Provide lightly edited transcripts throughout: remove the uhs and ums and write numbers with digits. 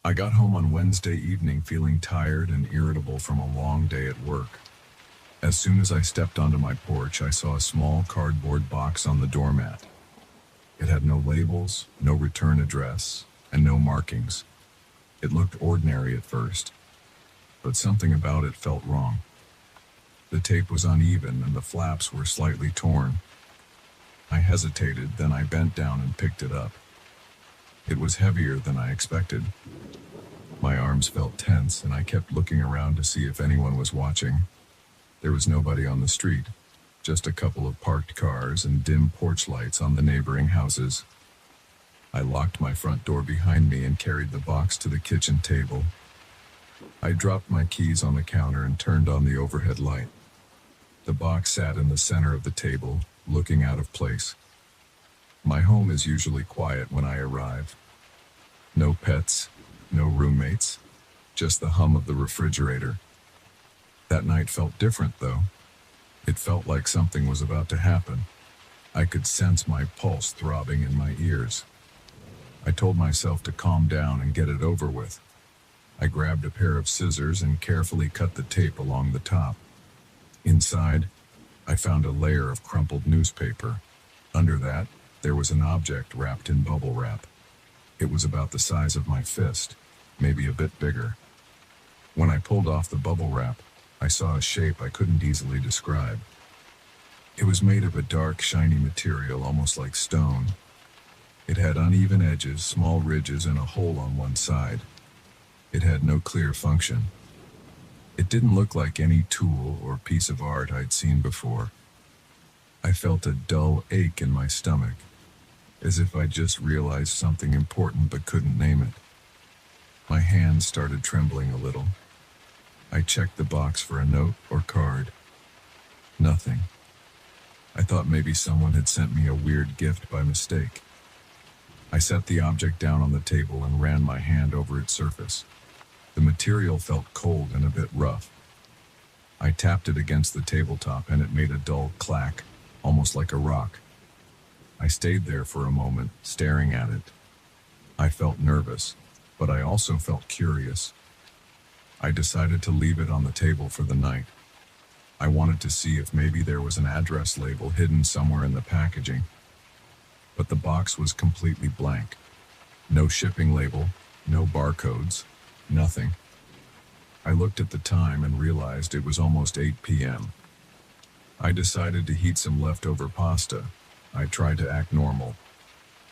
I got home on Wednesday evening feeling tired and irritable from a long day at work. As soon as I stepped onto my porch, I saw a small cardboard box on the doormat. It had no labels, no return address, and no markings. It looked ordinary at first, but something about it felt wrong. The tape was uneven and the flaps were slightly torn. I hesitated, then I bent down and picked it up. It was heavier than I expected. My arms felt tense and I kept looking around to see if anyone was watching. There was nobody on the street, just a couple of parked cars and dim porch lights on the neighboring houses. I locked my front door behind me and carried the box to the kitchen table. I dropped my keys on the counter and turned on the overhead light. The box sat in the center of the table, looking out of place. My home is usually quiet when I arrive. No pets, no roommates, just the hum of the refrigerator. That night felt different, though. It felt like something was about to happen. I could sense my pulse throbbing in my ears. I told myself to calm down and get it over with. I grabbed a pair of scissors and carefully cut the tape along the top. Inside, I found a layer of crumpled newspaper. Under that, there was an object wrapped in bubble wrap. It was about the size of my fist, maybe a bit bigger. When I pulled off the bubble wrap, I saw a shape I couldn't easily describe. It was made of a dark, shiny material, almost like stone. It had uneven edges, small ridges, and a hole on one side. It had no clear function. It didn't look like any tool or piece of art I'd seen before. I felt a dull ache in my stomach, as if I'd just realized something important but couldn't name it. My hands started trembling a little. I checked the box for a note or card. Nothing. I thought maybe someone had sent me a weird gift by mistake. I set the object down on the table and ran my hand over its surface. The material felt cold and a bit rough. I tapped it against the tabletop and it made a dull clack, almost like a rock. I stayed there for a moment, staring at it. I felt nervous, but I also felt curious. I decided to leave it on the table for the night. I wanted to see if maybe there was an address label hidden somewhere in the packaging. But the box was completely blank. No shipping label, no barcodes, nothing. I looked at the time and realized it was almost 8 p.m. I decided to heat some leftover pasta. I tried to act normal.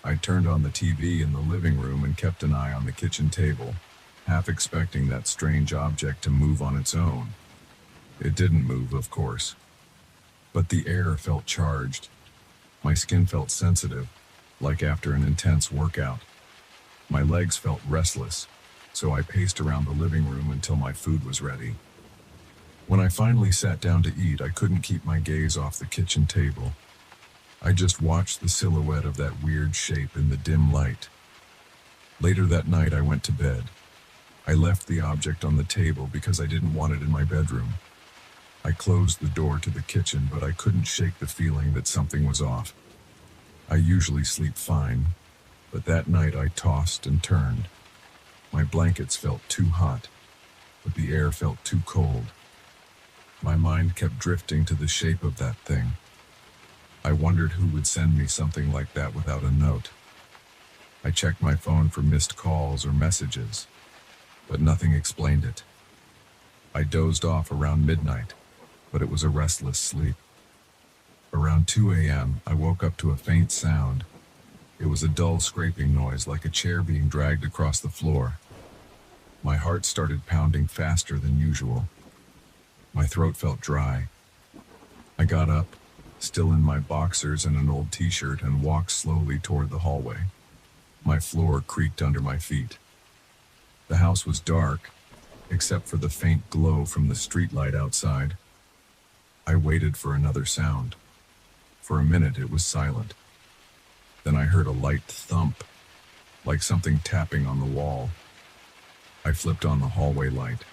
I turned on the TV in the living room and kept an eye on the kitchen table, half expecting that strange object to move on its own. It didn't move, of course. But the air felt charged. My skin felt sensitive, like after an intense workout. My legs felt restless, so I paced around the living room until my food was ready. When I finally sat down to eat, I couldn't keep my gaze off the kitchen table. I just watched the silhouette of that weird shape in the dim light. Later that night, I went to bed. I left the object on the table because I didn't want it in my bedroom. I closed the door to the kitchen, but I couldn't shake the feeling that something was off. I usually sleep fine, but that night I tossed and turned. My blankets felt too hot, but the air felt too cold. My mind kept drifting to the shape of that thing. I wondered who would send me something like that without a note. I checked my phone for missed calls or messages, but nothing explained it. I dozed off around midnight, but it was a restless sleep. Around 2 a.m., I woke up to a faint sound. It was a dull scraping noise, like a chair being dragged across the floor. My heart started pounding faster than usual. My throat felt dry. I got up, still in my boxers and an old t-shirt, and walked slowly toward the hallway. My floor creaked under my feet. The house was dark, except for the faint glow from the streetlight outside. I waited for another sound. For a minute, it was silent. Then I heard a light thump, like something tapping on the wall. I flipped on the hallway light.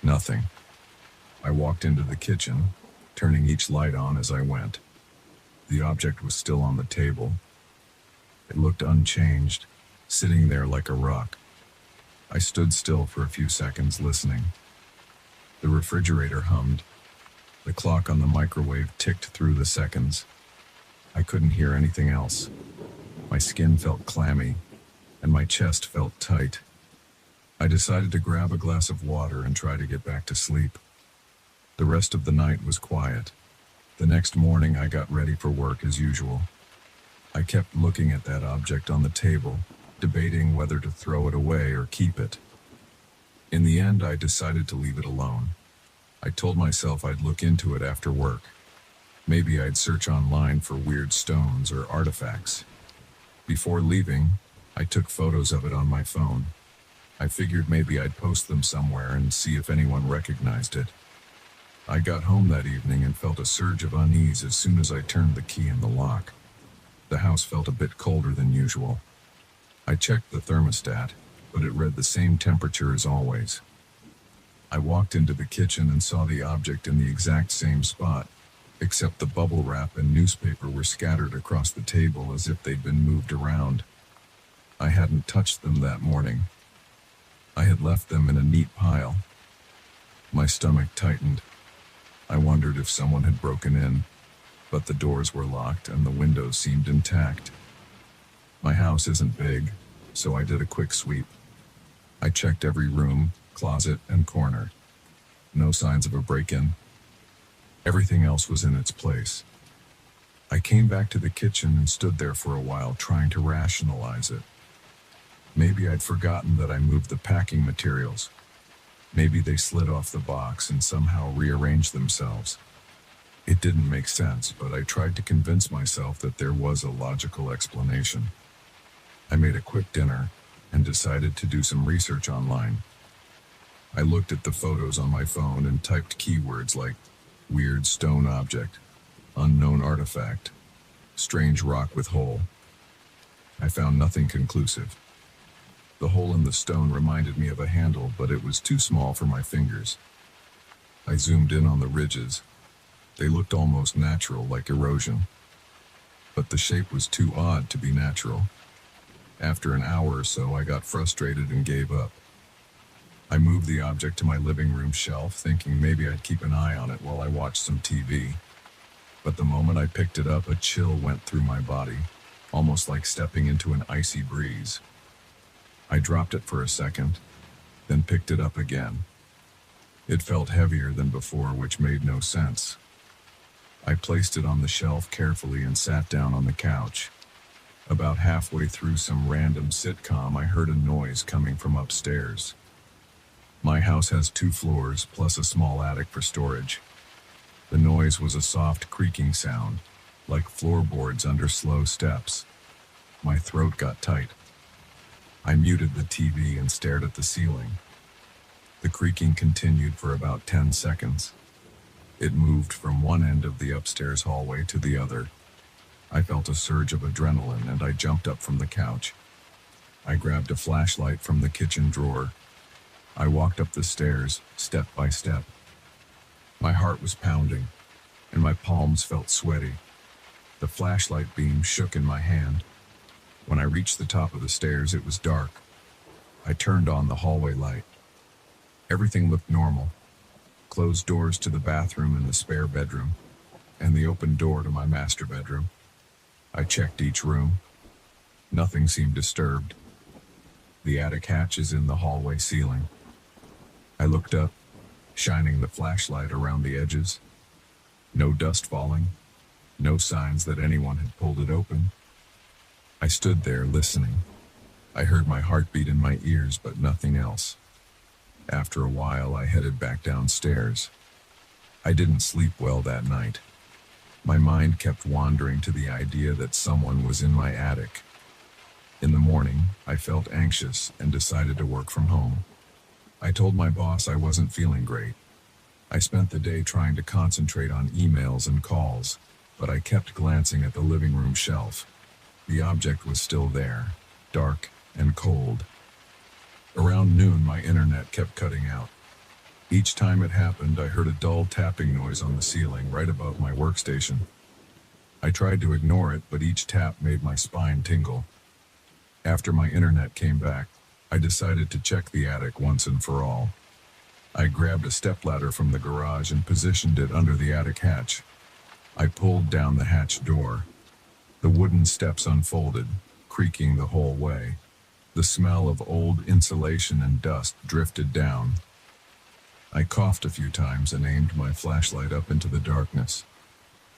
Nothing. I walked into the kitchen, turning each light on as I went. The object was still on the table. It looked unchanged, sitting there like a rock. I stood still for a few seconds listening. The refrigerator hummed. The clock on the microwave ticked through the seconds. I couldn't hear anything else. My skin felt clammy, and my chest felt tight. I decided to grab a glass of water and try to get back to sleep. The rest of the night was quiet. The next morning I got ready for work as usual. I kept looking at that object on the table, debating whether to throw it away or keep it. In the end, I decided to leave it alone. I told myself I'd look into it after work. Maybe I'd search online for weird stones or artifacts. Before leaving, I took photos of it on my phone. I figured maybe I'd post them somewhere and see if anyone recognized it. I got home that evening and felt a surge of unease as soon as I turned the key in the lock. The house felt a bit colder than usual. I checked the thermostat, but it read the same temperature as always. I walked into the kitchen and saw the object in the exact same spot, except the bubble wrap and newspaper were scattered across the table as if they'd been moved around. I hadn't touched them that morning. I had left them in a neat pile. My stomach tightened. I wondered if someone had broken in, but the doors were locked and the windows seemed intact. My house isn't big, so I did a quick sweep. I checked every room, closet, and corner. No signs of a break-in. Everything else was in its place. I came back to the kitchen and stood there for a while trying to rationalize it. Maybe I'd forgotten that I moved the packing materials. Maybe they slid off the box and somehow rearranged themselves. It didn't make sense, but I tried to convince myself that there was a logical explanation. I made a quick dinner and decided to do some research online. I looked at the photos on my phone and typed keywords like weird stone object, unknown artifact, strange rock with hole. I found nothing conclusive. The hole in the stone reminded me of a handle, but it was too small for my fingers. I zoomed in on the ridges. They looked almost natural, like erosion. But the shape was too odd to be natural. After an hour or so, I got frustrated and gave up. I moved the object to my living room shelf, thinking maybe I'd keep an eye on it while I watched some TV. But the moment I picked it up, a chill went through my body, almost like stepping into an icy breeze. I dropped it for a second, then picked it up again. It felt heavier than before, which made no sense. I placed it on the shelf carefully and sat down on the couch. About halfway through some random sitcom, I heard a noise coming from upstairs. My house has 2 floors, plus a small attic for storage. The noise was a soft creaking sound, like floorboards under slow steps. My throat got tight. I muted the TV and stared at the ceiling. The creaking continued for about 10 seconds. It moved from one end of the upstairs hallway to the other. I felt a surge of adrenaline and I jumped up from the couch. I grabbed a flashlight from the kitchen drawer. I walked up the stairs, step by step. My heart was pounding, and my palms felt sweaty. The flashlight beam shook in my hand. When I reached the top of the stairs, it was dark. I turned on the hallway light. Everything looked normal. Closed doors to the bathroom and the spare bedroom, and the open door to my master bedroom. I checked each room. Nothing seemed disturbed. The attic hatch is in the hallway ceiling. I looked up, shining the flashlight around the edges. No dust falling, no signs that anyone had pulled it open. I stood there listening. I heard my heartbeat in my ears, but nothing else. After a while, I headed back downstairs. I didn't sleep well that night. My mind kept wandering to the idea that someone was in my attic. In the morning, I felt anxious and decided to work from home. I told my boss I wasn't feeling great. I spent the day trying to concentrate on emails and calls, but I kept glancing at the living room shelf. The object was still there, dark and cold. Around noon, my internet kept cutting out. Each time it happened, I heard a dull tapping noise on the ceiling right above my workstation. I tried to ignore it, but each tap made my spine tingle. After my internet came back, I decided to check the attic once and for all. I grabbed a stepladder from the garage and positioned it under the attic hatch. I pulled down the hatch door. The wooden steps unfolded, creaking the whole way. The smell of old insulation and dust drifted down. I coughed a few times and aimed my flashlight up into the darkness.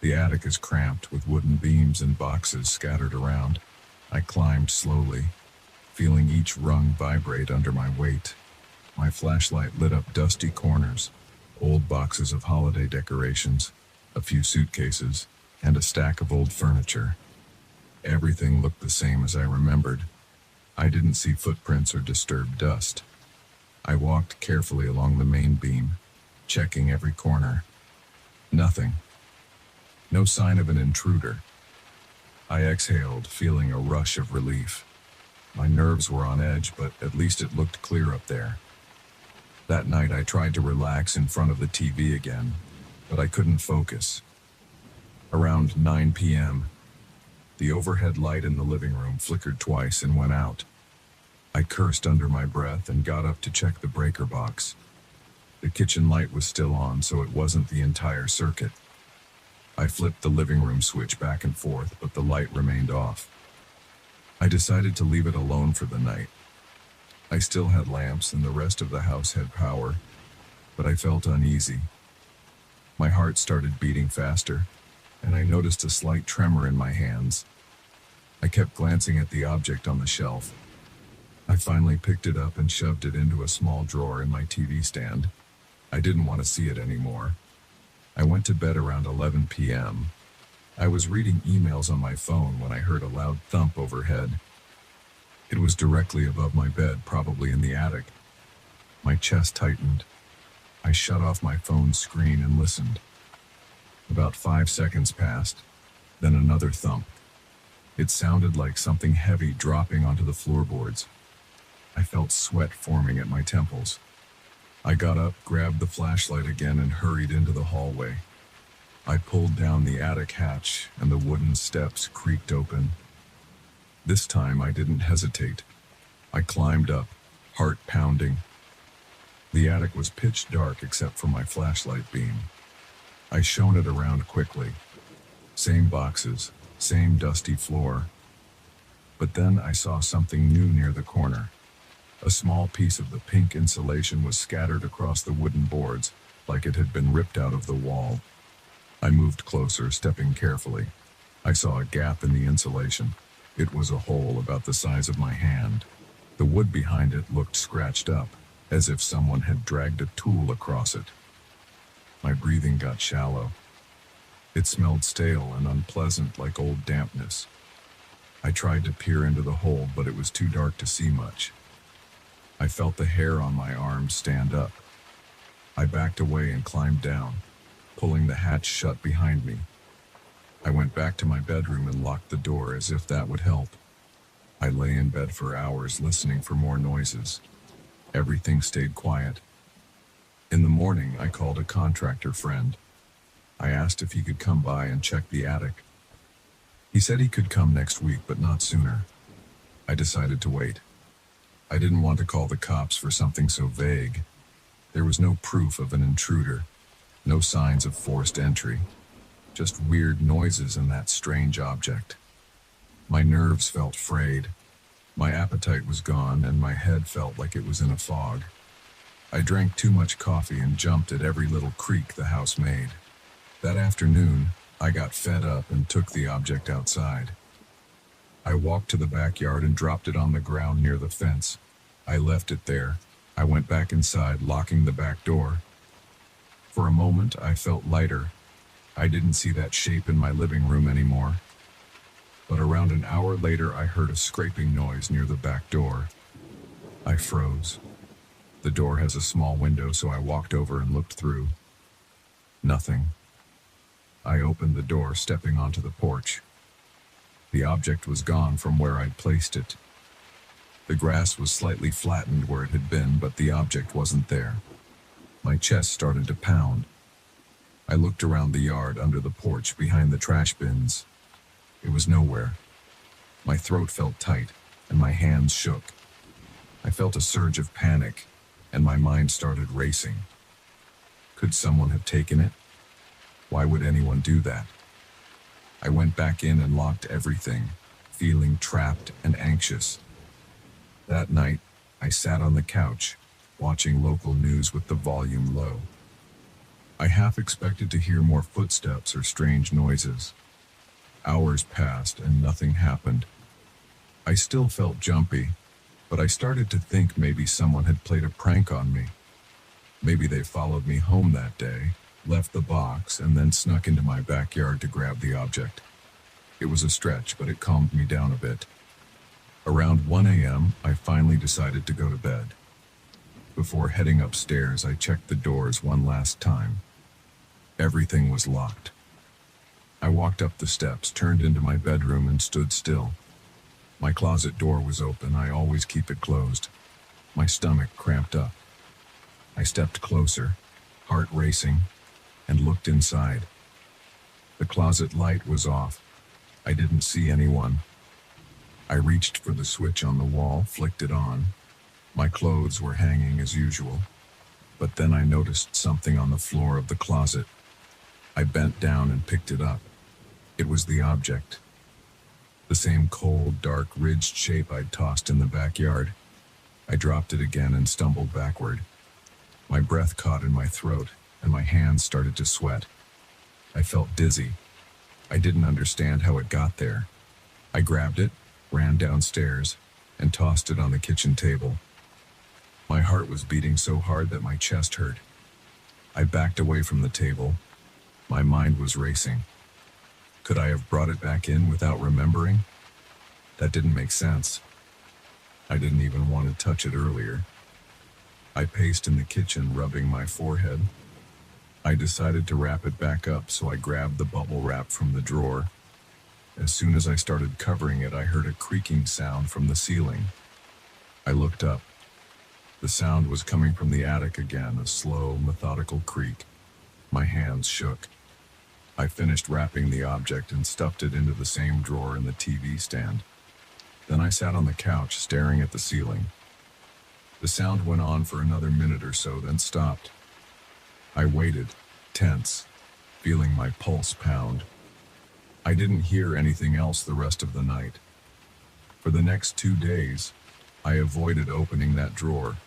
The attic is cramped with wooden beams and boxes scattered around. I climbed slowly, feeling each rung vibrate under my weight. My flashlight lit up dusty corners, old boxes of holiday decorations, a few suitcases, and a stack of old furniture. Everything looked the same as I remembered. I didn't see footprints or disturbed dust. I walked carefully along the main beam, checking every corner. Nothing. No sign of an intruder. I exhaled, feeling a rush of relief. My nerves were on edge, but at least it looked clear up there. That night I tried to relax in front of the TV again, but I couldn't focus. Around 9 p.m., the overhead light in the living room flickered twice and went out. I cursed under my breath and got up to check the breaker box. The kitchen light was still on, so it wasn't the entire circuit. I flipped the living room switch back and forth, but the light remained off. I decided to leave it alone for the night. I still had lamps and the rest of the house had power, but I felt uneasy. My heart started beating faster, and I noticed a slight tremor in my hands. I kept glancing at the object on the shelf. I finally picked it up and shoved it into a small drawer in my TV stand. I didn't want to see it anymore. I went to bed around 11 p.m. I was reading emails on my phone when I heard a loud thump overhead. It was directly above my bed, probably in the attic. My chest tightened. I shut off my phone's screen and listened. About 5 seconds passed, then another thump. It sounded like something heavy dropping onto the floorboards. I felt sweat forming at my temples. I got up, grabbed the flashlight again, and hurried into the hallway. I pulled down the attic hatch, and the wooden steps creaked open. This time I didn't hesitate. I climbed up, heart pounding. The attic was pitch dark except for my flashlight beam. I shone it around quickly. Same boxes, same dusty floor. But then I saw something new near the corner. A small piece of the pink insulation was scattered across the wooden boards, like it had been ripped out of the wall. I moved closer, stepping carefully. I saw a gap in the insulation. It was a hole about the size of my hand. The wood behind it looked scratched up, as if someone had dragged a tool across it. My breathing got shallow. It smelled stale and unpleasant, like old dampness. I tried to peer into the hole, but it was too dark to see much. I felt the hair on my arms stand up. I backed away and climbed down, pulling the hatch shut behind me. I went back to my bedroom and locked the door as if that would help. I lay in bed for hours listening for more noises. Everything stayed quiet. In the morning, I called a contractor friend. I asked if he could come by and check the attic. He said he could come next week, but not sooner. I decided to wait. I didn't want to call the cops for something so vague. There was no proof of an intruder, no signs of forced entry, just weird noises and that strange object. My nerves felt frayed. My appetite was gone, and my head felt like it was in a fog. I drank too much coffee and jumped at every little creak the house made. That afternoon, I got fed up and took the object outside. I walked to the backyard and dropped it on the ground near the fence. I left it there. I went back inside, locking the back door. For a moment, I felt lighter. I didn't see that shape in my living room anymore. But around an hour later, I heard a scraping noise near the back door. I froze. The door has a small window, so I walked over and looked through. Nothing. I opened the door, stepping onto the porch. The object was gone from where I'd placed it. The grass was slightly flattened where it had been, but the object wasn't there. My chest started to pound. I looked around the yard, under the porch, behind the trash bins. It was nowhere. My throat felt tight, and my hands shook. I felt a surge of panic, and my mind started racing. Could someone have taken it? Why would anyone do that? I went back in and locked everything, feeling trapped and anxious. That night, I sat on the couch, watching local news with the volume low. I half expected to hear more footsteps or strange noises. Hours passed and nothing happened. I still felt jumpy, but I started to think maybe someone had played a prank on me. Maybe they followed me home that day, left the box, and then snuck into my backyard to grab the object. It was a stretch, but it calmed me down a bit. Around 1 a.m., I finally decided to go to bed. Before heading upstairs, I checked the doors one last time. Everything was locked. I walked up the steps, turned into my bedroom, and stood still. My closet door was open. I always keep it closed. My stomach cramped up. I stepped closer, heart racing, and looked inside. The closet light was off. I didn't see anyone. I reached for the switch on the wall, flicked it on. My clothes were hanging as usual, but then I noticed something on the floor of the closet. I bent down and picked it up. It was the object. The same cold, dark, ridged shape I'd tossed in the backyard. I dropped it again and stumbled backward. My breath caught in my throat, and my hands started to sweat. I felt dizzy. I didn't understand how it got there. I grabbed it, ran downstairs, and tossed it on the kitchen table. My heart was beating so hard that my chest hurt. I backed away from the table. My mind was racing. Could I have brought it back in without remembering? That didn't make sense. I didn't even want to touch it earlier. I paced in the kitchen, rubbing my forehead. I decided to wrap it back up, so I grabbed the bubble wrap from the drawer. As soon as I started covering it, I heard a creaking sound from the ceiling. I looked up. The sound was coming from the attic again, a slow, methodical creak. My hands shook. I finished wrapping the object and stuffed it into the same drawer in the TV stand. Then I sat on the couch, staring at the ceiling. The sound went on for another minute or so, then stopped. I waited, tense, feeling my pulse pound. I didn't hear anything else the rest of the night. For the next 2 days, I avoided opening that drawer.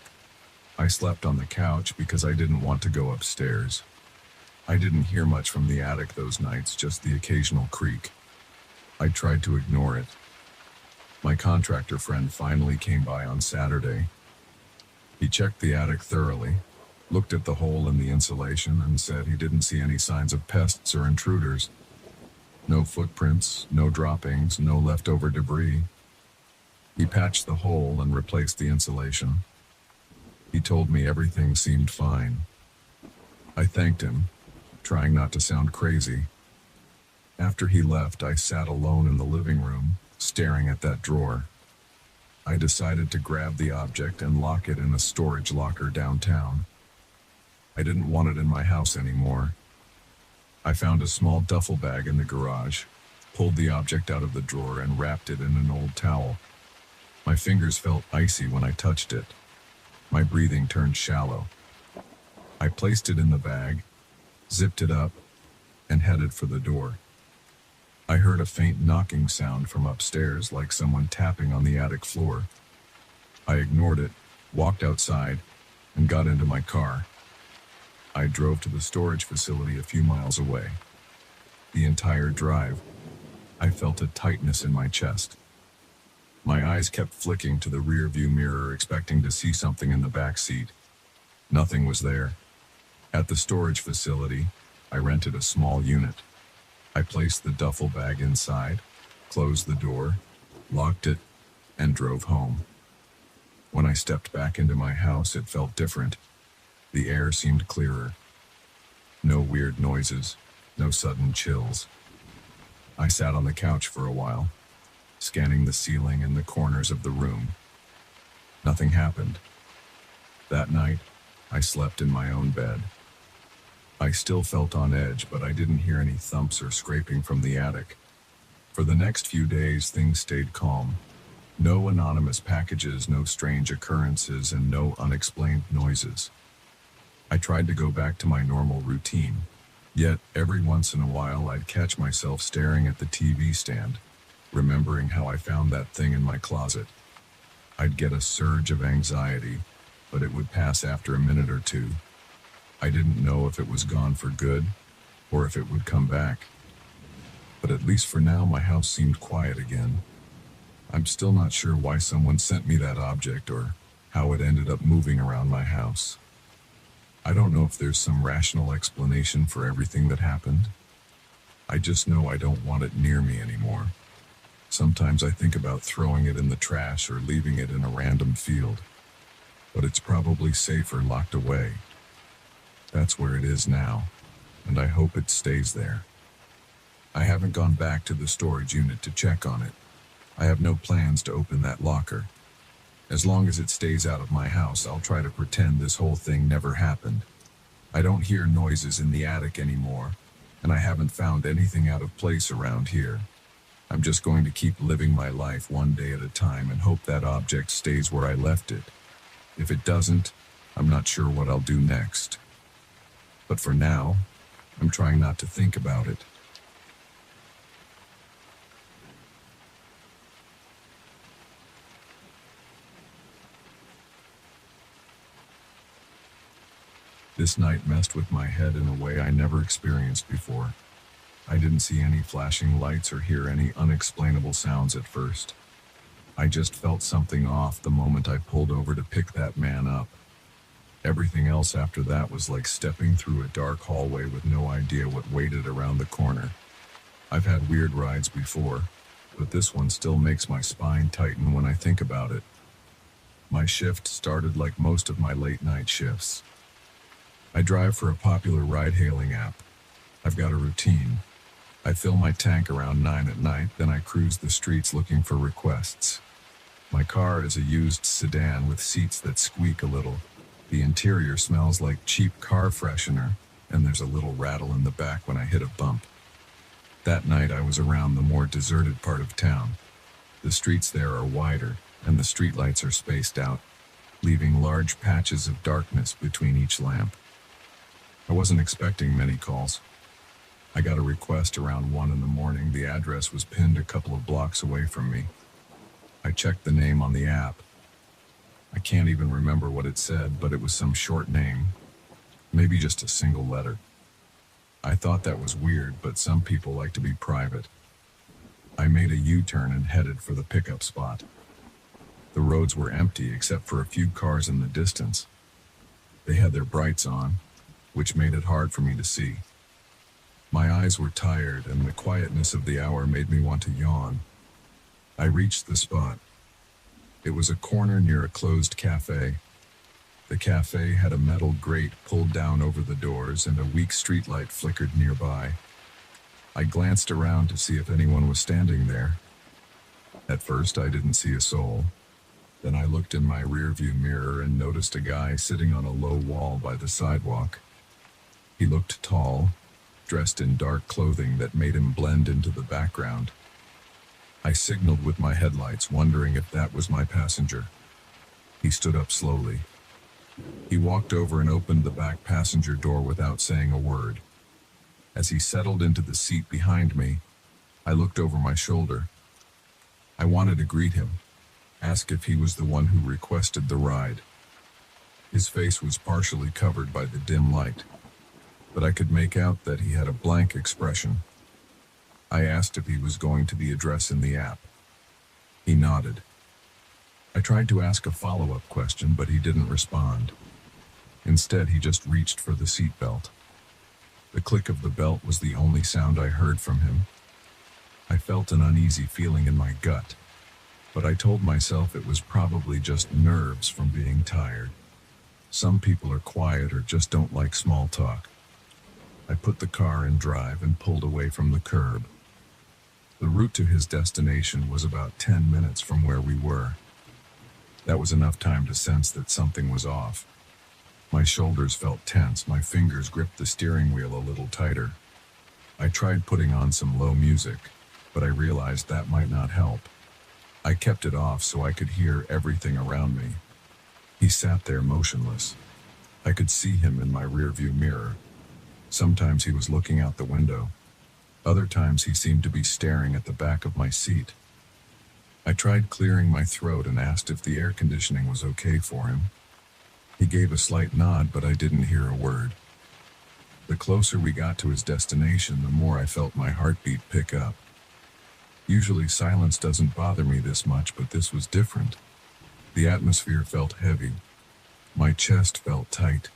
I slept on the couch because I didn't want to go upstairs. I didn't hear much from the attic those nights, just the occasional creak. I tried to ignore it. My contractor friend finally came by on Saturday. He checked the attic thoroughly, looked at the hole in the insulation, and said he didn't see any signs of pests or intruders. No footprints, no droppings, no leftover debris. He patched the hole and replaced the insulation. He told me everything seemed fine. I thanked him, trying not to sound crazy. After he left, I sat alone in the living room, staring at that drawer. I decided to grab the object and lock it in a storage locker downtown. I didn't want it in my house anymore. I found a small duffel bag in the garage, pulled the object out of the drawer, and wrapped it in an old towel. My fingers felt icy when I touched it. My breathing turned shallow. I placed it in the bag, zipped it up, and headed for the door. I heard a faint knocking sound from upstairs, like someone tapping on the attic floor. I ignored it, walked outside, and got into my car. I drove to the storage facility a few miles away. The entire drive, I felt a tightness in my chest. My eyes kept flicking to the rearview mirror, expecting to see something in the back seat. Nothing was there. At the storage facility, I rented a small unit. I placed the duffel bag inside, closed the door, locked it, and drove home. When I stepped back into my house, it felt different. The air seemed clearer. No weird noises, no sudden chills. I sat on the couch for a while, scanning the ceiling and the corners of the room. Nothing happened. That night, I slept in my own bed. I still felt on edge, but I didn't hear any thumps or scraping from the attic. For the next few days, things stayed calm. No anonymous packages, no strange occurrences, and no unexplained noises. I tried to go back to my normal routine, yet every once in a while I'd catch myself staring at the TV stand, remembering how I found that thing in my closet. I'd get a surge of anxiety, but it would pass after a minute or two. I didn't know if it was gone for good or if it would come back. But at least for now, my house seemed quiet again. I'm still not sure why someone sent me that object or how it ended up moving around my house. I don't know if there's some rational explanation for everything that happened. I just know I don't want it near me anymore. Sometimes I think about throwing it in the trash or leaving it in a random field, but it's probably safer locked away. That's where it is now, and I hope it stays there. I haven't gone back to the storage unit to check on it. I have no plans to open that locker. As long as it stays out of my house, I'll try to pretend this whole thing never happened. I don't hear noises in the attic anymore, and I haven't found anything out of place around here. I'm just going to keep living my life one day at a time and hope that object stays where I left it. If it doesn't, I'm not sure what I'll do next. But for now, I'm trying not to think about it. This night messed with my head in a way I never experienced before. I didn't see any flashing lights or hear any unexplainable sounds at first. I just felt something off the moment I pulled over to pick that man up. Everything else after that was like stepping through a dark hallway with no idea what waited around the corner. I've had weird rides before, but this one still makes my spine tighten when I think about it. My shift started like most of my late night shifts. I drive for a popular ride-hailing app. I've got a routine. I fill my tank around 9 at night, then I cruise the streets looking for requests. My car is a used sedan with seats that squeak a little. The interior smells like cheap car freshener, and there's a little rattle in the back when I hit a bump. That night I was around the more deserted part of town. The streets there are wider, and the streetlights are spaced out, leaving large patches of darkness between each lamp. I wasn't expecting many calls. I got a request around 1 in the morning. The address was pinned a couple of blocks away from me. I checked the name on the app. I can't even remember what it said, but it was some short name. Maybe just a single letter. I thought that was weird, but some people like to be private. I made a U-turn and headed for the pickup spot. The roads were empty except for a few cars in the distance. They had their brights on, which made it hard for me to see. My eyes were tired, and the quietness of the hour made me want to yawn. I reached the spot. It was a corner near a closed cafe. The cafe had a metal grate pulled down over the doors, and a weak streetlight flickered nearby. I glanced around to see if anyone was standing there. At first, I didn't see a soul. Then I looked in my rearview mirror and noticed a guy sitting on a low wall by the sidewalk. He looked tall, dressed in dark clothing that made him blend into the background. I signaled with my headlights, wondering if that was my passenger. He stood up slowly. He walked over and opened the back passenger door without saying a word. As he settled into the seat behind me, I looked over my shoulder. I wanted to greet him, ask if he was the one who requested the ride. His face was partially covered by the dim light, but I could make out that he had a blank expression. I asked if he was going to the address in the app. He nodded. I tried to ask a follow-up question, but he didn't respond. Instead, he just reached for the seatbelt. The click of the belt was the only sound I heard from him. I felt an uneasy feeling in my gut, but I told myself it was probably just nerves from being tired. Some people are quiet or just don't like small talk. I put the car in drive and pulled away from the curb. The route to his destination was about 10 minutes from where we were. That was enough time to sense that something was off. My shoulders felt tense, my fingers gripped the steering wheel a little tighter. I tried putting on some low music, but I realized that might not help. I kept it off so I could hear everything around me. He sat there motionless. I could see him in my rearview mirror. Sometimes he was looking out the window. Other times he seemed to be staring at the back of my seat. I tried clearing my throat and asked if the air conditioning was okay for him. He gave a slight nod, but I didn't hear a word. The closer we got to his destination, the more I felt my heartbeat pick up. Usually silence doesn't bother me this much, but this was different. The atmosphere felt heavy. My chest felt tight.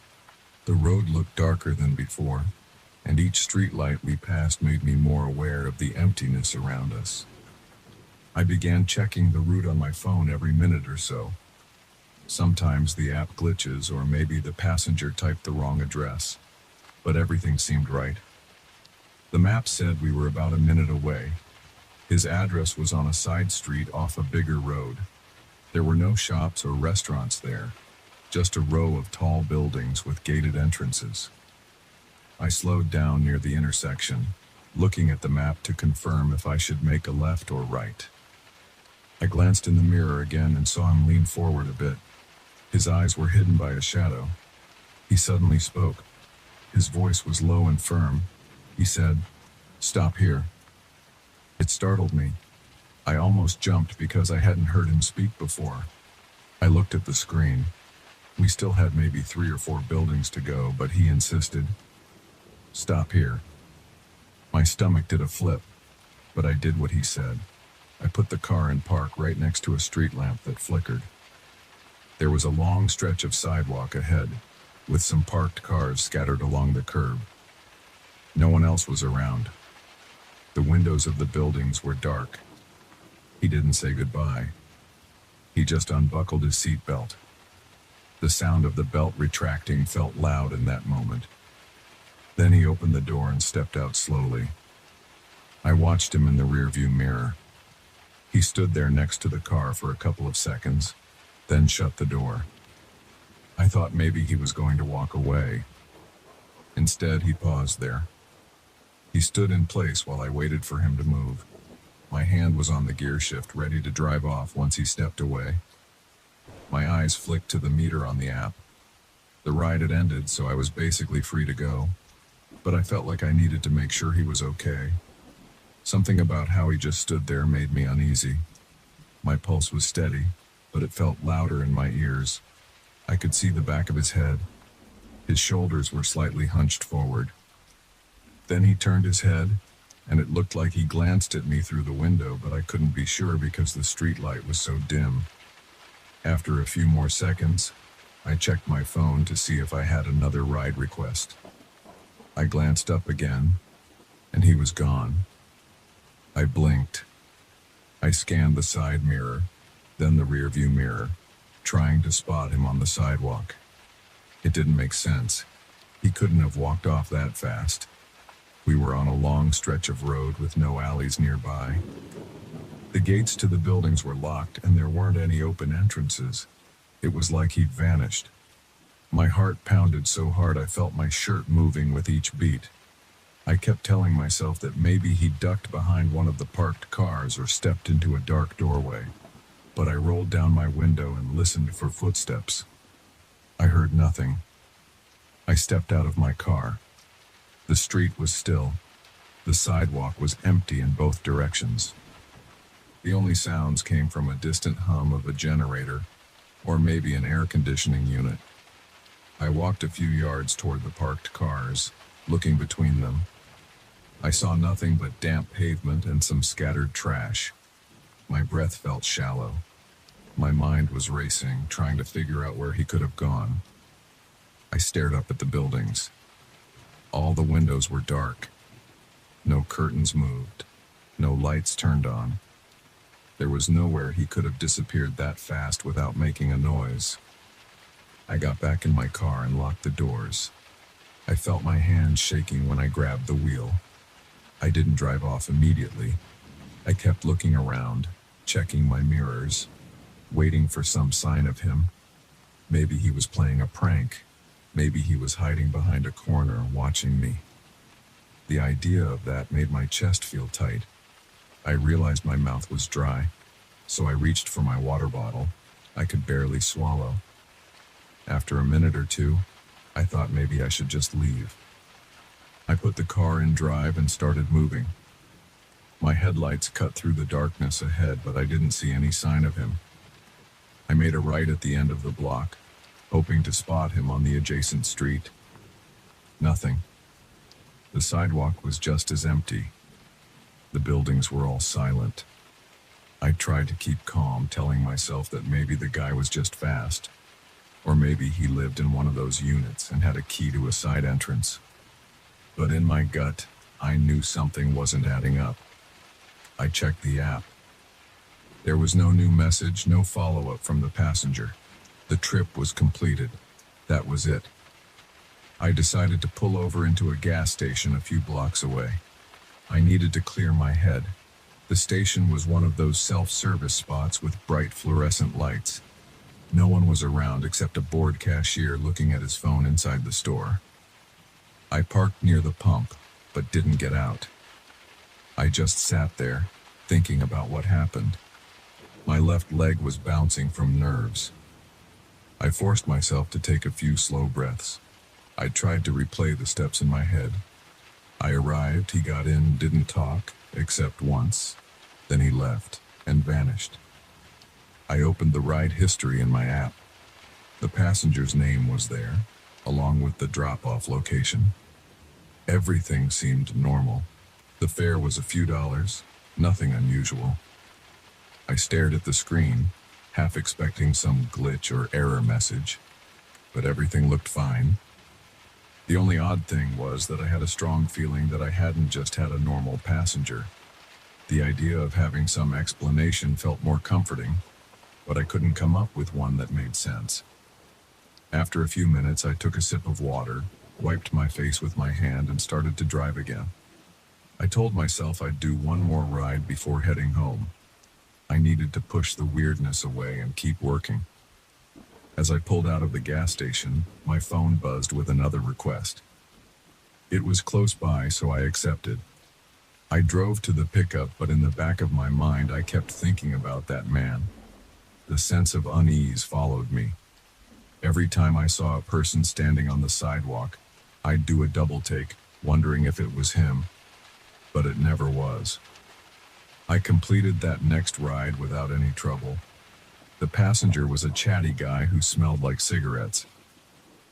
The road looked darker than before, and each street light we passed made me more aware of the emptiness around us. I began checking the route on my phone every minute or so. Sometimes the app glitches, or maybe the passenger typed the wrong address, but everything seemed right. The map said we were about a minute away. His address was on a side street off a bigger road. There were no shops or restaurants there, just a row of tall buildings with gated entrances. I slowed down near the intersection, looking at the map to confirm if I should make a left or right. I glanced in the mirror again and saw him lean forward a bit. His eyes were hidden by a shadow. He suddenly spoke. His voice was low and firm. He said, "Stop here." It startled me. I almost jumped because I hadn't heard him speak before. I looked at the screen. We still had maybe 3 or 4 buildings to go, but he insisted, "Stop here." My stomach did a flip, but I did what he said. I put the car in park right next to a street lamp that flickered. There was a long stretch of sidewalk ahead, with some parked cars scattered along the curb. No one else was around. The windows of the buildings were dark. He didn't say goodbye. He just unbuckled his seatbelt. The sound of the belt retracting felt loud in that moment. Then he opened the door and stepped out slowly. I watched him in the rearview mirror. He stood there next to the car for a couple of seconds, then shut the door. I thought maybe he was going to walk away. Instead, he paused there. He stood in place while I waited for him to move. My hand was on the gear shift, ready to drive off once he stepped away. My eyes flicked to the meter on the app. The ride had ended, so I was basically free to go. But I felt like I needed to make sure he was okay. Something about how he just stood there made me uneasy. My pulse was steady, but it felt louder in my ears. I could see the back of his head. His shoulders were slightly hunched forward. Then he turned his head, and it looked like he glanced at me through the window, but I couldn't be sure because the street light was so dim. After a few more seconds, I checked my phone to see if I had another ride request. I glanced up again, and he was gone. I blinked. I scanned the side mirror, then the rearview mirror, trying to spot him on the sidewalk. It didn't make sense. He couldn't have walked off that fast. We were on a long stretch of road with no alleys nearby. The gates to the buildings were locked, and there weren't any open entrances. It was like he'd vanished. My heart pounded so hard I felt my shirt moving with each beat. I kept telling myself that maybe he ducked behind one of the parked cars or stepped into a dark doorway. But I rolled down my window and listened for footsteps. I heard nothing. I stepped out of my car. The street was still. The sidewalk was empty in both directions. The only sounds came from a distant hum of a generator, or maybe an air conditioning unit. I walked a few yards toward the parked cars, looking between them. I saw nothing but damp pavement and some scattered trash. My breath felt shallow. My mind was racing, trying to figure out where he could have gone. I stared up at the buildings. All the windows were dark. No curtains moved. No lights turned on. There was nowhere he could have disappeared that fast without making a noise. I got back in my car and locked the doors. I felt my hands shaking when I grabbed the wheel. I didn't drive off immediately. I kept looking around, checking my mirrors, waiting for some sign of him. Maybe he was playing a prank. Maybe he was hiding behind a corner watching me. The idea of that made my chest feel tight. I realized my mouth was dry. so I reached for my water bottle. I could barely swallow. After a minute or two, I thought maybe I should just leave. I put the car in drive and started moving. My headlights cut through the darkness ahead, but I didn't see any sign of him. I made a right at the end of the block, hoping to spot him on the adjacent street. Nothing. The sidewalk was just as empty. The buildings were all silent. I tried to keep calm, telling myself that maybe the guy was just fast, or maybe he lived in one of those units and had a key to a side entrance. But in my gut, I knew something wasn't adding up. I checked the app. There was no new message, no follow-up from the passenger. The trip was completed. That was it. I decided to pull over into a gas station a few blocks away. I needed to clear my head. The station was one of those self-service spots with bright fluorescent lights. No one was around except a bored cashier looking at his phone inside the store. I parked near the pump, but didn't get out. I just sat there, thinking about what happened. My left leg was bouncing from nerves. I forced myself to take a few slow breaths. I tried to replay the steps in my head. I arrived, he got in, didn't talk, except once. Then he left and vanished. I opened the ride history in my app. The passenger's name was there, along with the drop-off location. Everything seemed normal. The fare was a few dollars, nothing unusual. I stared at the screen, half expecting some glitch or error message, but everything looked fine. The only odd thing was that I had a strong feeling that I hadn't just had a normal passenger. The idea of having some explanation felt more comforting, but I couldn't come up with one that made sense. After a few minutes, I took a sip of water, wiped my face with my hand, and started to drive again. I told myself I'd do one more ride before heading home. I needed to push the weirdness away and keep working. As I pulled out of the gas station, my phone buzzed with another request. It was close by, so I accepted. I drove to the pickup, but in the back of my mind, I kept thinking about that man. The sense of unease followed me. Every time I saw a person standing on the sidewalk, I'd do a double take, wondering if it was him. But it never was. I completed that next ride without any trouble. The passenger was a chatty guy who smelled like cigarettes.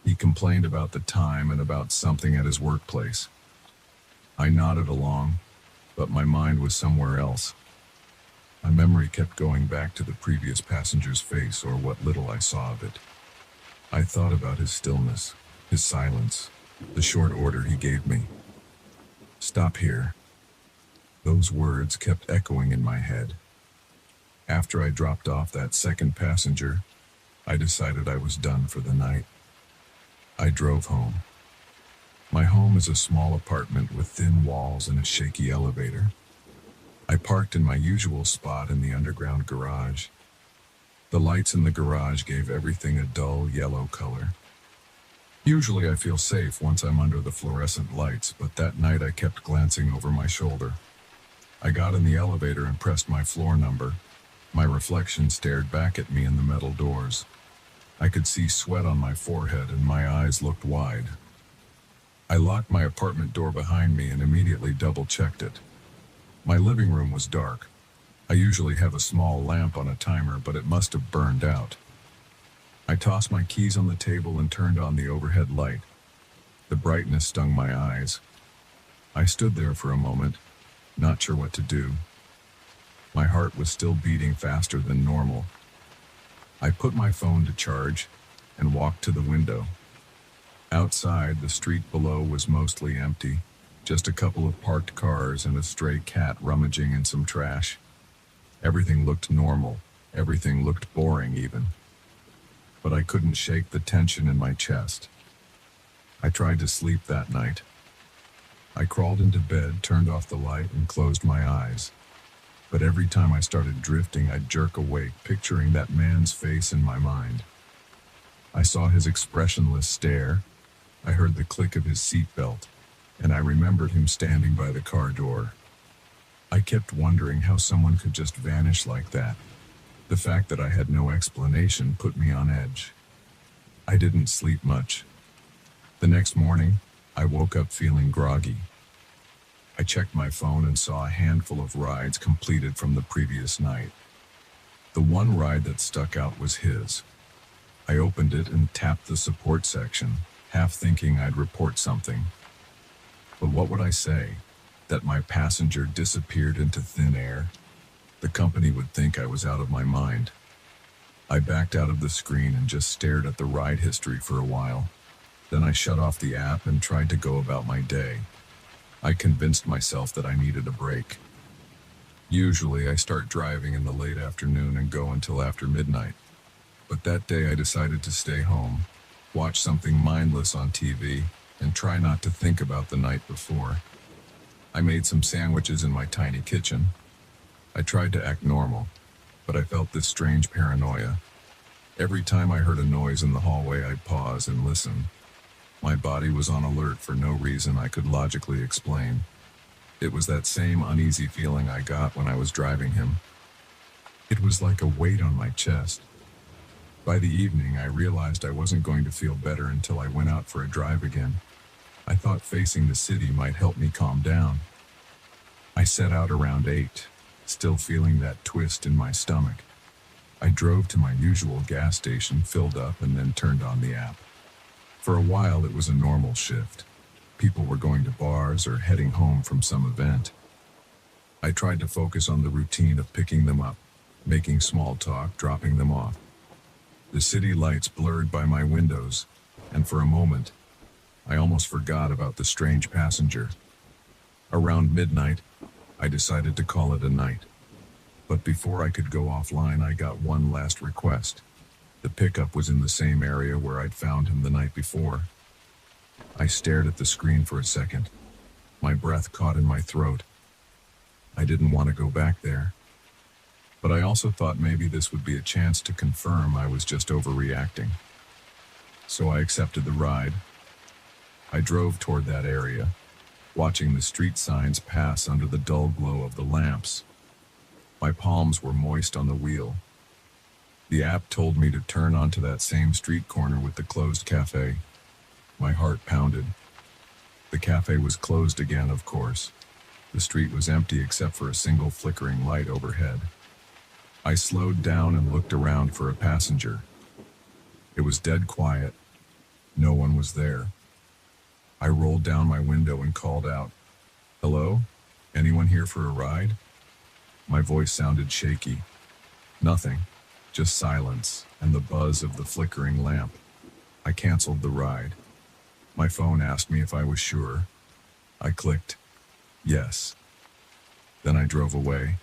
He complained about the time and about something at his workplace. I nodded along, but my mind was somewhere else. My memory kept going back to the previous passenger's face, or what little I saw of it. I thought about his stillness, his silence, the short order he gave me. "Stop here." Those words kept echoing in my head. After I dropped off that second passenger, I decided I was done for the night. I drove home. My home is a small apartment with thin walls and a shaky elevator. I parked in my usual spot in the underground garage. The lights in the garage gave everything a dull yellow color. Usually I feel safe once I'm under the fluorescent lights, but that night I kept glancing over my shoulder. I got in the elevator and pressed my floor number. My reflection stared back at me in the metal doors. I could see sweat on my forehead and my eyes looked wide. I locked my apartment door behind me and immediately double-checked it. My living room was dark. I usually have a small lamp on a timer, but it must have burned out. I tossed my keys on the table and turned on the overhead light. The brightness stung my eyes. I stood there for a moment, not sure what to do. My heart was still beating faster than normal. I put my phone to charge and walked to the window. Outside, the street below was mostly empty, just a couple of parked cars and a stray cat rummaging in some trash. Everything looked normal. Everything looked boring even. But I couldn't shake the tension in my chest. I tried to sleep that night. I crawled into bed, turned off the light, and closed my eyes. But every time I started drifting, I'd jerk awake, picturing that man's face in my mind. I saw his expressionless stare. I heard the click of his seatbelt, and I remembered him standing by the car door. I kept wondering how someone could just vanish like that. The fact that I had no explanation put me on edge. I didn't sleep much. The next morning, I woke up feeling groggy. I checked my phone and saw a handful of rides completed from the previous night. The one ride that stuck out was his. I opened it and tapped the support section, half thinking I'd report something. But what would I say? That my passenger disappeared into thin air? The company would think I was out of my mind. I backed out of the screen and just stared at the ride history for a while. Then I shut off the app and tried to go about my day. I convinced myself that I needed a break. Usually I start driving in the late afternoon and go until after midnight. But that day I decided to stay home, watch something mindless on TV, and try not to think about the night before. I made some sandwiches in my tiny kitchen. I tried to act normal, but I felt this strange paranoia. Every time I heard a noise in the hallway, I'd pause and listen. My body was on alert for no reason I could logically explain. It was that same uneasy feeling I got when I was driving him. It was like a weight on my chest. By the evening, I realized I wasn't going to feel better until I went out for a drive again. I thought facing the city might help me calm down. I set out around 8, still feeling that twist in my stomach. I drove to my usual gas station, filled up, and then turned on the app. For a while, it was a normal shift. People were going to bars or heading home from some event. I tried to focus on the routine of picking them up, making small talk, dropping them off. The city lights blurred by my windows, and for a moment, I almost forgot about the strange passenger. Around midnight, I decided to call it a night. But before I could go offline, I got one last request. The pickup was in the same area where I'd found him the night before. I stared at the screen for a second. My breath caught in my throat. I didn't want to go back there. But I also thought maybe this would be a chance to confirm I was just overreacting. So I accepted the ride. I drove toward that area, watching the street signs pass under the dull glow of the lamps. My palms were moist on the wheel. The app told me to turn onto that same street corner with the closed cafe. My heart pounded. The cafe was closed again, of course. The street was empty except for a single flickering light overhead. I slowed down and looked around for a passenger. It was dead quiet. No one was there. I rolled down my window and called out, "Hello? Anyone here for a ride?" My voice sounded shaky. Nothing, just silence and the buzz of the flickering lamp. I canceled the ride. My phone asked me if I was sure. I clicked, yes. Then I drove away,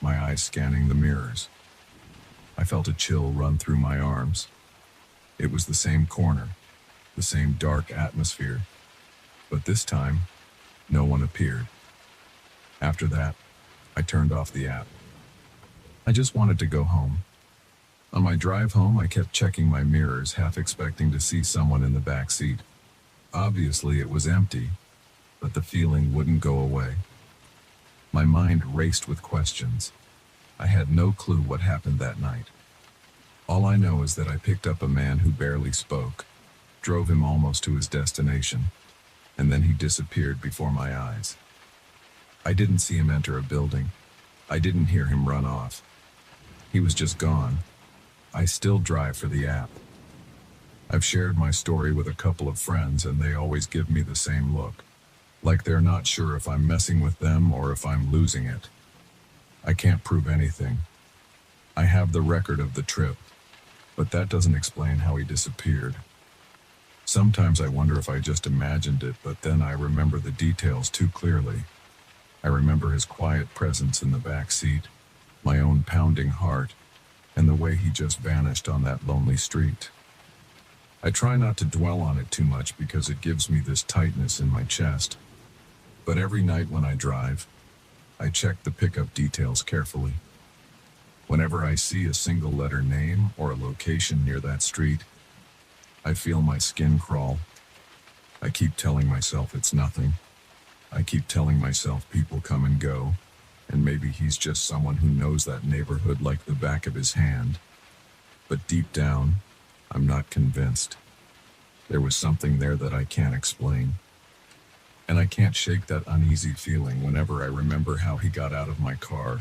my eyes scanning the mirrors. I felt a chill run through my arms. It was the same corner, the same dark atmosphere. But this time, no one appeared. After that, I turned off the app. I just wanted to go home. On my drive home, I kept checking my mirrors, half expecting to see someone in the back seat. Obviously, it was empty, but the feeling wouldn't go away. My mind raced with questions. I had no clue what happened that night. All I know is that I picked up a man who barely spoke, drove him almost to his destination, and then he disappeared before my eyes. I didn't see him enter a building. I didn't hear him run off. He was just gone. I still drive for the app. I've shared my story with a couple of friends, and they always give me the same look, like they're not sure if I'm messing with them or if I'm losing it. I can't prove anything. I have the record of the trip, but that doesn't explain how he disappeared. Sometimes I wonder if I just imagined it, but then I remember the details too clearly. I remember his quiet presence in the back seat, my own pounding heart, and the way he just vanished on that lonely street. I try not to dwell on it too much because it gives me this tightness in my chest. But every night when I drive, I check the pickup details carefully. Whenever I see a single letter name or a location near that street, I feel my skin crawl. I keep telling myself it's nothing. I keep telling myself people come and go. and maybe he's just someone who knows that neighborhood like the back of his hand. But deep down, I'm not convinced. There was something there that I can't explain. And I can't shake that uneasy feeling whenever I remember how he got out of my car,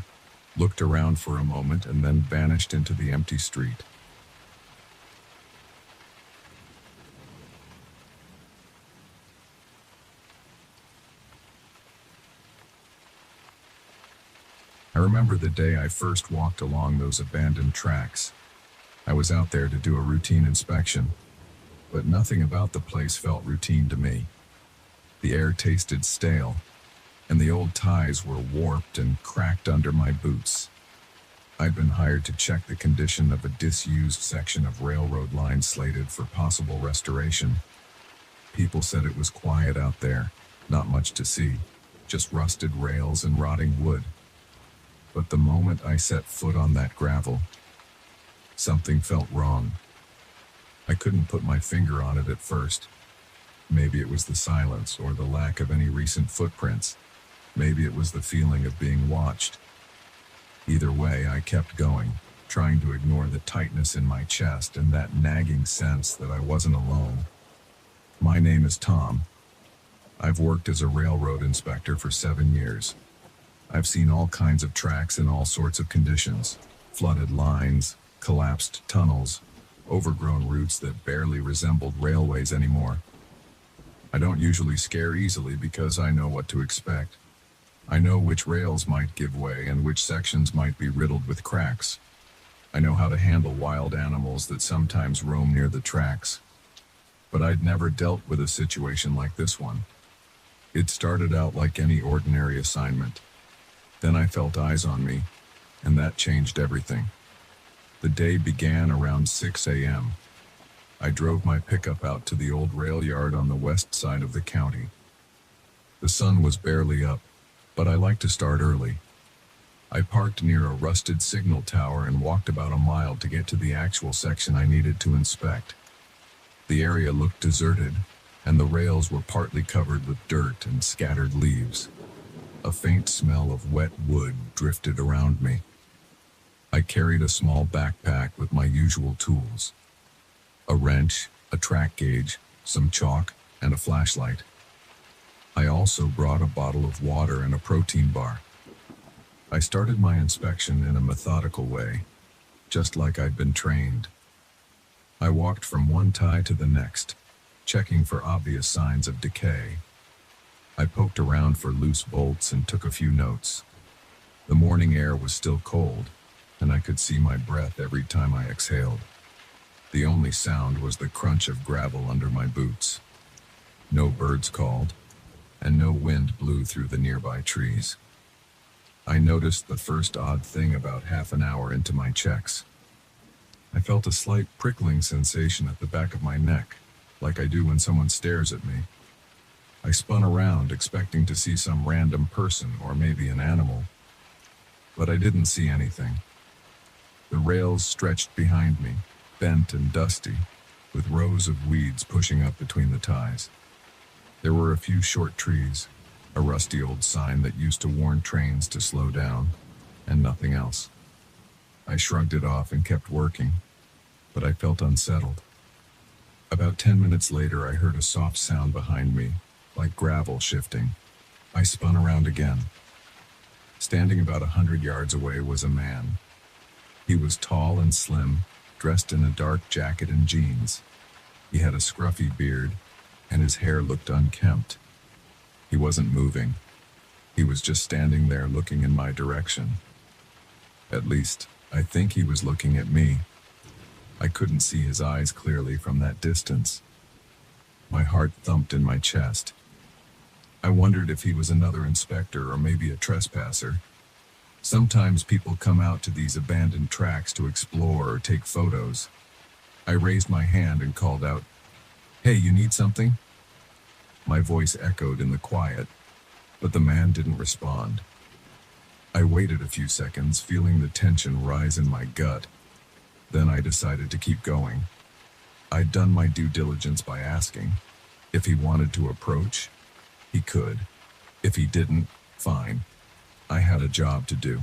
looked around for a moment, and then vanished into the empty street. I remember the day I first walked along those abandoned tracks. I was out there to do a routine inspection, but nothing about the place felt routine to me. The air tasted stale, and the old ties were warped and cracked under my boots. I'd been hired to check the condition of a disused section of railroad line slated for possible restoration. People said it was quiet out there, not much to see, just rusted rails and rotting wood. But the moment I set foot on that gravel, something felt wrong. I couldn't put my finger on it at first. Maybe it was the silence or the lack of any recent footprints. Maybe it was the feeling of being watched. Either way, I kept going, trying to ignore the tightness in my chest and that nagging sense that I wasn't alone. My name is Tom. I've worked as a railroad inspector for 7 years. I've seen all kinds of tracks in all sorts of conditions: flooded lines, collapsed tunnels, overgrown routes that barely resembled railways anymore. I don't usually scare easily because I know what to expect. I know which rails might give way and which sections might be riddled with cracks. I know how to handle wild animals that sometimes roam near the tracks. But I'd never dealt with a situation like this one. It started out like any ordinary assignment. Then I felt eyes on me, and that changed everything. The day began around 6 a.m. I drove my pickup out to the old rail yard on the west side of the county. The sun was barely up, but I like to start early. I parked near a rusted signal tower and walked about a mile to get to the actual section I needed to inspect. The area looked deserted, and the rails were partly covered with dirt and scattered leaves. A faint smell of wet wood drifted around me. I carried a small backpack with my usual tools: a wrench, a track gauge, some chalk, and a flashlight. I also brought a bottle of water and a protein bar. I started my inspection in a methodical way, just like I'd been trained. I walked from one tie to the next, checking for obvious signs of decay. I poked around for loose bolts and took a few notes. The morning air was still cold, and I could see my breath every time I exhaled. The only sound was the crunch of gravel under my boots. No birds called, and no wind blew through the nearby trees. I noticed the first odd thing about half an hour into my checks. I felt a slight prickling sensation at the back of my neck, like I do when someone stares at me. I spun around, expecting to see some random person or maybe an animal, but I didn't see anything. The rails stretched behind me, bent and dusty, with rows of weeds pushing up between the ties. There were a few short trees, a rusty old sign that used to warn trains to slow down, and nothing else. I shrugged it off and kept working, but I felt unsettled. About 10 minutes later, I heard a soft sound behind me, like gravel shifting. I spun around again. Standing about 100 yards away was a man. He was tall and slim, dressed in a dark jacket and jeans. He had a scruffy beard, and his hair looked unkempt. He wasn't moving. He was just standing there looking in my direction. At least, I think he was looking at me. I couldn't see his eyes clearly from that distance. My heart thumped in my chest. I wondered if he was another inspector or maybe a trespasser. Sometimes people come out to these abandoned tracks to explore or take photos. I raised my hand and called out, "Hey, you need something?" My voice echoed in the quiet, but the man didn't respond. I waited a few seconds, feeling the tension rise in my gut. Then I decided to keep going. I'd done my due diligence by asking. If he wanted to approach, he could. If he didn't, fine. I had a job to do.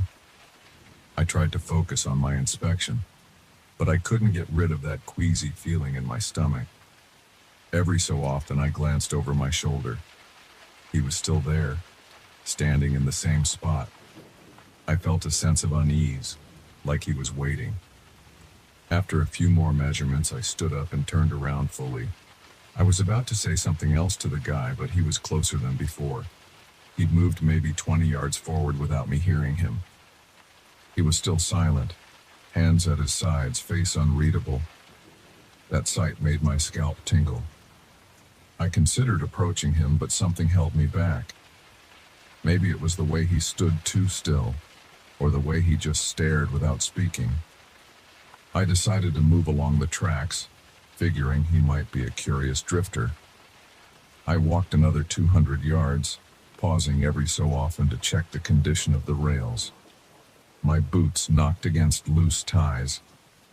I tried to focus on my inspection, but I couldn't get rid of that queasy feeling in my stomach. Every so often I glanced over my shoulder. He was still there, standing in the same spot. I felt a sense of unease, like he was waiting. After a few more measurements, I stood up and turned around fully. I was about to say something else to the guy, but he was closer than before. He'd moved maybe 20 yards forward without me hearing him. He was still silent, hands at his sides, face unreadable. That sight made my scalp tingle. I considered approaching him, but something held me back. Maybe it was the way he stood too still, or the way he just stared without speaking. I decided to move along the tracks, figuring he might be a curious drifter. I walked another 200 yards, pausing every so often to check the condition of the rails. My boots knocked against loose ties,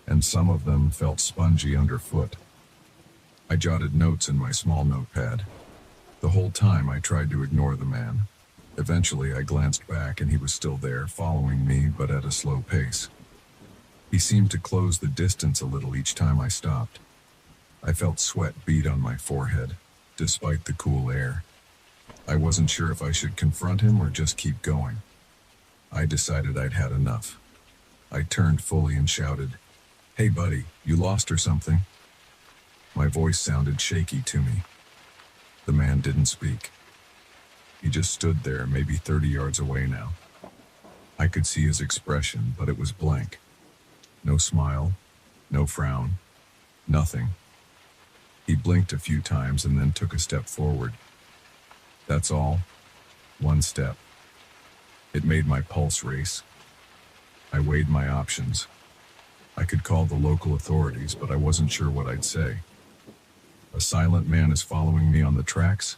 and some of them felt spongy underfoot. I jotted notes in my small notepad. The whole time I tried to ignore the man. Eventually I glanced back and he was still there, following me, but at a slow pace. He seemed to close the distance a little each time I stopped. I felt sweat bead on my forehead, despite the cool air. I wasn't sure if I should confront him or just keep going. I decided I'd had enough. I turned fully and shouted, "Hey buddy, you lost or something?" My voice sounded shaky to me. The man didn't speak. He just stood there, maybe 30 yards away now. I could see his expression, but it was blank. No smile, no frown, nothing. He blinked a few times and then took a step forward. That's all. One step. It made my pulse race. I weighed my options. I could call the local authorities, but I wasn't sure what I'd say. A silent man is following me on the tracks?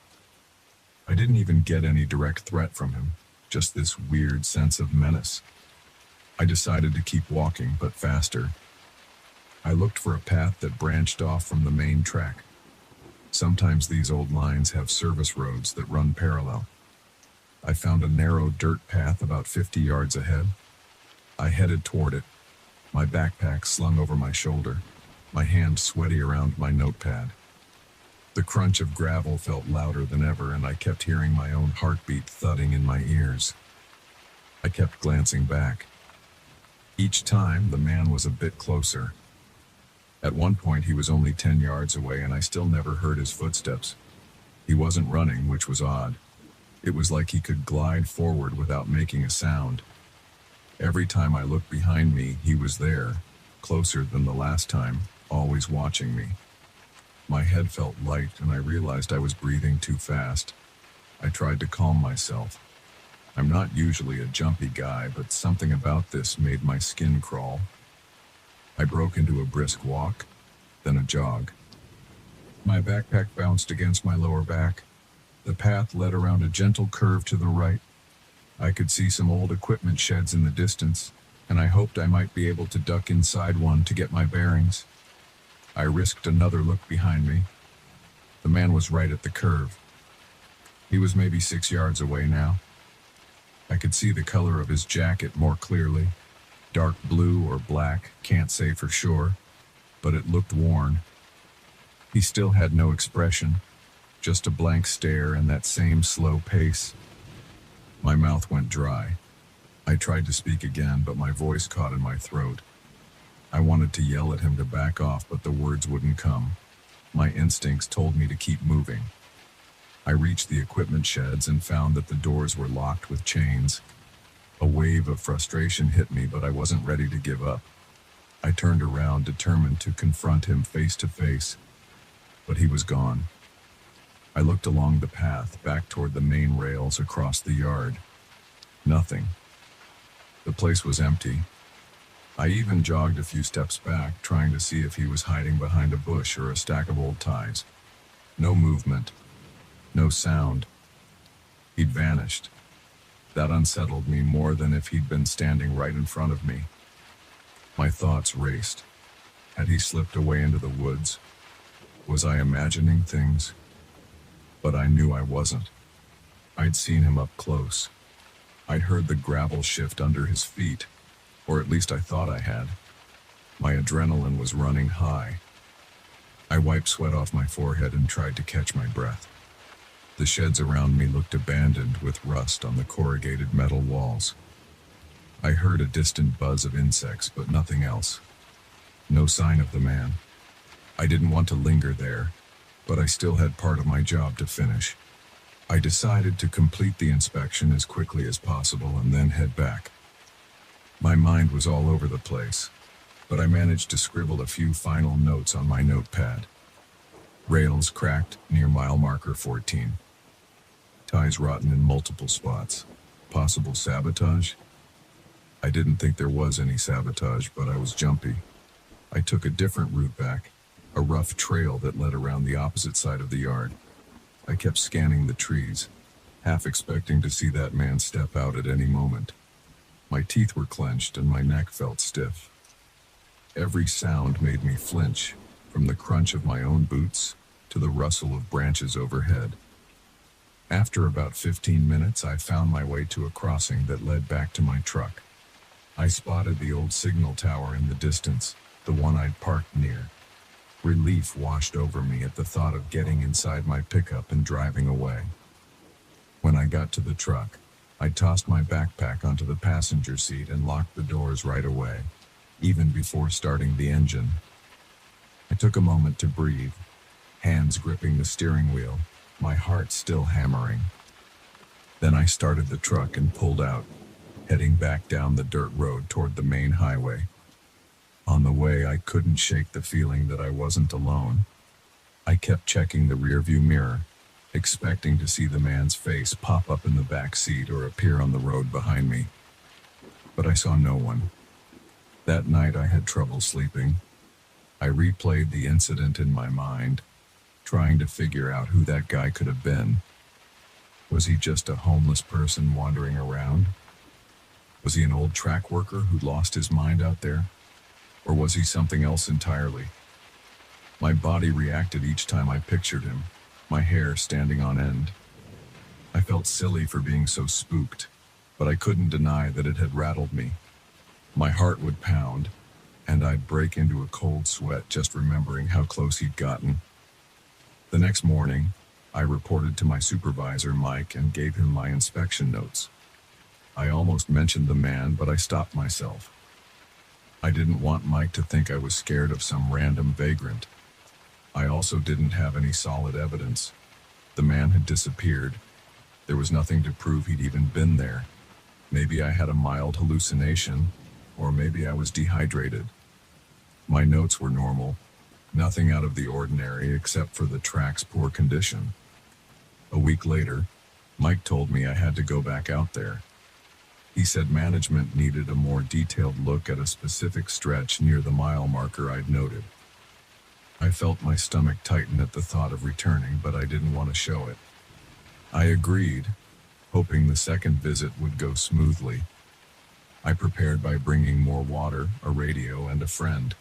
I didn't even get any direct threat from him, just this weird sense of menace. I decided to keep walking, but faster. I looked for a path that branched off from the main track. Sometimes these old lines have service roads that run parallel. I found a narrow dirt path about 50 yards ahead. I headed toward it, my backpack slung over my shoulder, my hand sweaty around my notepad. The crunch of gravel felt louder than ever, and I kept hearing my own heartbeat thudding in my ears. I kept glancing back. Each time, the man was a bit closer. At one point, he was only 10 yards away, and I still never heard his footsteps. He wasn't running, which was odd. It was like he could glide forward without making a sound. Every time I looked behind me, he was there, closer than the last time, always watching me. My head felt light, and I realized I was breathing too fast. I tried to calm myself. I'm not usually a jumpy guy, but something about this made my skin crawl. I broke into a brisk walk, then a jog. My backpack bounced against my lower back. The path led around a gentle curve to the right. I could see some old equipment sheds in the distance, and I hoped I might be able to duck inside one to get my bearings. I risked another look behind me. The man was right at the curve. He was maybe 6 yards away now. I could see the color of his jacket more clearly. Dark blue or black, can't say for sure, but it looked worn. He still had no expression, just a blank stare and that same slow pace. My mouth went dry. I tried to speak again, but my voice caught in my throat. I wanted to yell at him to back off, but the words wouldn't come. My instincts told me to keep moving. I reached the equipment sheds and found that the doors were locked with chains. A wave of frustration hit me, but I wasn't ready to give up. I turned around, determined to confront him face to face, but he was gone. I looked along the path, back toward the main rails across the yard. Nothing. The place was empty. I even jogged a few steps back, trying to see if he was hiding behind a bush or a stack of old ties. No movement. No sound. He'd vanished. That unsettled me more than if he'd been standing right in front of me. My thoughts raced. Had he slipped away into the woods? Was I imagining things? But I knew I wasn't. I'd seen him up close. I'd heard the gravel shift under his feet, or at least I thought I had. My adrenaline was running high. I wiped sweat off my forehead and tried to catch my breath. The sheds around me looked abandoned, with rust on the corrugated metal walls. I heard a distant buzz of insects, but nothing else. No sign of the man. I didn't want to linger there, but I still had part of my job to finish. I decided to complete the inspection as quickly as possible and then head back. My mind was all over the place, but I managed to scribble a few final notes on my notepad. Rails cracked near mile marker 14. Ties rotten in multiple spots. Possible sabotage? I didn't think there was any sabotage, but I was jumpy. I took a different route back, a rough trail that led around the opposite side of the yard. I kept scanning the trees, half expecting to see that man step out at any moment. My teeth were clenched and my neck felt stiff. Every sound made me flinch, from the crunch of my own boots to the rustle of branches overhead. After about 15 minutes, I found my way to a crossing that led back to my truck. I spotted the old signal tower in the distance, the one I'd parked near. Relief washed over me at the thought of getting inside my pickup and driving away. When I got to the truck, I tossed my backpack onto the passenger seat and locked the doors right away, even before starting the engine. I took a moment to breathe, hands gripping the steering wheel, my heart still hammering. Then I started the truck and pulled out, heading back down the dirt road toward the main highway. On the way, I couldn't shake the feeling that I wasn't alone. I kept checking the rearview mirror, expecting to see the man's face pop up in the back seat or appear on the road behind me. But I saw no one. That night I had trouble sleeping. I replayed the incident in my mind, trying to figure out who that guy could have been. Was he just a homeless person wandering around? Was he an old track worker who'd lost his mind out there? Or was he something else entirely? My body reacted each time I pictured him, my hair standing on end. I felt silly for being so spooked, but I couldn't deny that it had rattled me. My heart would pound, and I'd break into a cold sweat just remembering how close he'd gotten. The next morning, I reported to my supervisor, Mike, and gave him my inspection notes. I almost mentioned the man, but I stopped myself. I didn't want Mike to think I was scared of some random vagrant. I also didn't have any solid evidence. The man had disappeared. There was nothing to prove he'd even been there. Maybe I had a mild hallucination, or maybe I was dehydrated. My notes were normal, nothing out of the ordinary except for the track's poor condition. A week later, Mike told me I had to go back out there. He said management needed a more detailed look at a specific stretch near the mile marker I'd noted. I felt my stomach tighten at the thought of returning, but I didn't want to show it. I agreed, hoping the second visit would go smoothly. I prepared by bringing more water, a radio, and a friend.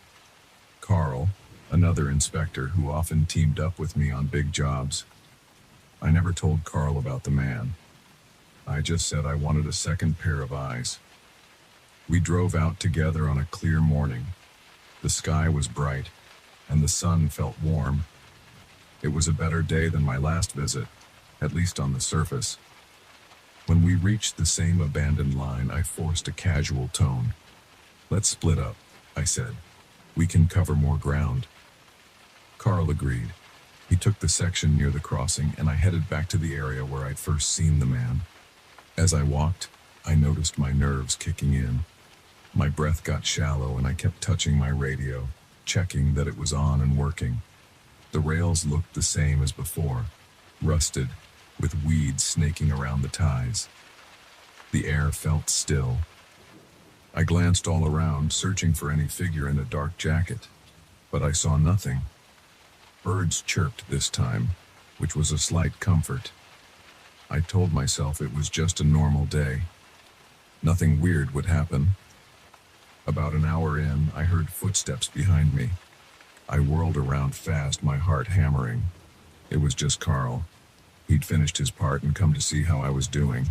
Carl, another inspector who often teamed up with me on big jobs. I never told Carl about the man. I just said I wanted a second pair of eyes. We drove out together on a clear morning. The sky was bright, and the sun felt warm. It was a better day than my last visit, at least on the surface. When we reached the same abandoned line, I forced a casual tone. "Let's split up," I said. "We can cover more ground." Carl agreed. He took the section near the crossing, and I headed back to the area where I'd first seen the man. As I walked, I noticed my nerves kicking in. My breath got shallow, and I kept touching my radio, checking that it was on and working. The rails looked the same as before, rusted, with weeds snaking around the ties. The air felt still. I glanced all around, searching for any figure in a dark jacket, but I saw nothing. Birds chirped this time, which was a slight comfort. I told myself it was just a normal day. Nothing weird would happen. About an hour in, I heard footsteps behind me. I whirled around fast, my heart hammering. It was just Carl. He'd finished his part and come to see how I was doing.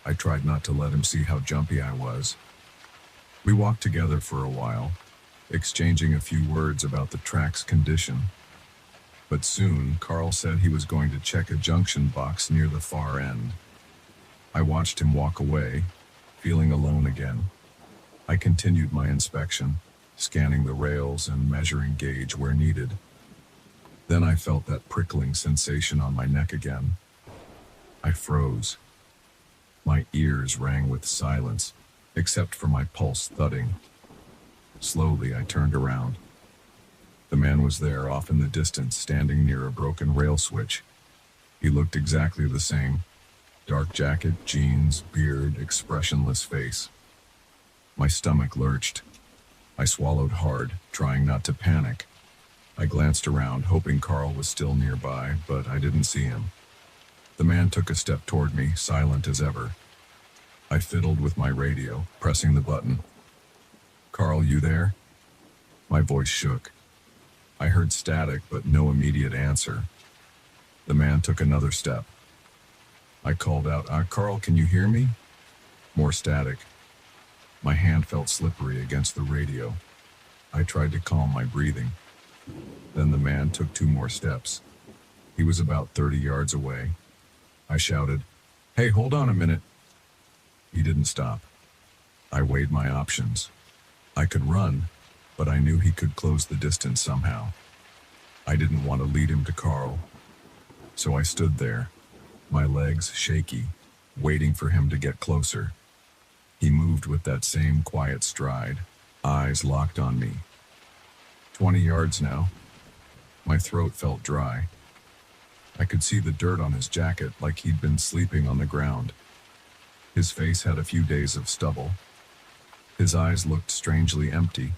I tried not to let him see how jumpy I was. We walked together for a while, exchanging a few words about the track's condition. But soon, Carl said he was going to check a junction box near the far end. I watched him walk away, feeling alone again. I continued my inspection, scanning the rails and measuring gauge where needed. Then I felt that prickling sensation on my neck again. I froze. My ears rang with silence, except for my pulse thudding. Slowly, I turned around. The man was there, off in the distance, standing near a broken rail switch. He looked exactly the same. Dark jacket, jeans, beard, expressionless face. My stomach lurched. I swallowed hard, trying not to panic. I glanced around, hoping Carl was still nearby, but I didn't see him. The man took a step toward me, silent as ever. I fiddled with my radio, pressing the button. "Carl, you there?" My voice shook. I heard static, but no immediate answer. The man took another step. I called out, "Carl, can you hear me?" More static. My hand felt slippery against the radio. I tried to calm my breathing. Then the man took 2 more steps. He was about 30 yards away. I shouted, "Hey, hold on a minute." He didn't stop. I weighed my options. I could run, but I knew he could close the distance somehow. I didn't want to lead him to Carl. So I stood there, my legs shaky, waiting for him to get closer. He moved with that same quiet stride, eyes locked on me. 20 yards now. My throat felt dry. I could see the dirt on his jacket, like he'd been sleeping on the ground. His face had a few days of stubble. His eyes looked strangely empty.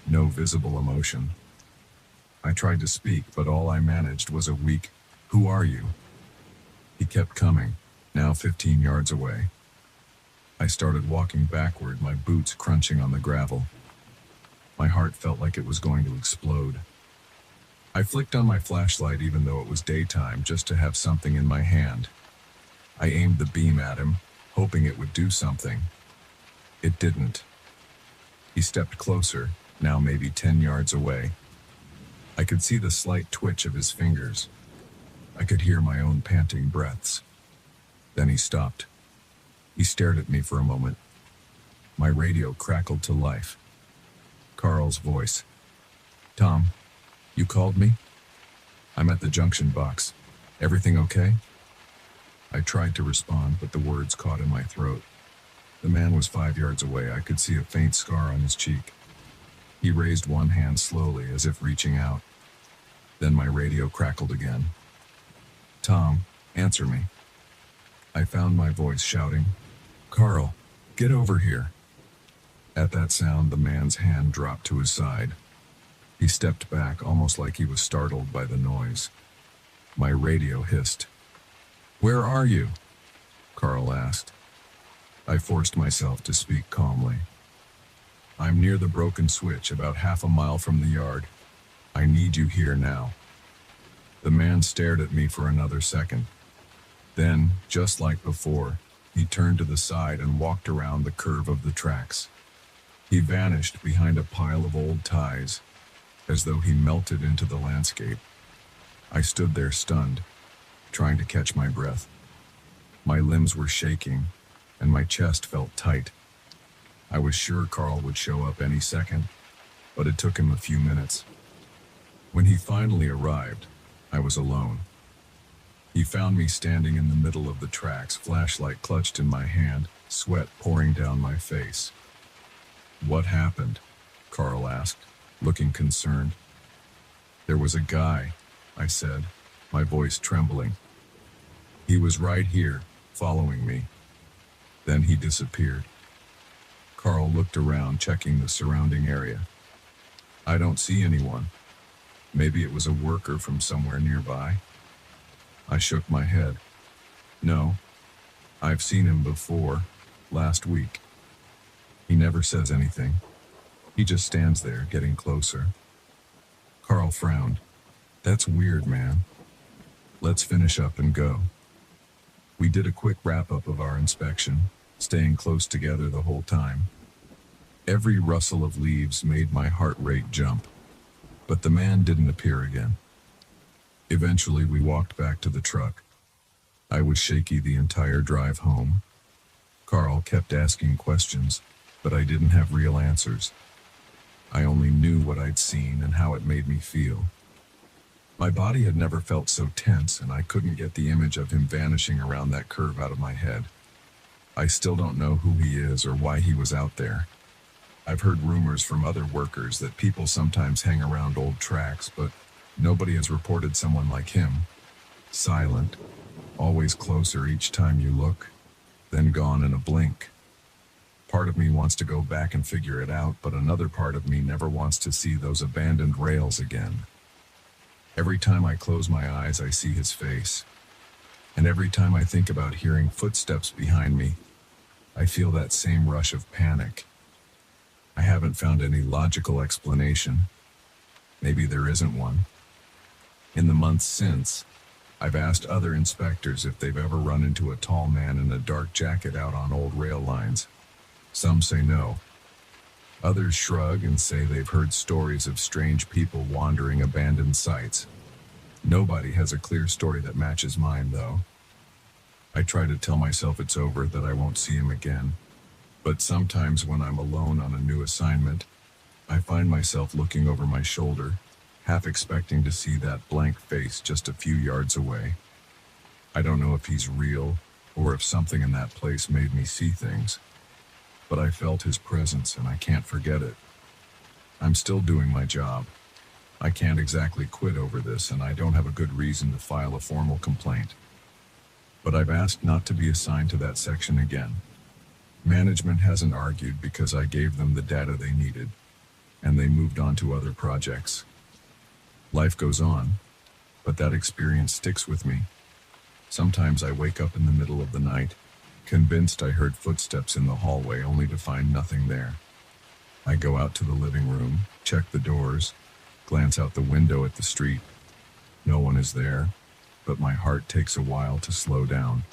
No visible emotion. I tried to speak, but all I managed was a weak, "Who are you?" He kept coming, now 15 yards away. I started walking backward, my boots crunching on the gravel. My heart felt like it was going to explode. I flicked on my flashlight even though it was daytime, just to have something in my hand. I aimed the beam at him, hoping it would do something. It didn't. He stepped closer, now maybe 10 yards away. I could see the slight twitch of his fingers. I could hear my own panting breaths. Then he stopped. He stared at me for a moment. My radio crackled to life. Carl's voice. "Tom, you called me? I'm at the junction box. Everything okay?" I tried to respond, but the words caught in my throat. The man was 5 yards away. I could see a faint scar on his cheek. He raised one hand slowly, as if reaching out. Then my radio crackled again. "Tom, answer me." I found my voice shouting, "Carl, get over here." At that sound, the man's hand dropped to his side. He stepped back, almost like he was startled by the noise. My radio hissed. "Where are you?" Carl asked. I forced myself to speak calmly. "I'm near the broken switch, about half a mile from the yard. I need you here now." The man stared at me for another second. Then, just like before, he turned to the side and walked around the curve of the tracks. He vanished behind a pile of old ties, as though he melted into the landscape. I stood there stunned, trying to catch my breath. My limbs were shaking, and my chest felt tight. I was sure Carl would show up any second, but it took him a few minutes. When he finally arrived, I was alone. He found me standing in the middle of the tracks, flashlight clutched in my hand, sweat pouring down my face. "What happened?" Carl asked, looking concerned. "There was a guy," I said, my voice trembling. "He was right here, following me. Then he disappeared." Carl looked around, checking the surrounding area. "I don't see anyone. Maybe it was a worker from somewhere nearby." I shook my head. "No, I've seen him before, last week." He never says anything. He just stands there, getting closer. Carl frowned. "That's weird, man. Let's finish up and go." We did a quick wrap-up of our inspection, staying close together the whole time. Every rustle of leaves made my heart rate jump, but the man didn't appear again. Eventually, we walked back to the truck. I was shaky the entire drive home. Carl kept asking questions, but I didn't have real answers. I only knew what I'd seen and how it made me feel. My body had never felt so tense, and I couldn't get the image of him vanishing around that curve out of my head. I still don't know who he is or why he was out there. I've heard rumors from other workers that people sometimes hang around old tracks, but nobody has reported someone like him. Silent, always closer each time you look, then gone in a blink. Part of me wants to go back and figure it out, but another part of me never wants to see those abandoned rails again. Every time I close my eyes, I see his face. And every time I think about hearing footsteps behind me, I feel that same rush of panic. I haven't found any logical explanation. Maybe there isn't one. In the months since, I've asked other inspectors if they've ever run into a tall man in a dark jacket out on old rail lines. Some say no. Others shrug and say they've heard stories of strange people wandering abandoned sites. Nobody has a clear story that matches mine, though. I try to tell myself it's over, that I won't see him again. But sometimes when I'm alone on a new assignment, I find myself looking over my shoulder, half expecting to see that blank face just a few yards away. I don't know if he's real or if something in that place made me see things. But I felt his presence and I can't forget it. I'm still doing my job. I can't exactly quit over this, and I don't have a good reason to file a formal complaint. But I've asked not to be assigned to that section again. Management hasn't argued because I gave them the data they needed, and they moved on to other projects. Life goes on, but that experience sticks with me. Sometimes I wake up in the middle of the night, convinced I heard footsteps in the hallway only to find nothing there. I go out to the living room, check the doors, glance out the window at the street. No one is there, but my heart takes a while to slow down.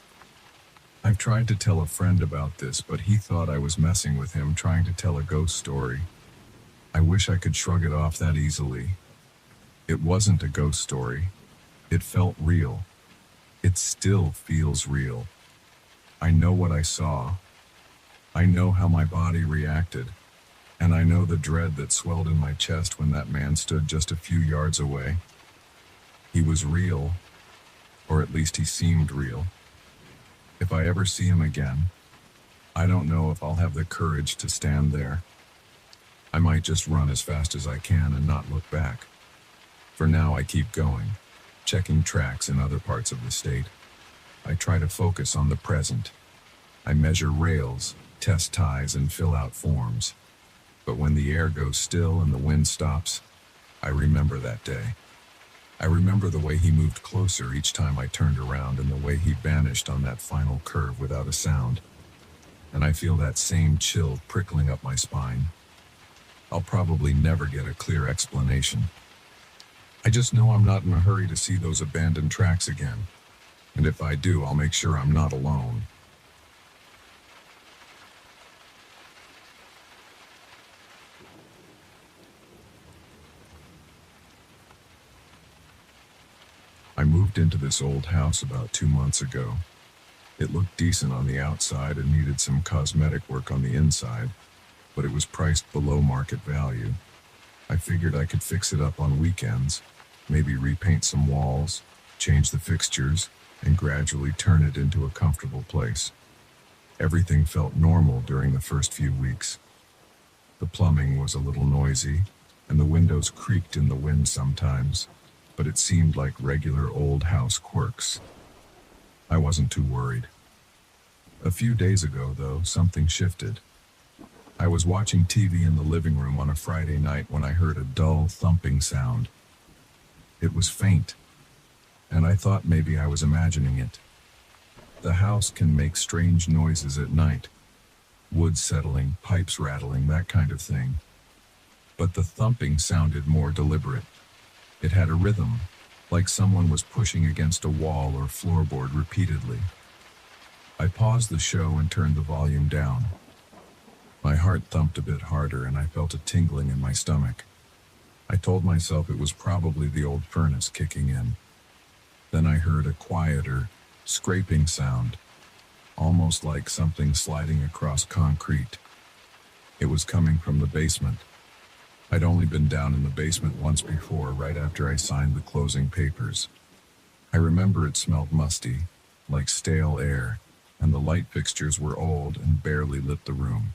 I've tried to tell a friend about this, but he thought I was messing with him, trying to tell a ghost story. I wish I could shrug it off that easily. It wasn't a ghost story. It felt real. It still feels real. I know what I saw. I know how my body reacted. And I know the dread that swelled in my chest when that man stood just a few yards away. He was real, or at least he seemed real. If I ever see him again, I don't know if I'll have the courage to stand there. I might just run as fast as I can and not look back. For now, I keep going, checking tracks in other parts of the state. I try to focus on the present. I measure rails, test ties, and fill out forms. But when the air goes still and the wind stops, I remember that day. I remember the way he moved closer each time I turned around and the way he vanished on that final curve without a sound. And I feel that same chill prickling up my spine. I'll probably never get a clear explanation. I just know I'm not in a hurry to see those abandoned tracks again. And if I do, I'll make sure I'm not alone. I moved into this old house about 2 months ago. It looked decent on the outside and needed some cosmetic work on the inside, but it was priced below market value. I figured I could fix it up on weekends, maybe repaint some walls, change the fixtures, and gradually turn it into a comfortable place. Everything felt normal during the first few weeks. The plumbing was a little noisy, and the windows creaked in the wind sometimes, but it seemed like regular old house quirks. I wasn't too worried. A few days ago, though, something shifted. I was watching TV in the living room on a Friday night when I heard a dull thumping sound. It was faint, and I thought maybe I was imagining it. The house can make strange noises at night. Wood settling, pipes rattling, that kind of thing. But the thumping sounded more deliberate. It had a rhythm, like someone was pushing against a wall or floorboard repeatedly. I paused the show and turned the volume down. My heart thumped a bit harder and I felt a tingling in my stomach. I told myself it was probably the old furnace kicking in. Then I heard a quieter, scraping sound, almost like something sliding across concrete. It was coming from the basement. I'd only been down in the basement once before, right after I signed the closing papers. I remember it smelled musty, like stale air, and the light fixtures were old and barely lit the room.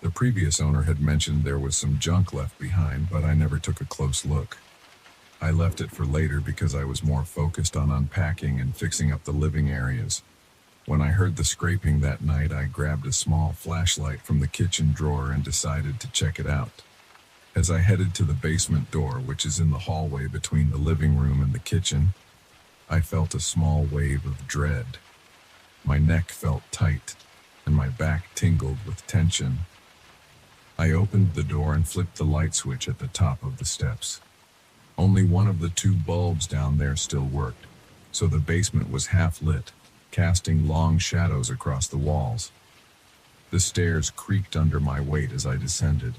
The previous owner had mentioned there was some junk left behind, but I never took a close look. I left it for later because I was more focused on unpacking and fixing up the living areas. When I heard the scraping that night, I grabbed a small flashlight from the kitchen drawer and decided to check it out. As I headed to the basement door, which is in the hallway between the living room and the kitchen, I felt a small wave of dread. My neck felt tight, and my back tingled with tension. I opened the door and flipped the light switch at the top of the steps. Only one of the two bulbs down there still worked, so the basement was half lit, casting long shadows across the walls. The stairs creaked under my weight as I descended.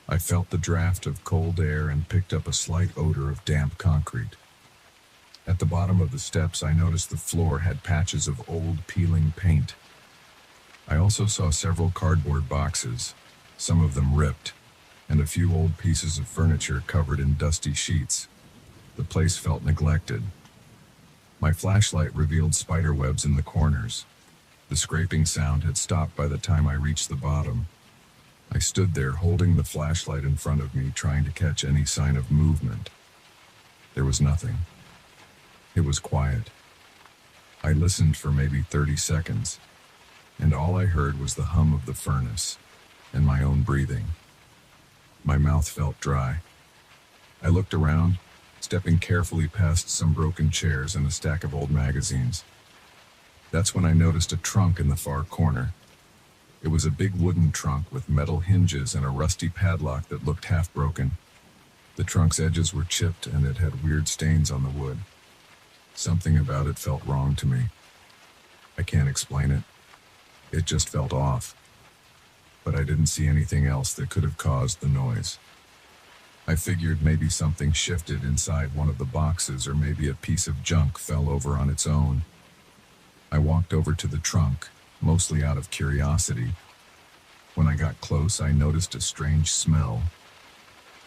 I felt the draft of cold air and picked up a slight odor of damp concrete. At the bottom of the steps, I noticed the floor had patches of old peeling paint. I also saw several cardboard boxes, some of them ripped, and a few old pieces of furniture covered in dusty sheets. The place felt neglected. My flashlight revealed spider webs in the corners. The scraping sound had stopped by the time I reached the bottom. I stood there holding the flashlight in front of me, trying to catch any sign of movement. There was nothing. It was quiet. I listened for maybe 30 seconds, and all I heard was the hum of the furnace and my own breathing. My mouth felt dry. I looked around, stepping carefully past some broken chairs and a stack of old magazines. That's when I noticed a trunk in the far corner. It was a big wooden trunk with metal hinges and a rusty padlock that looked half broken. The trunk's edges were chipped and it had weird stains on the wood. Something about it felt wrong to me. I can't explain it. It just felt off. But I didn't see anything else that could have caused the noise. I figured maybe something shifted inside one of the boxes, or maybe a piece of junk fell over on its own. I walked over to the trunk, mostly out of curiosity. When I got close, I noticed a strange smell.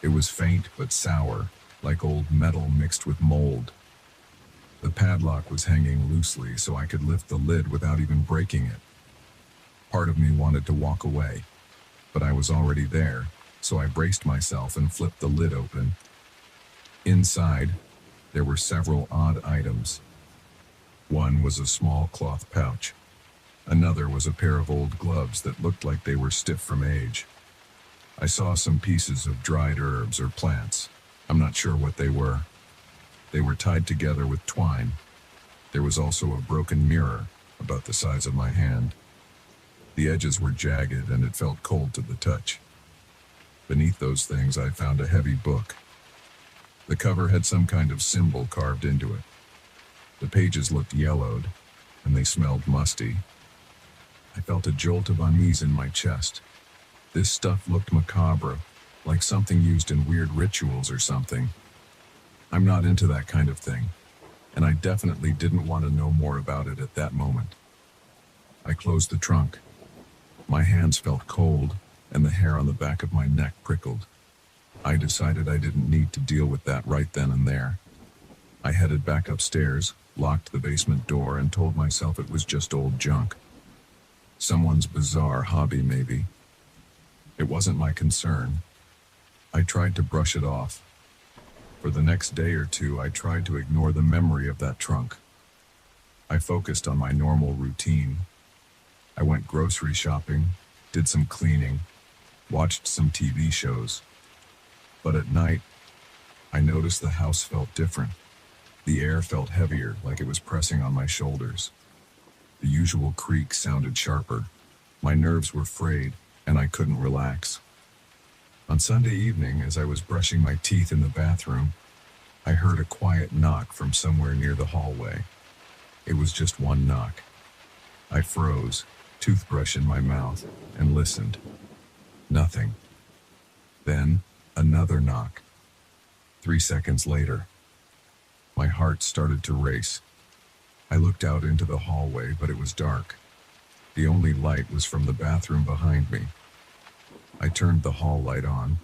It was faint but sour, like old metal mixed with mold. The padlock was hanging loosely, so I could lift the lid without even breaking it. Part of me wanted to walk away, but I was already there, so I braced myself and flipped the lid open. Inside, there were several odd items. One was a small cloth pouch. Another was a pair of old gloves that looked like they were stiff from age. I saw some pieces of dried herbs or plants. I'm not sure what they were. They were tied together with twine. There was also a broken mirror, about the size of my hand. The edges were jagged and it felt cold to the touch. Beneath those things, I found a heavy book. The cover had some kind of symbol carved into it. The pages looked yellowed, and they smelled musty. I felt a jolt of unease in my chest. This stuff looked macabre, like something used in weird rituals or something. I'm not into that kind of thing, and I definitely didn't want to know more about it at that moment. I closed the trunk. My hands felt cold, and the hair on the back of my neck prickled. I decided I didn't need to deal with that right then and there. I headed back upstairs, locked the basement door, and told myself it was just old junk. Someone's bizarre hobby, maybe. It wasn't my concern. I tried to brush it off. For the next day or two, I tried to ignore the memory of that trunk. I focused on my normal routine. I went grocery shopping, did some cleaning, watched some TV shows. But at night, I noticed the house felt different. The air felt heavier, like it was pressing on my shoulders. The usual creak sounded sharper. My nerves were frayed, and I couldn't relax. On Sunday evening, as I was brushing my teeth in the bathroom, I heard a quiet knock from somewhere near the hallway. It was just one knock. I froze, toothbrush in my mouth, and listened. Nothing. Then, another knock. 3 seconds later, my heart started to race. I looked out into the hallway, but it was dark. The only light was from the bathroom behind me. I turned the hall light on,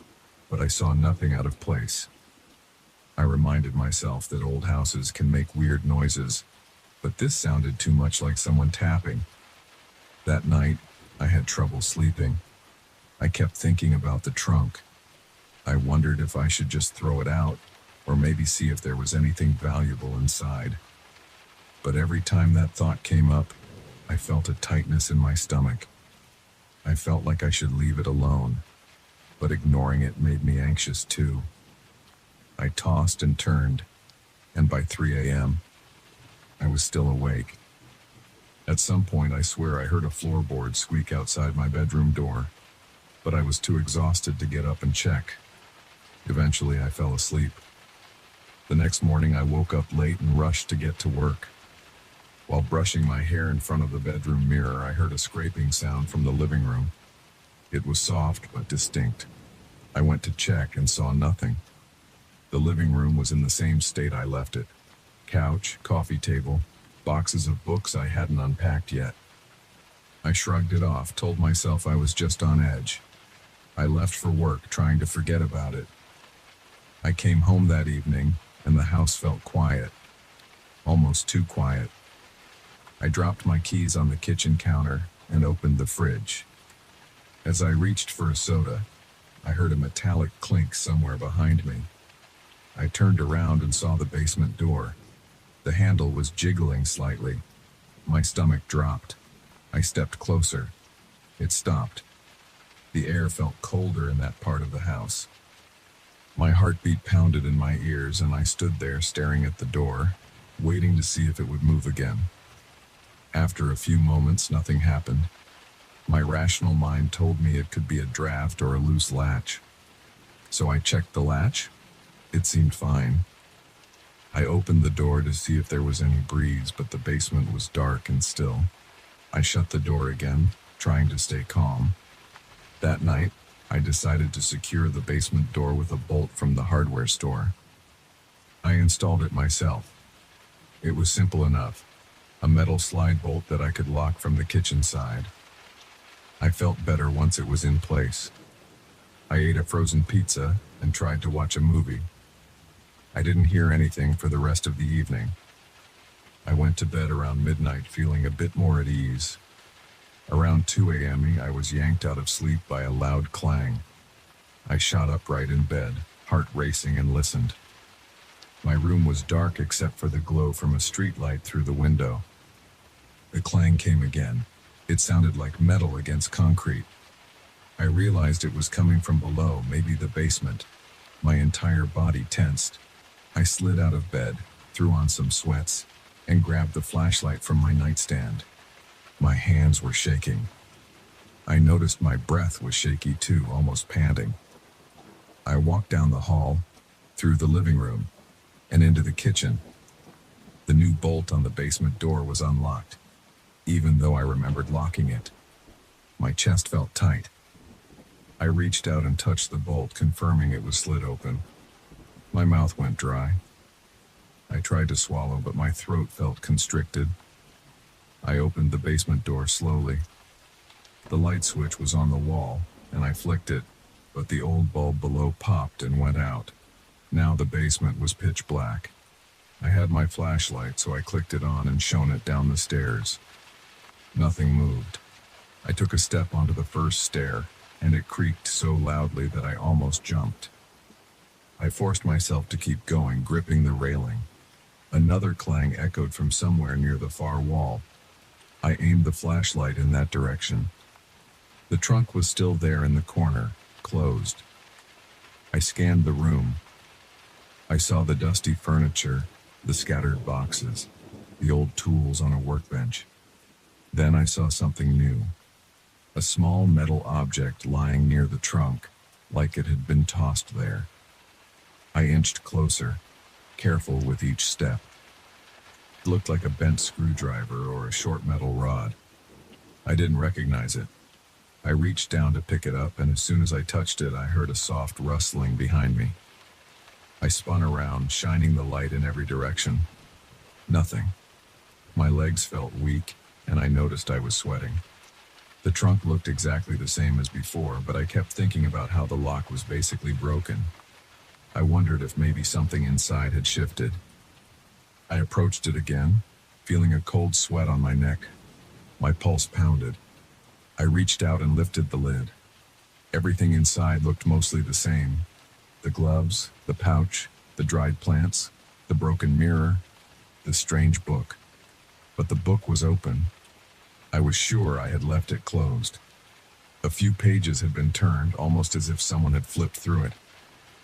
but I saw nothing out of place. I reminded myself that old houses can make weird noises, but this sounded too much like someone tapping. That night, I had trouble sleeping. I kept thinking about the trunk. I wondered if I should just throw it out, or maybe see if there was anything valuable inside. But every time that thought came up, I felt a tightness in my stomach. I felt like I should leave it alone, but ignoring it made me anxious too. I tossed and turned, and by 3 a.m., I was still awake. At some point, I swear I heard a floorboard squeak outside my bedroom door, but I was too exhausted to get up and check. Eventually, I fell asleep. The next morning, I woke up late and rushed to get to work. While brushing my hair in front of the bedroom mirror, I heard a scraping sound from the living room. It was soft but distinct. I went to check and saw nothing. The living room was in the same state I left it. Couch, coffee table, boxes of books I hadn't unpacked yet. I shrugged it off, told myself I was just on edge. I left for work, trying to forget about it. I came home that evening, and the house felt quiet. Almost too quiet. I dropped my keys on the kitchen counter and opened the fridge. As I reached for a soda, I heard a metallic clink somewhere behind me. I turned around and saw the basement door. The handle was jiggling slightly. My stomach dropped. I stepped closer. It stopped. The air felt colder in that part of the house. My heartbeat pounded in my ears, and I stood there staring at the door, waiting to see if it would move again. After a few moments, nothing happened. My rational mind told me it could be a draft or a loose latch. So I checked the latch. It seemed fine. I opened the door to see if there was any breeze, but the basement was dark and still. I shut the door again, trying to stay calm. That night, I decided to secure the basement door with a bolt from the hardware store. I installed it myself. It was simple enough. A metal slide bolt that I could lock from the kitchen side. I felt better once it was in place. I ate a frozen pizza and tried to watch a movie. I didn't hear anything for the rest of the evening. I went to bed around midnight feeling a bit more at ease. Around 2 a.m. I was yanked out of sleep by a loud clang. I shot upright in bed, heart racing, and listened. My room was dark except for the glow from a streetlight through the window. The clang came again. It sounded like metal against concrete. I realized it was coming from below, maybe the basement. My entire body tensed. I slid out of bed, threw on some sweats, and grabbed the flashlight from my nightstand. My hands were shaking. I noticed my breath was shaky too, almost panting. I walked down the hall, through the living room, and into the kitchen. The new bolt on the basement door was unlocked, even though I remembered locking it. My chest felt tight. I reached out and touched the bolt, confirming it was slid open. My mouth went dry. I tried to swallow, but my throat felt constricted. I opened the basement door slowly. The light switch was on the wall, and I flicked it, but the old bulb below popped and went out. Now the basement was pitch black. I had my flashlight, so I clicked it on and shone it down the stairs. Nothing moved. I took a step onto the first stair, and it creaked so loudly that I almost jumped. I forced myself to keep going, gripping the railing. Another clang echoed from somewhere near the far wall. I aimed the flashlight in that direction. The trunk was still there in the corner, closed. I scanned the room. I saw the dusty furniture, the scattered boxes, the old tools on a workbench. Then I saw something new. A small metal object lying near the trunk, like it had been tossed there. I inched closer, careful with each step. It looked like a bent screwdriver or a short metal rod. I didn't recognize it. I reached down to pick it up, and as soon as I touched it, I heard a soft rustling behind me. I spun around, shining the light in every direction. Nothing. My legs felt weak, and I noticed I was sweating. The trunk looked exactly the same as before, but I kept thinking about how the lock was basically broken. I wondered if maybe something inside had shifted. I approached it again, feeling a cold sweat on my neck. My pulse pounded. I reached out and lifted the lid. Everything inside looked mostly the same. The gloves, the pouch, the dried plants, the broken mirror, the strange book. But the book was open. I was sure I had left it closed. A few pages had been turned, almost as if someone had flipped through it.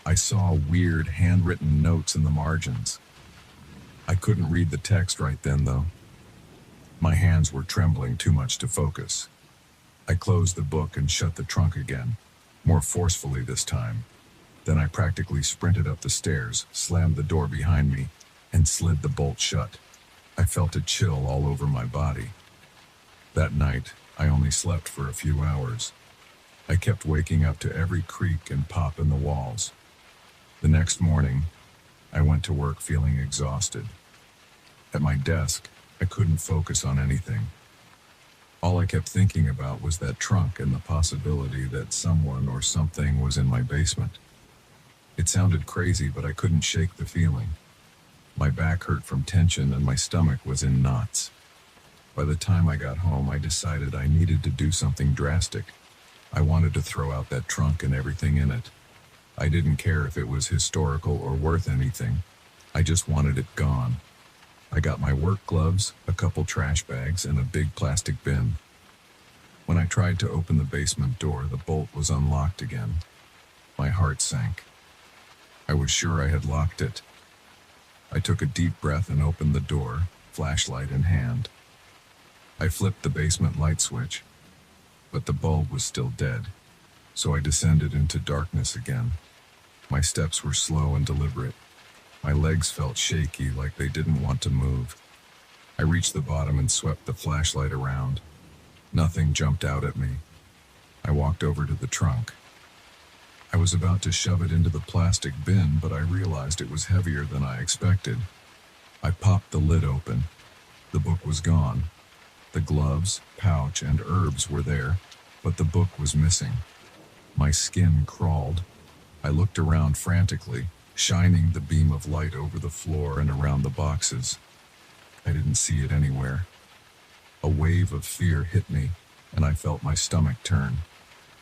I saw weird handwritten notes in the margins. I couldn't read the text right then, though. My hands were trembling too much to focus. I closed the book and shut the trunk again, more forcefully this time. Then I practically sprinted up the stairs, slammed the door behind me, and slid the bolt shut. I felt a chill all over my body. That night, I only slept for a few hours. I kept waking up to every creak and pop in the walls. The next morning, I went to work feeling exhausted. At my desk, I couldn't focus on anything. All I kept thinking about was that trunk and the possibility that someone or something was in my basement. It sounded crazy, but I couldn't shake the feeling. My back hurt from tension and my stomach was in knots. By the time I got home, I decided I needed to do something drastic. I wanted to throw out that trunk and everything in it. I didn't care if it was historical or worth anything. I just wanted it gone. I got my work gloves, a couple trash bags, and a big plastic bin. When I tried to open the basement door, the bolt was unlocked again. My heart sank. I was sure I had locked it. I took a deep breath and opened the door, flashlight in hand. I flipped the basement light switch, but the bulb was still dead, so I descended into darkness again. My steps were slow and deliberate. My legs felt shaky, like they didn't want to move. I reached the bottom and swept the flashlight around. Nothing jumped out at me. I walked over to the trunk. I was about to shove it into the plastic bin, but I realized it was heavier than I expected. I popped the lid open. The book was gone. The gloves, pouch, and herbs were there, but the book was missing. My skin crawled. I looked around frantically, shining the beam of light over the floor and around the boxes. I didn't see it anywhere. A wave of fear hit me, and I felt my stomach turn.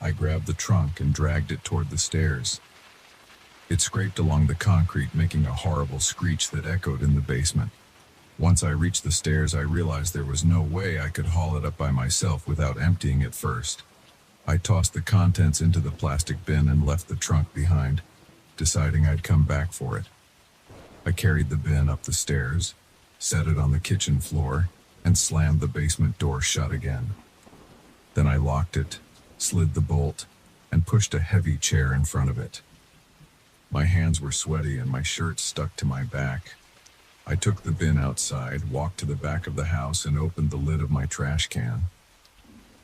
I grabbed the trunk and dragged it toward the stairs. It scraped along the concrete, making a horrible screech that echoed in the basement. Once I reached the stairs, I realized there was no way I could haul it up by myself without emptying it first. I tossed the contents into the plastic bin and left the trunk behind, deciding I'd come back for it. I carried the bin up the stairs, set it on the kitchen floor, and slammed the basement door shut again. Then I locked it, slid the bolt, and pushed a heavy chair in front of it. My hands were sweaty and my shirt stuck to my back. I took the bin outside, walked to the back of the house, and opened the lid of my trash can.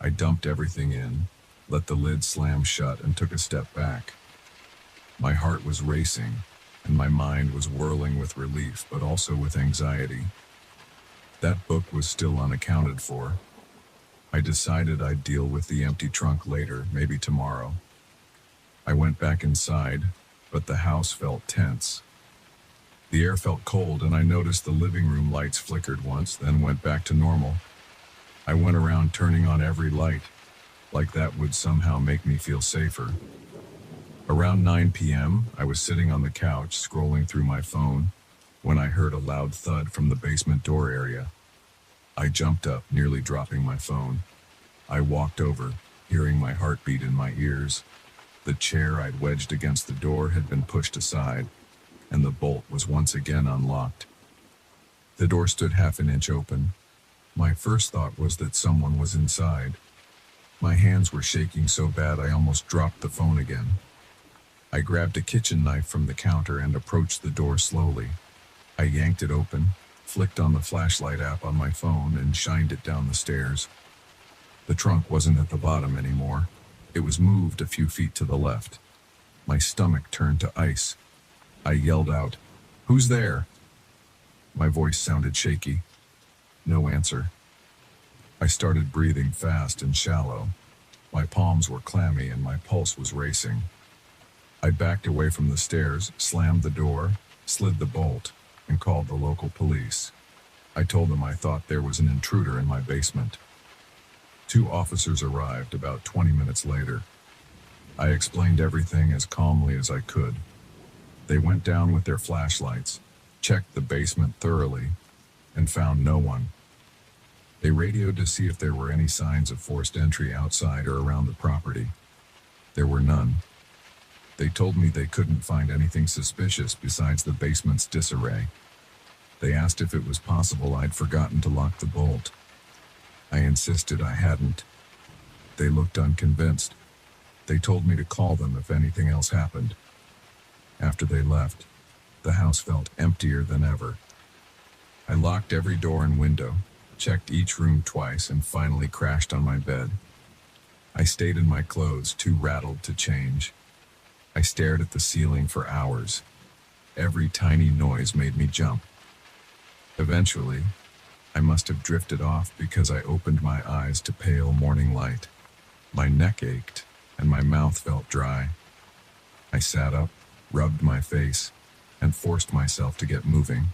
I dumped everything in, let the lid slam shut, and took a step back. My heart was racing, and my mind was whirling with relief, but also with anxiety. That book was still unaccounted for. I decided I'd deal with the empty trunk later, maybe tomorrow. I went back inside, but the house felt tense. The air felt cold, and I noticed the living room lights flickered once, then went back to normal. I went around turning on every light, like that would somehow make me feel safer. Around 9 p.m., I was sitting on the couch, scrolling through my phone, when I heard a loud thud from the basement door area. I jumped up, nearly dropping my phone. I walked over, hearing my heartbeat in my ears. The chair I'd wedged against the door had been pushed aside, and the bolt was once again unlocked. The door stood half an inch open. My first thought was that someone was inside. My hands were shaking so bad I almost dropped the phone again. I grabbed a kitchen knife from the counter and approached the door slowly. I yanked it open, flicked on the flashlight app on my phone, and shined it down the stairs. The trunk wasn't at the bottom anymore. It was moved a few feet to the left. My stomach turned to ice. I yelled out, "Who's there?" My voice sounded shaky. No answer. I started breathing fast and shallow. My palms were clammy and my pulse was racing. I backed away from the stairs, slammed the door, slid the bolt, and called the local police. I told them I thought there was an intruder in my basement. 2 officers arrived about 20 minutes later. I explained everything as calmly as I could. They went down with their flashlights, checked the basement thoroughly, and found no one. They radioed to see if there were any signs of forced entry outside or around the property. There were none. They told me they couldn't find anything suspicious besides the basement's disarray. They asked if it was possible I'd forgotten to lock the bolt. I insisted I hadn't. They looked unconvinced. They told me to call them if anything else happened. After they left, the house felt emptier than ever. I locked every door and window, checked each room twice, and finally crashed on my bed. I stayed in my clothes, too rattled to change. I stared at the ceiling for hours. Every tiny noise made me jump. Eventually, I must have drifted off because I opened my eyes to pale morning light. My neck ached, and my mouth felt dry. I sat up, rubbed my face, and forced myself to get moving.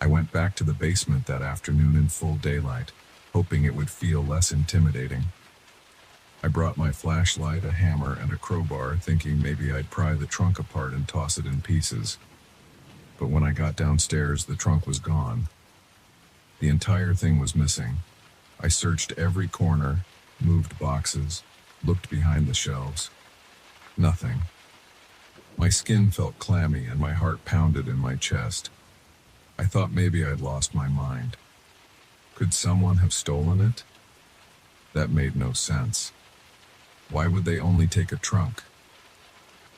I went back to the basement that afternoon in full daylight, hoping it would feel less intimidating. I brought my flashlight, a hammer, and a crowbar, thinking maybe I'd pry the trunk apart and toss it in pieces. But when I got downstairs, the trunk was gone. The entire thing was missing. I searched every corner, moved boxes, looked behind the shelves. Nothing. My skin felt clammy and my heart pounded in my chest. I thought maybe I'd lost my mind. Could someone have stolen it? That made no sense. Why would they only take a trunk?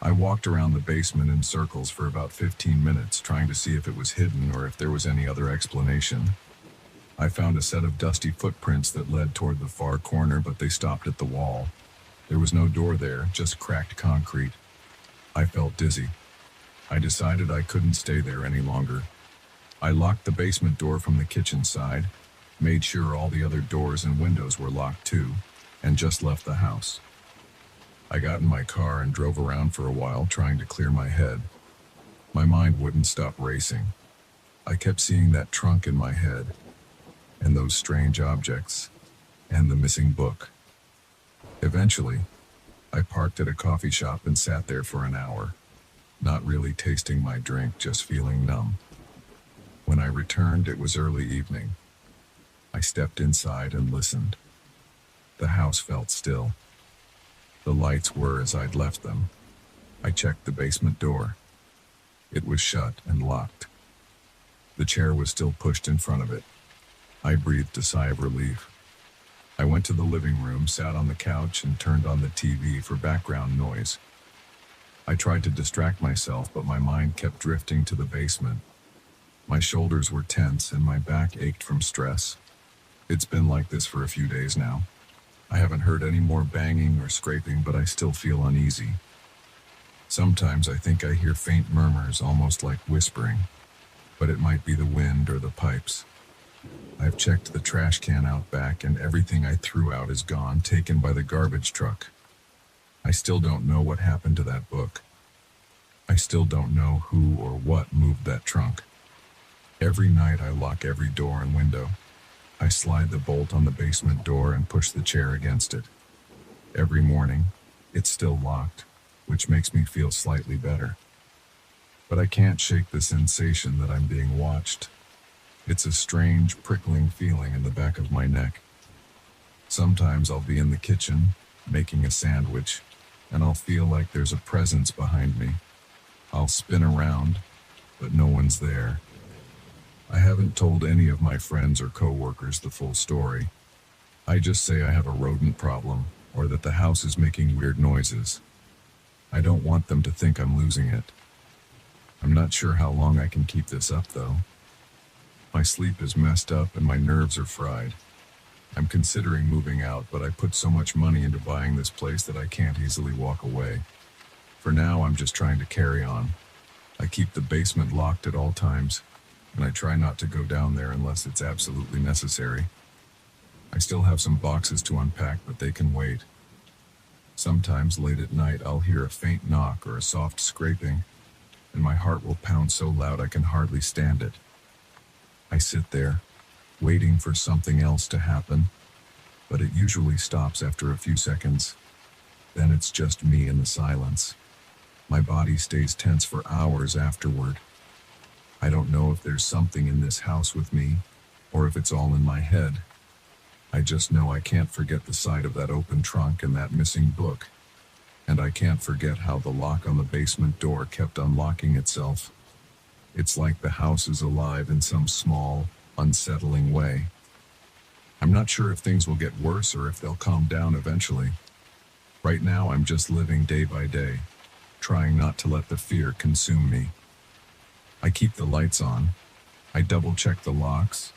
I walked around the basement in circles for about 15 minutes, trying to see if it was hidden or if there was any other explanation. I found a set of dusty footprints that led toward the far corner, but they stopped at the wall. There was no door there, just cracked concrete. I felt dizzy. I decided I couldn't stay there any longer. I locked the basement door from the kitchen side, made sure all the other doors and windows were locked too, and just left the house. I got in my car and drove around for a while, trying to clear my head. My mind wouldn't stop racing. I kept seeing that trunk in my head, and those strange objects, and the missing book. Eventually, I parked at a coffee shop and sat there for an hour, not really tasting my drink, just feeling numb. When I returned, it was early evening. I stepped inside and listened. The house felt still. The lights were as I'd left them. I checked the basement door. It was shut and locked. The chair was still pushed in front of it. I breathed a sigh of relief. I went to the living room, sat on the couch, and turned on the TV for background noise. I tried to distract myself, but my mind kept drifting to the basement. My shoulders were tense and my back ached from stress. It's been like this for a few days now. I haven't heard any more banging or scraping, but I still feel uneasy. Sometimes I think I hear faint murmurs, almost like whispering, but it might be the wind or the pipes. I've checked the trash can out back, and everything I threw out is gone, taken by the garbage truck. I still don't know what happened to that book. I still don't know who or what moved that trunk. Every night I lock every door and window. I slide the bolt on the basement door and push the chair against it. Every morning, it's still locked, which makes me feel slightly better. But I can't shake the sensation that I'm being watched. It's a strange, prickling feeling in the back of my neck. Sometimes I'll be in the kitchen, making a sandwich, and I'll feel like there's a presence behind me. I'll spin around, but no one's there. I haven't told any of my friends or coworkers the full story. I just say I have a rodent problem, or that the house is making weird noises. I don't want them to think I'm losing it. I'm not sure how long I can keep this up, though. My sleep is messed up and my nerves are fried. I'm considering moving out, but I put so much money into buying this place that I can't easily walk away. For now, I'm just trying to carry on. I keep the basement locked at all times, and I try not to go down there unless it's absolutely necessary. I still have some boxes to unpack, but they can wait. Sometimes late at night, I'll hear a faint knock or a soft scraping, and my heart will pound so loud I can hardly stand it. I sit there, waiting for something else to happen, but it usually stops after a few seconds. Then it's just me in the silence. My body stays tense for hours afterward. I don't know if there's something in this house with me, or if it's all in my head. I just know I can't forget the sight of that open trunk and that missing book. And I can't forget how the lock on the basement door kept unlocking itself. It's like the house is alive in some small, unsettling way. I'm not sure if things will get worse or if they'll calm down eventually. Right now, I'm just living day by day, trying not to let the fear consume me. I keep the lights on, I double-check the locks,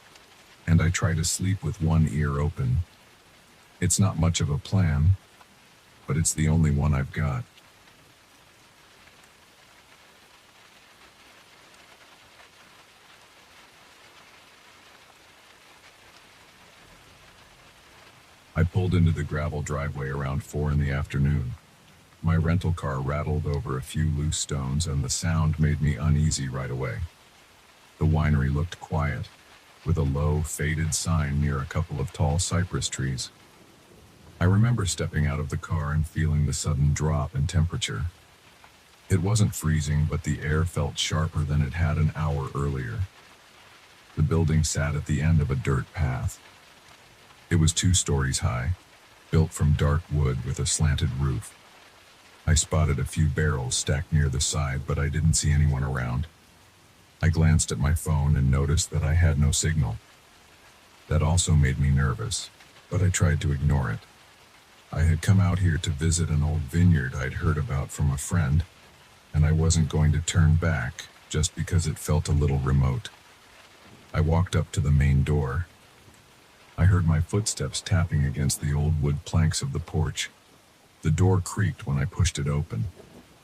and I try to sleep with one ear open. It's not much of a plan, but it's the only one I've got. I pulled into the gravel driveway around 4 in the afternoon. My rental car rattled over a few loose stones, and the sound made me uneasy right away. The winery looked quiet, with a low, faded sign near a couple of tall cypress trees. I remember stepping out of the car and feeling the sudden drop in temperature. It wasn't freezing, but the air felt sharper than it had an hour earlier. The building sat at the end of a dirt path. It was 2 stories high, built from dark wood with a slanted roof. I spotted a few barrels stacked near the side, but I didn't see anyone around. I glanced at my phone and noticed that I had no signal. That also made me nervous, but I tried to ignore it. I had come out here to visit an old vineyard I'd heard about from a friend, and I wasn't going to turn back just because it felt a little remote. I walked up to the main door. I heard my footsteps tapping against the old wood planks of the porch. The door creaked when I pushed it open.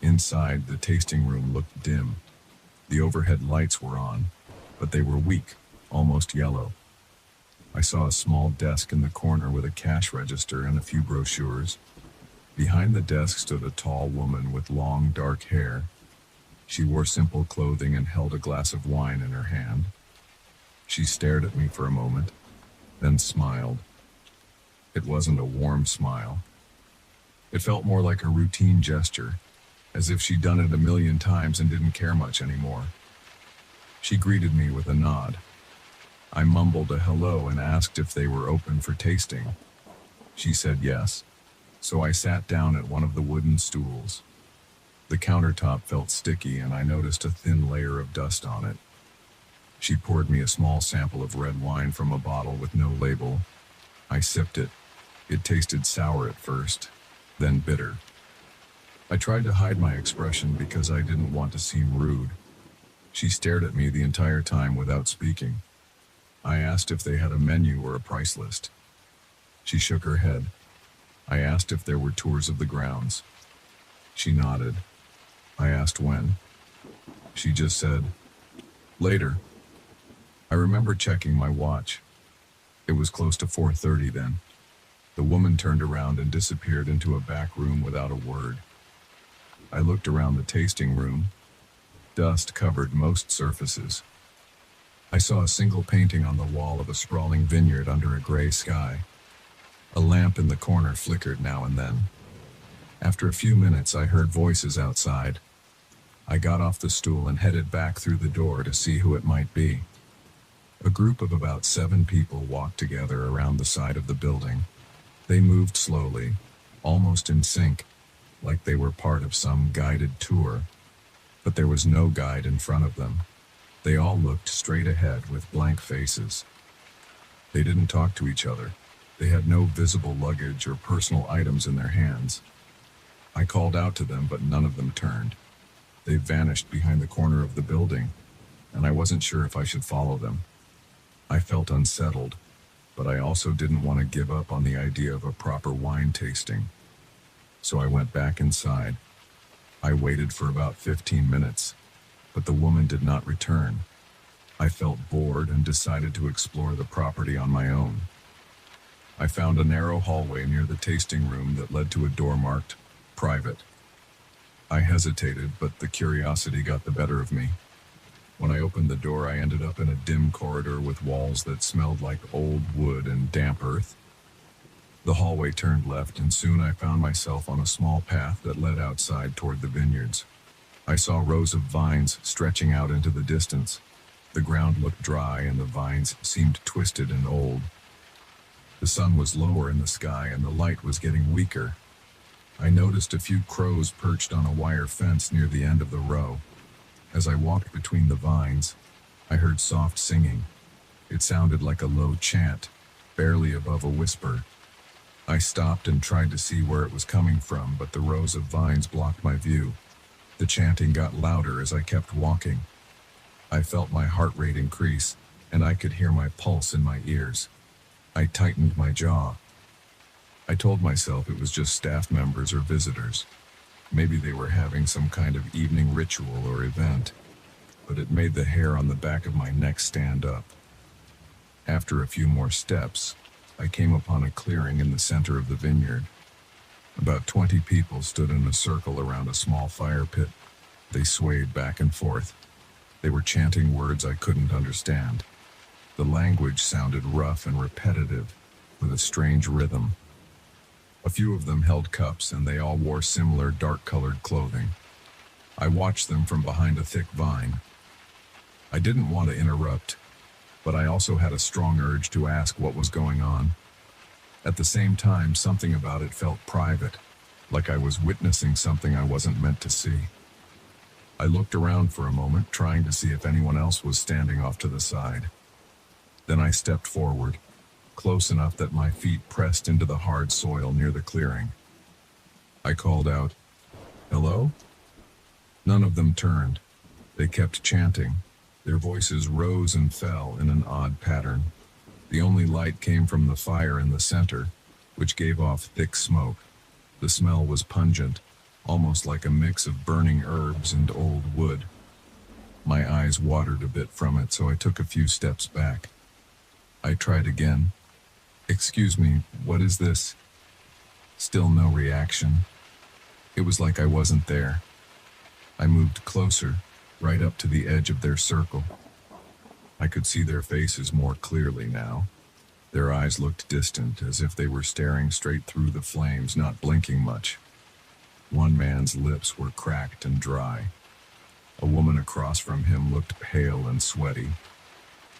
Inside, the tasting room looked dim. The overhead lights were on, but they were weak, almost yellow. I saw a small desk in the corner with a cash register and a few brochures. Behind the desk stood a tall woman with long, dark hair. She wore simple clothing and held a glass of wine in her hand. She stared at me for a moment, then smiled. It wasn't a warm smile. It felt more like a routine gesture, as if she'd done it a million times and didn't care much anymore. She greeted me with a nod. I mumbled a hello and asked if they were open for tasting. She said yes, so I sat down at one of the wooden stools. The countertop felt sticky, and I noticed a thin layer of dust on it. She poured me a small sample of red wine from a bottle with no label. I sipped it. It tasted sour at first, then bitter. I tried to hide my expression because I didn't want to seem rude. She stared at me the entire time without speaking. I asked if they had a menu or a price list. She shook her head. I asked if there were tours of the grounds. She nodded. I asked when. She just said, later. I remember checking my watch. It was close to 4:30 then. The woman turned around and disappeared into a back room without a word. I looked around the tasting room. Dust covered most surfaces. I saw a single painting on the wall of a sprawling vineyard under a gray sky. A lamp in the corner flickered now and then. After a few minutes, I heard voices outside. I got off the stool and headed back through the door to see who it might be. A group of about 7 people walked together around the side of the building. They moved slowly, almost in sync, like they were part of some guided tour. But there was no guide in front of them. They all looked straight ahead with blank faces. They didn't talk to each other. They had no visible luggage or personal items in their hands. I called out to them, but none of them turned. They vanished behind the corner of the building, and I wasn't sure if I should follow them. I felt unsettled. but I also didn't want to give up on the idea of a proper wine tasting. So I went back inside. I waited for about 15 minutes, but the woman did not return. I felt bored and decided to explore the property on my own. I found a narrow hallway near the tasting room that led to a door marked private. I hesitated, but the curiosity got the better of me. When I opened the door, I ended up in a dim corridor with walls that smelled like old wood and damp earth. The hallway turned left, and soon I found myself on a small path that led outside toward the vineyards. I saw rows of vines stretching out into the distance. The ground looked dry, and the vines seemed twisted and old. The sun was lower in the sky, and the light was getting weaker. I noticed a few crows perched on a wire fence near the end of the row. As I walked between the vines, I heard soft singing. It sounded like a low chant, barely above a whisper. I stopped and tried to see where it was coming from, but the rows of vines blocked my view. The chanting got louder as I kept walking. I felt my heart rate increase, and I could hear my pulse in my ears. I tightened my jaw. I told myself it was just staff members or visitors. Maybe they were having some kind of evening ritual or event, but it made the hair on the back of my neck stand up. After a few more steps, I came upon a clearing in the center of the vineyard. About 20 people stood in a circle around a small fire pit. They swayed back and forth. They were chanting words I couldn't understand. The language sounded rough and repetitive, with a strange rhythm. A few of them held cups, and they all wore similar dark-colored clothing. I watched them from behind a thick vine. I didn't want to interrupt, but I also had a strong urge to ask what was going on. At the same time, something about it felt private, like I was witnessing something I wasn't meant to see. I looked around for a moment, trying to see if anyone else was standing off to the side. Then I stepped forward, close enough that my feet pressed into the hard soil near the clearing. I called out, "Hello?" None of them turned. They kept chanting. Their voices rose and fell in an odd pattern. The only light came from the fire in the center, which gave off thick smoke. The smell was pungent, almost like a mix of burning herbs and old wood. My eyes watered a bit from it, so I took a few steps back. I tried again. "Excuse me, what is this?" Still no reaction. It was like I wasn't there. I moved closer, right up to the edge of their circle. I could see their faces more clearly now. Their eyes looked distant, as if they were staring straight through the flames, not blinking much. One man's lips were cracked and dry. A woman across from him looked pale and sweaty.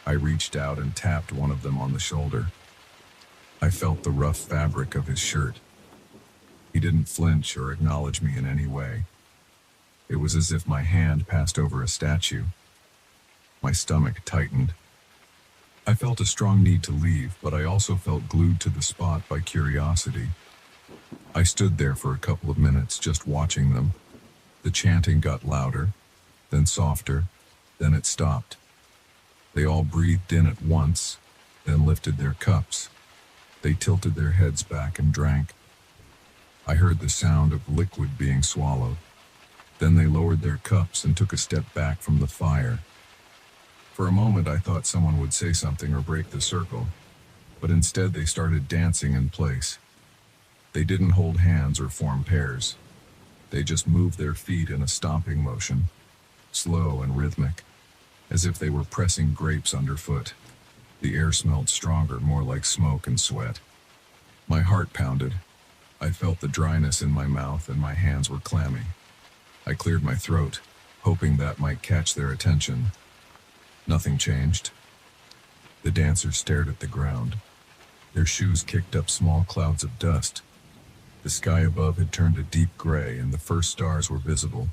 I reached out and tapped one of them on the shoulder. I felt the rough fabric of his shirt. He didn't flinch or acknowledge me in any way. It was as if my hand passed over a statue. My stomach tightened. I felt a strong need to leave, but I also felt glued to the spot by curiosity. I stood there for a couple of minutes, just watching them. The chanting got louder, then softer, then it stopped. They all breathed in at once, then lifted their cups. They tilted their heads back and drank. I heard the sound of liquid being swallowed. Then they lowered their cups and took a step back from the fire. For a moment, I thought someone would say something or break the circle, but instead they started dancing in place. They didn't hold hands or form pairs. They just moved their feet in a stomping motion, slow and rhythmic, as if they were pressing grapes underfoot. The air smelled stronger, more like smoke and sweat. My heart pounded. I felt the dryness in my mouth and my hands were clammy. I cleared my throat, hoping that might catch their attention. Nothing changed. The dancers stared at the ground. Their shoes kicked up small clouds of dust. The sky above had turned a deep gray and the first stars were visible.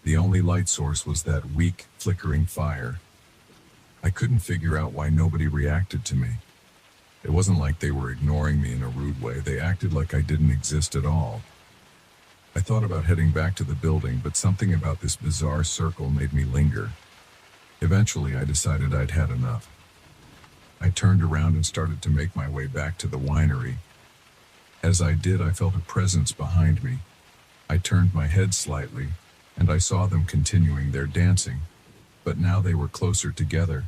The only light source was that weak, flickering fire. I couldn't figure out why nobody reacted to me. It wasn't like they were ignoring me in a rude way. They acted like I didn't exist at all. I thought about heading back to the building, but something about this bizarre circle made me linger. Eventually, I decided I'd had enough. I turned around and started to make my way back to the winery. As I did, I felt a presence behind me. I turned my head slightly, and I saw them continuing their dancing, but now they were closer together,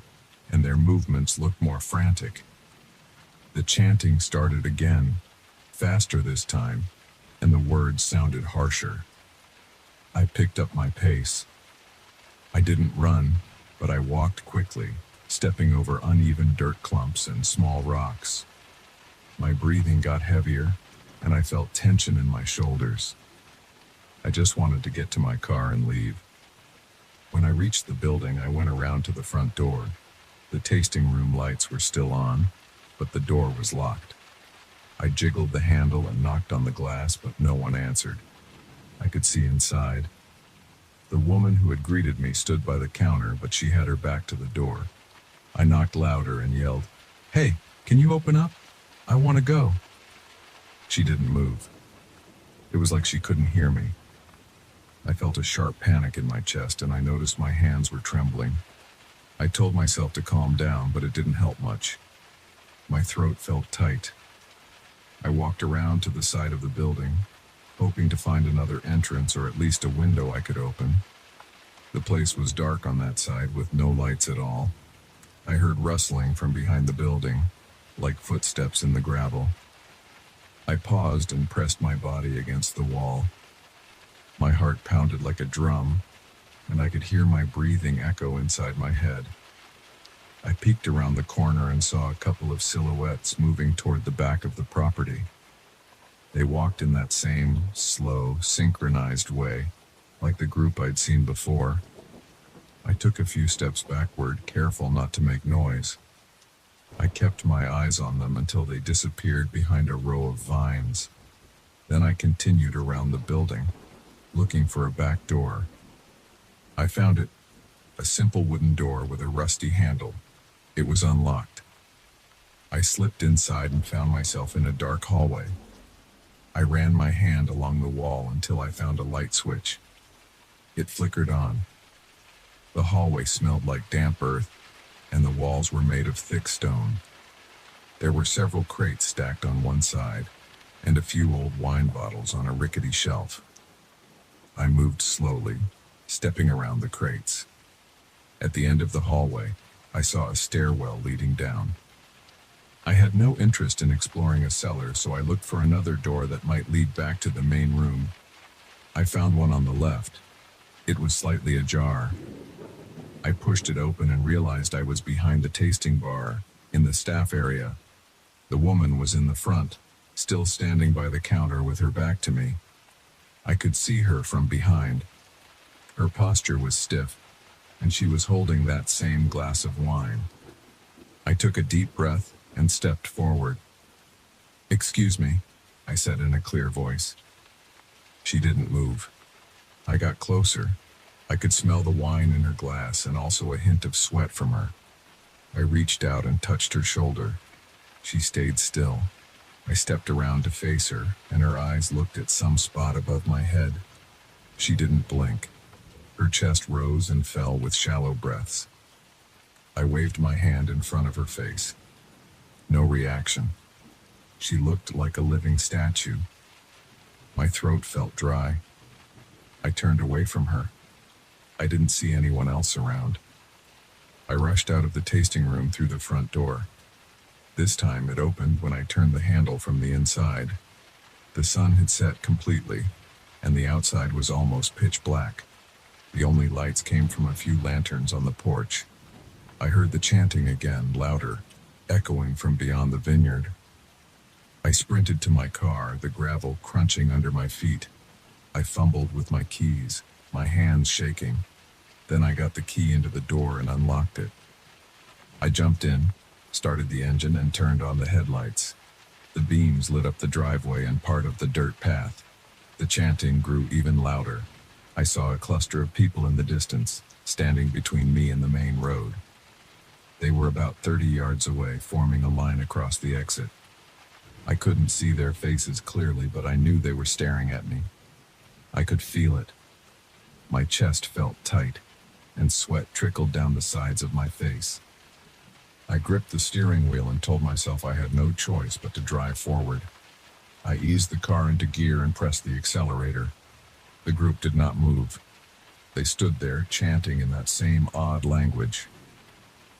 and their movements looked more frantic. The chanting started again, faster this time, and the words sounded harsher. I picked up my pace. I didn't run, but I walked quickly, stepping over uneven dirt clumps and small rocks. My breathing got heavier, and I felt tension in my shoulders. I just wanted to get to my car and leave. When I reached the building, I went around to the front door. The tasting room lights were still on, but the door was locked. I jiggled the handle and knocked on the glass, but no one answered. I could see inside. The woman who had greeted me stood by the counter, but she had her back to the door. I knocked louder and yelled, "Hey, can you open up? I want to go." She didn't move. It was like she couldn't hear me. I felt a sharp panic in my chest, and I noticed my hands were trembling. I told myself to calm down, but it didn't help much. My throat felt tight. I walked around to the side of the building, hoping to find another entrance or at least a window I could open. The place was dark on that side with no lights at all. I heard rustling from behind the building, like footsteps in the gravel. I paused and pressed my body against the wall. My heart pounded like a drum, and I could hear my breathing echo inside my head. I peeked around the corner and saw a couple of silhouettes moving toward the back of the property. They walked in that same, slow, synchronized way, like the group I'd seen before. I took a few steps backward, careful not to make noise. I kept my eyes on them until they disappeared behind a row of vines. Then I continued around the building, looking for a back door. I found it, a simple wooden door with a rusty handle. It was unlocked. I slipped inside and found myself in a dark hallway. I ran my hand along the wall until I found a light switch. It flickered on. The hallway smelled like damp earth, and the walls were made of thick stone. There were several crates stacked on one side, and a few old wine bottles on a rickety shelf. I moved slowly, stepping around the crates. At the end of the hallway, I saw a stairwell leading down. I had no interest in exploring a cellar, so I looked for another door that might lead back to the main room. I found one on the left. It was slightly ajar. I pushed it open and realized I was behind the tasting bar, in the staff area. The woman was in the front, still standing by the counter with her back to me. I could see her from behind. Her posture was stiff, and she was holding that same glass of wine. I took a deep breath and stepped forward. "Excuse me," I said in a clear voice. She didn't move. I got closer. I could smell the wine in her glass and also a hint of sweat from her. I reached out and touched her shoulder. She stayed still. I stepped around to face her, and her eyes looked at some spot above my head. She didn't blink. Her chest rose and fell with shallow breaths. I waved my hand in front of her face. No reaction. She looked like a living statue. My throat felt dry. I turned away from her. I didn't see anyone else around. I rushed out of the tasting room through the front door. This time it opened when I turned the handle from the inside. The sun had set completely, and the outside was almost pitch black. The only lights came from a few lanterns on the porch. I heard the chanting again, louder, echoing from beyond the vineyard. I sprinted to my car, the gravel crunching under my feet. I fumbled with my keys, my hands shaking. Then I got the key into the door and unlocked it. I jumped in, started the engine, and turned on the headlights. The beams lit up the driveway and part of the dirt path. The chanting grew even louder. I saw a cluster of people in the distance, standing between me and the main road. They were about 30 yards away, forming a line across the exit. I couldn't see their faces clearly, but I knew they were staring at me. I could feel it. My chest felt tight, and sweat trickled down the sides of my face. I gripped the steering wheel and told myself I had no choice but to drive forward. I eased the car into gear and pressed the accelerator. The group did not move. They stood there, chanting in that same odd language.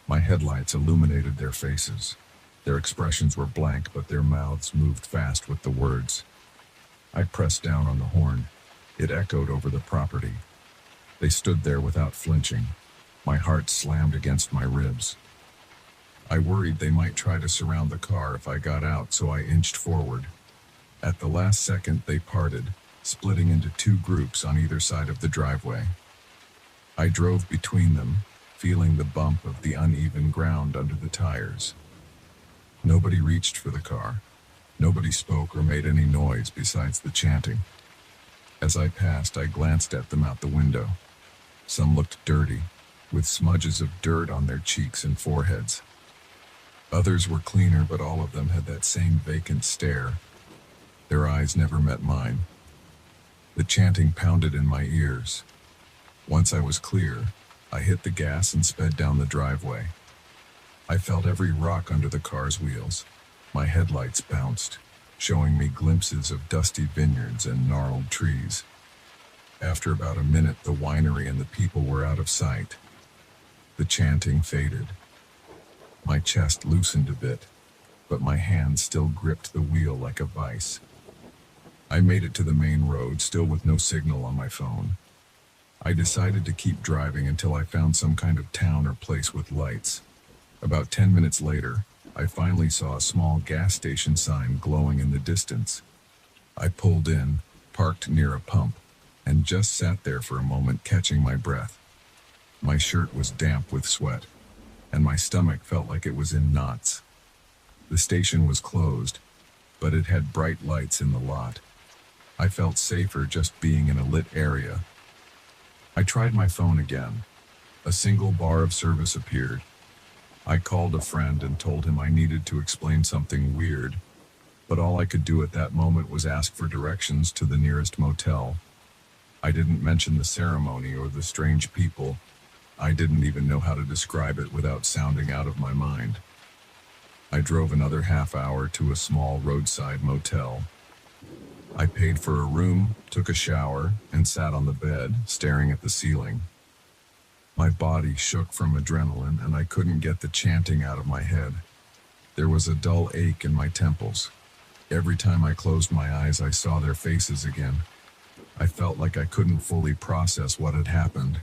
My headlights illuminated their faces. Their expressions were blank, but their mouths moved fast with the words. I pressed down on the horn. It echoed over the property. They stood there without flinching. My heart slammed against my ribs. I worried they might try to surround the car if I got out, so I inched forward. At the last second, they parted, splitting into two groups on either side of the driveway. I drove between them, feeling the bump of the uneven ground under the tires. Nobody reached for the car. Nobody spoke or made any noise besides the chanting. As I passed, I glanced at them out the window. Some looked dirty, with smudges of dirt on their cheeks and foreheads. Others were cleaner, but all of them had that same vacant stare. Their eyes never met mine. The chanting pounded in my ears. Once I was clear, I hit the gas and sped down the driveway. I felt every rock under the car's wheels. My headlights bounced, showing me glimpses of dusty vineyards and gnarled trees. After about a minute, the winery and the people were out of sight. The chanting faded. My chest loosened a bit, but my hand still gripped the wheel like a vice. I made it to the main road, still with no signal on my phone. I decided to keep driving until I found some kind of town or place with lights. About 10 minutes later, I finally saw a small gas station sign glowing in the distance. I pulled in, parked near a pump, and just sat there for a moment, catching my breath. My shirt was damp with sweat, and my stomach felt like it was in knots. The station was closed, but it had bright lights in the lot. I felt safer just being in a lit area. I tried my phone again. A single bar of service appeared. I called a friend and told him I needed to explain something weird, but all I could do at that moment was ask for directions to the nearest motel. I didn't mention the ceremony or the strange people. I didn't even know how to describe it without sounding out of my mind. I drove another half hour to a small roadside motel. I paid for a room, took a shower, and sat on the bed, staring at the ceiling. My body shook from adrenaline, and I couldn't get the chanting out of my head. There was a dull ache in my temples. Every time I closed my eyes, I saw their faces again. I felt like I couldn't fully process what had happened.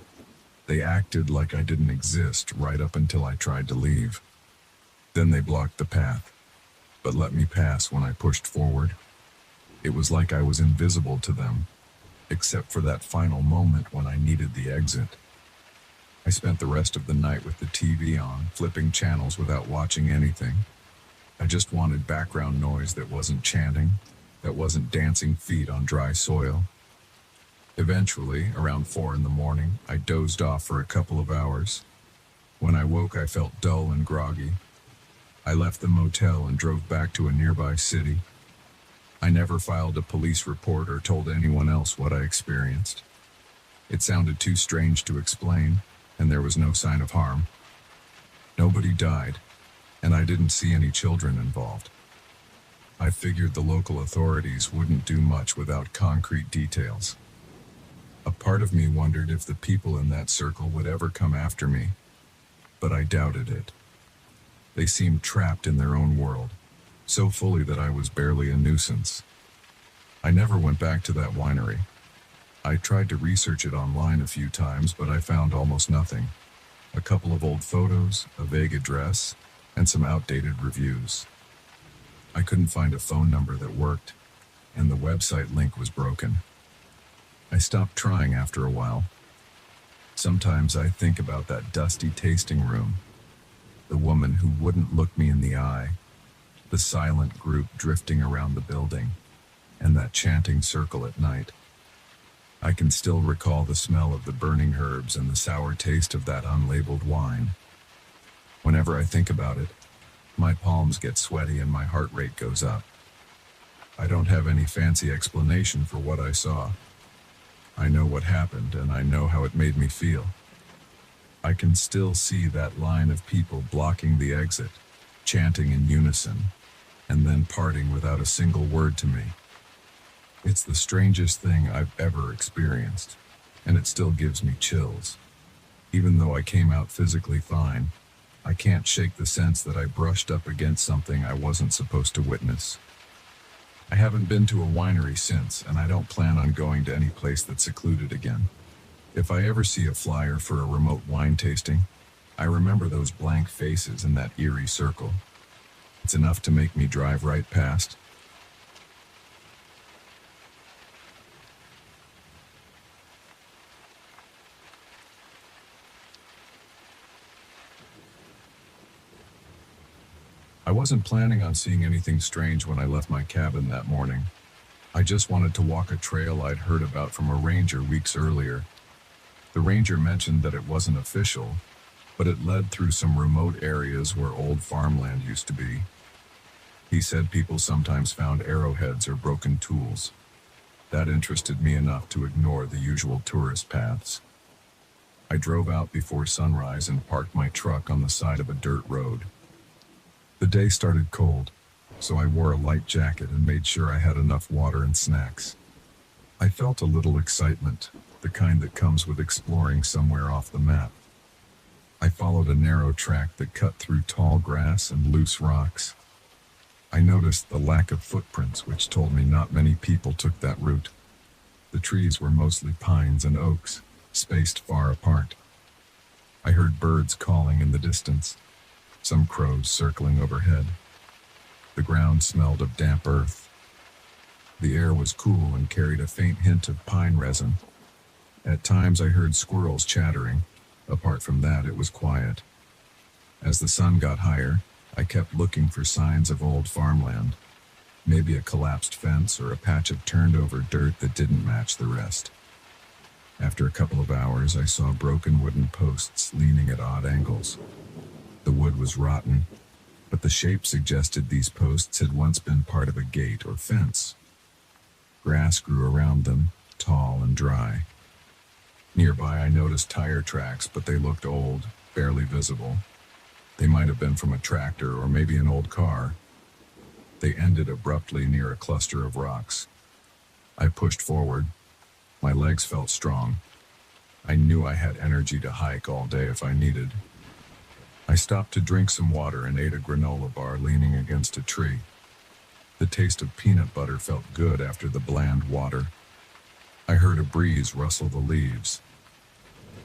They acted like I didn't exist right up until I tried to leave. Then they blocked the path, but let me pass when I pushed forward. It was like I was invisible to them, except for that final moment when I needed the exit. I spent the rest of the night with the TV on, flipping channels without watching anything. I just wanted background noise that wasn't chanting, that wasn't dancing feet on dry soil. Eventually, around 4 in the morning, I dozed off for a couple of hours. When I woke, I felt dull and groggy. I left the motel and drove back to a nearby city. I never filed a police report or told anyone else what I experienced. It sounded too strange to explain, and there was no sign of harm. Nobody died, and I didn't see any children involved. I figured the local authorities wouldn't do much without concrete details. A part of me wondered if the people in that circle would ever come after me, but I doubted it. They seemed trapped in their own world, so fully that I was barely a nuisance. I never went back to that winery. I tried to research it online a few times, but I found almost nothing. A couple of old photos, a vague address, and some outdated reviews. I couldn't find a phone number that worked, and the website link was broken. I stopped trying after a while. Sometimes I think about that dusty tasting room, the woman who wouldn't look me in the eye, the silent group drifting around the building, and that chanting circle at night. I can still recall the smell of the burning herbs and the sour taste of that unlabeled wine. Whenever I think about it, my palms get sweaty and my heart rate goes up. I don't have any fancy explanation for what I saw. I know what happened, and I know how it made me feel. I can still see that line of people blocking the exit, chanting in unison, and then parting without a single word to me. It's the strangest thing I've ever experienced, and it still gives me chills. Even though I came out physically fine, I can't shake the sense that I brushed up against something I wasn't supposed to witness. I haven't been to a winery since, and I don't plan on going to any place that's secluded again. If I ever see a flyer for a remote wine tasting, I remember those blank faces in that eerie circle. It's enough to make me drive right past. I wasn't planning on seeing anything strange when I left my cabin that morning. I just wanted to walk a trail I'd heard about from a ranger weeks earlier. The ranger mentioned that it wasn't official, but it led through some remote areas where old farmland used to be. He said people sometimes found arrowheads or broken tools. That interested me enough to ignore the usual tourist paths. I drove out before sunrise and parked my truck on the side of a dirt road. The day started cold, so I wore a light jacket and made sure I had enough water and snacks. I felt a little excitement, the kind that comes with exploring somewhere off the map. I followed a narrow track that cut through tall grass and loose rocks. I noticed the lack of footprints, which told me not many people took that route. The trees were mostly pines and oaks, spaced far apart. I heard birds calling in the distance, some crows circling overhead. The ground smelled of damp earth. The air was cool and carried a faint hint of pine resin. At times I heard squirrels chattering. Apart from that, it was quiet. As the sun got higher, I kept looking for signs of old farmland. Maybe a collapsed fence or a patch of turned-over dirt that didn't match the rest. After a couple of hours, I saw broken wooden posts leaning at odd angles. The wood was rotten, but the shape suggested these posts had once been part of a gate or fence. Grass grew around them, tall and dry. Nearby, I noticed tire tracks, but they looked old, barely visible. They might have been from a tractor or maybe an old car. They ended abruptly near a cluster of rocks. I pushed forward. My legs felt strong. I knew I had energy to hike all day if I needed. I stopped to drink some water and ate a granola bar leaning against a tree. The taste of peanut butter felt good after the bland water. I heard a breeze rustle the leaves.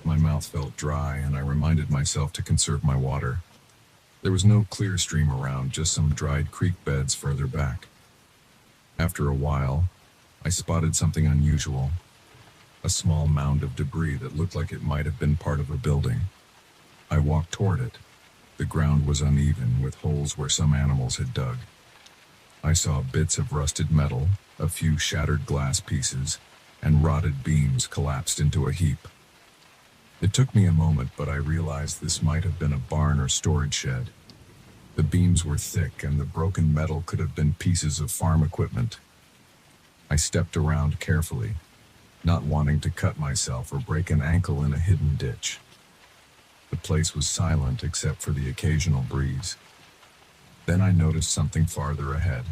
My mouth felt dry, and I reminded myself to conserve my water. There was no clear stream around, just some dried creek beds further back. After a while, I spotted something unusual. A small mound of debris that looked like it might have been part of a building. I walked toward it. The ground was uneven, with holes where some animals had dug. I saw bits of rusted metal, a few shattered glass pieces, and rotted beams collapsed into a heap. It took me a moment, but I realized this might have been a barn or storage shed. The beams were thick, and the broken metal could have been pieces of farm equipment. I stepped around carefully, not wanting to cut myself or break an ankle in a hidden ditch. The place was silent except for the occasional breeze. Then I noticed something farther ahead,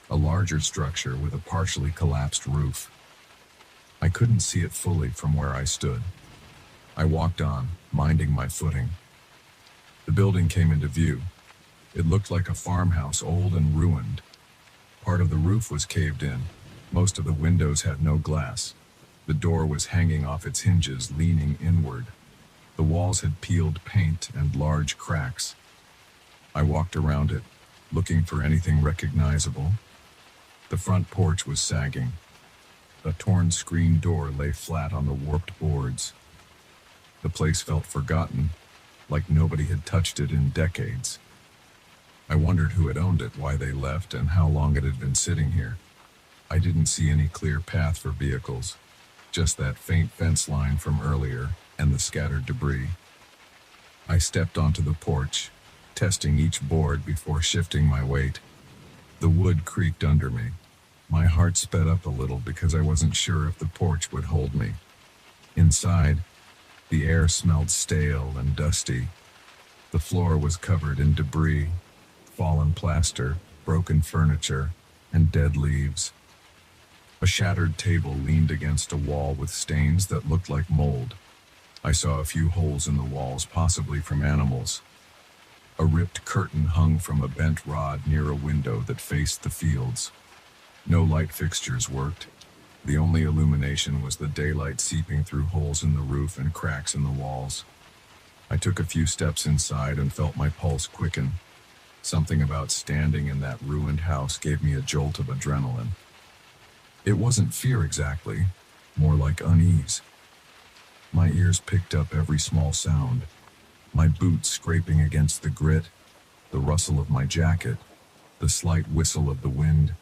a larger structure with a partially collapsed roof. I couldn't see it fully from where I stood. I walked on, minding my footing. The building came into view. It looked like a farmhouse, old and ruined. Part of the roof was caved in. Most of the windows had no glass. The door was hanging off its hinges, leaning inward. The walls had peeled paint and large cracks. I walked around it, looking for anything recognizable. The front porch was sagging. A torn screen door lay flat on the warped boards. The place felt forgotten, like nobody had touched it in decades. I wondered who had owned it, why they left, and how long it had been sitting here. I didn't see any clear path for vehicles, just that faint fence line from earlier and the scattered debris. I stepped onto the porch, testing each board before shifting my weight. The wood creaked under me. My heart sped up a little because I wasn't sure if the porch would hold me. Inside, The air smelled stale and dusty. The floor was covered in debris, fallen plaster, broken furniture, and dead leaves. A shattered table leaned against a wall with stains that looked like mold. I saw a few holes in the walls, possibly from animals. A ripped curtain hung from a bent rod near a window that faced the fields. No light fixtures worked. The only illumination was the daylight seeping through holes in the roof and cracks in the walls. I took a few steps inside and felt my pulse quicken. Something about standing in that ruined house gave me a jolt of adrenaline. It wasn't fear exactly, more like unease. My ears picked up every small sound. My boots scraping against the grit, the rustle of my jacket, the slight whistle of the wind.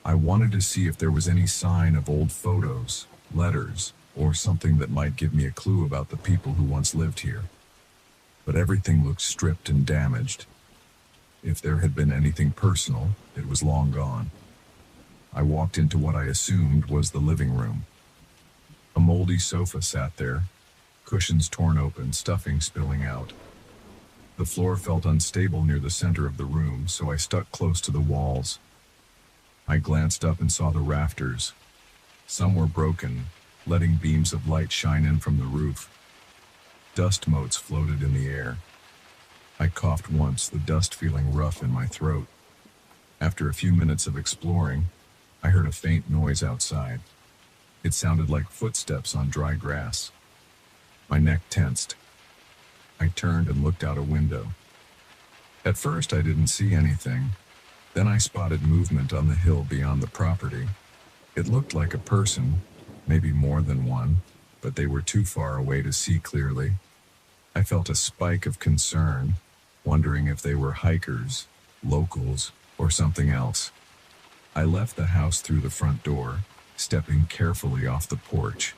I wanted to see if there was any sign of old photos, letters, or something that might give me a clue about the people who once lived here. But everything looked stripped and damaged. If there had been anything personal, it was long gone. I walked into what I assumed was the living room. A moldy sofa sat there, cushions torn open, stuffing spilling out. The floor felt unstable near the center of the room, so I stuck close to the walls. I glanced up and saw the rafters. Some were broken, letting beams of light shine in from the roof. Dust motes floated in the air. I coughed once, the dust feeling rough in my throat. After a few minutes of exploring, I heard a faint noise outside. It sounded like footsteps on dry grass. My neck tensed. I turned and looked out a window. At first, I didn't see anything. Then I spotted movement on the hill beyond the property. It looked like a person, maybe more than one, but they were too far away to see clearly. I felt a spike of concern, wondering if they were hikers, locals, or something else. I left the house through the front door, stepping carefully off the porch.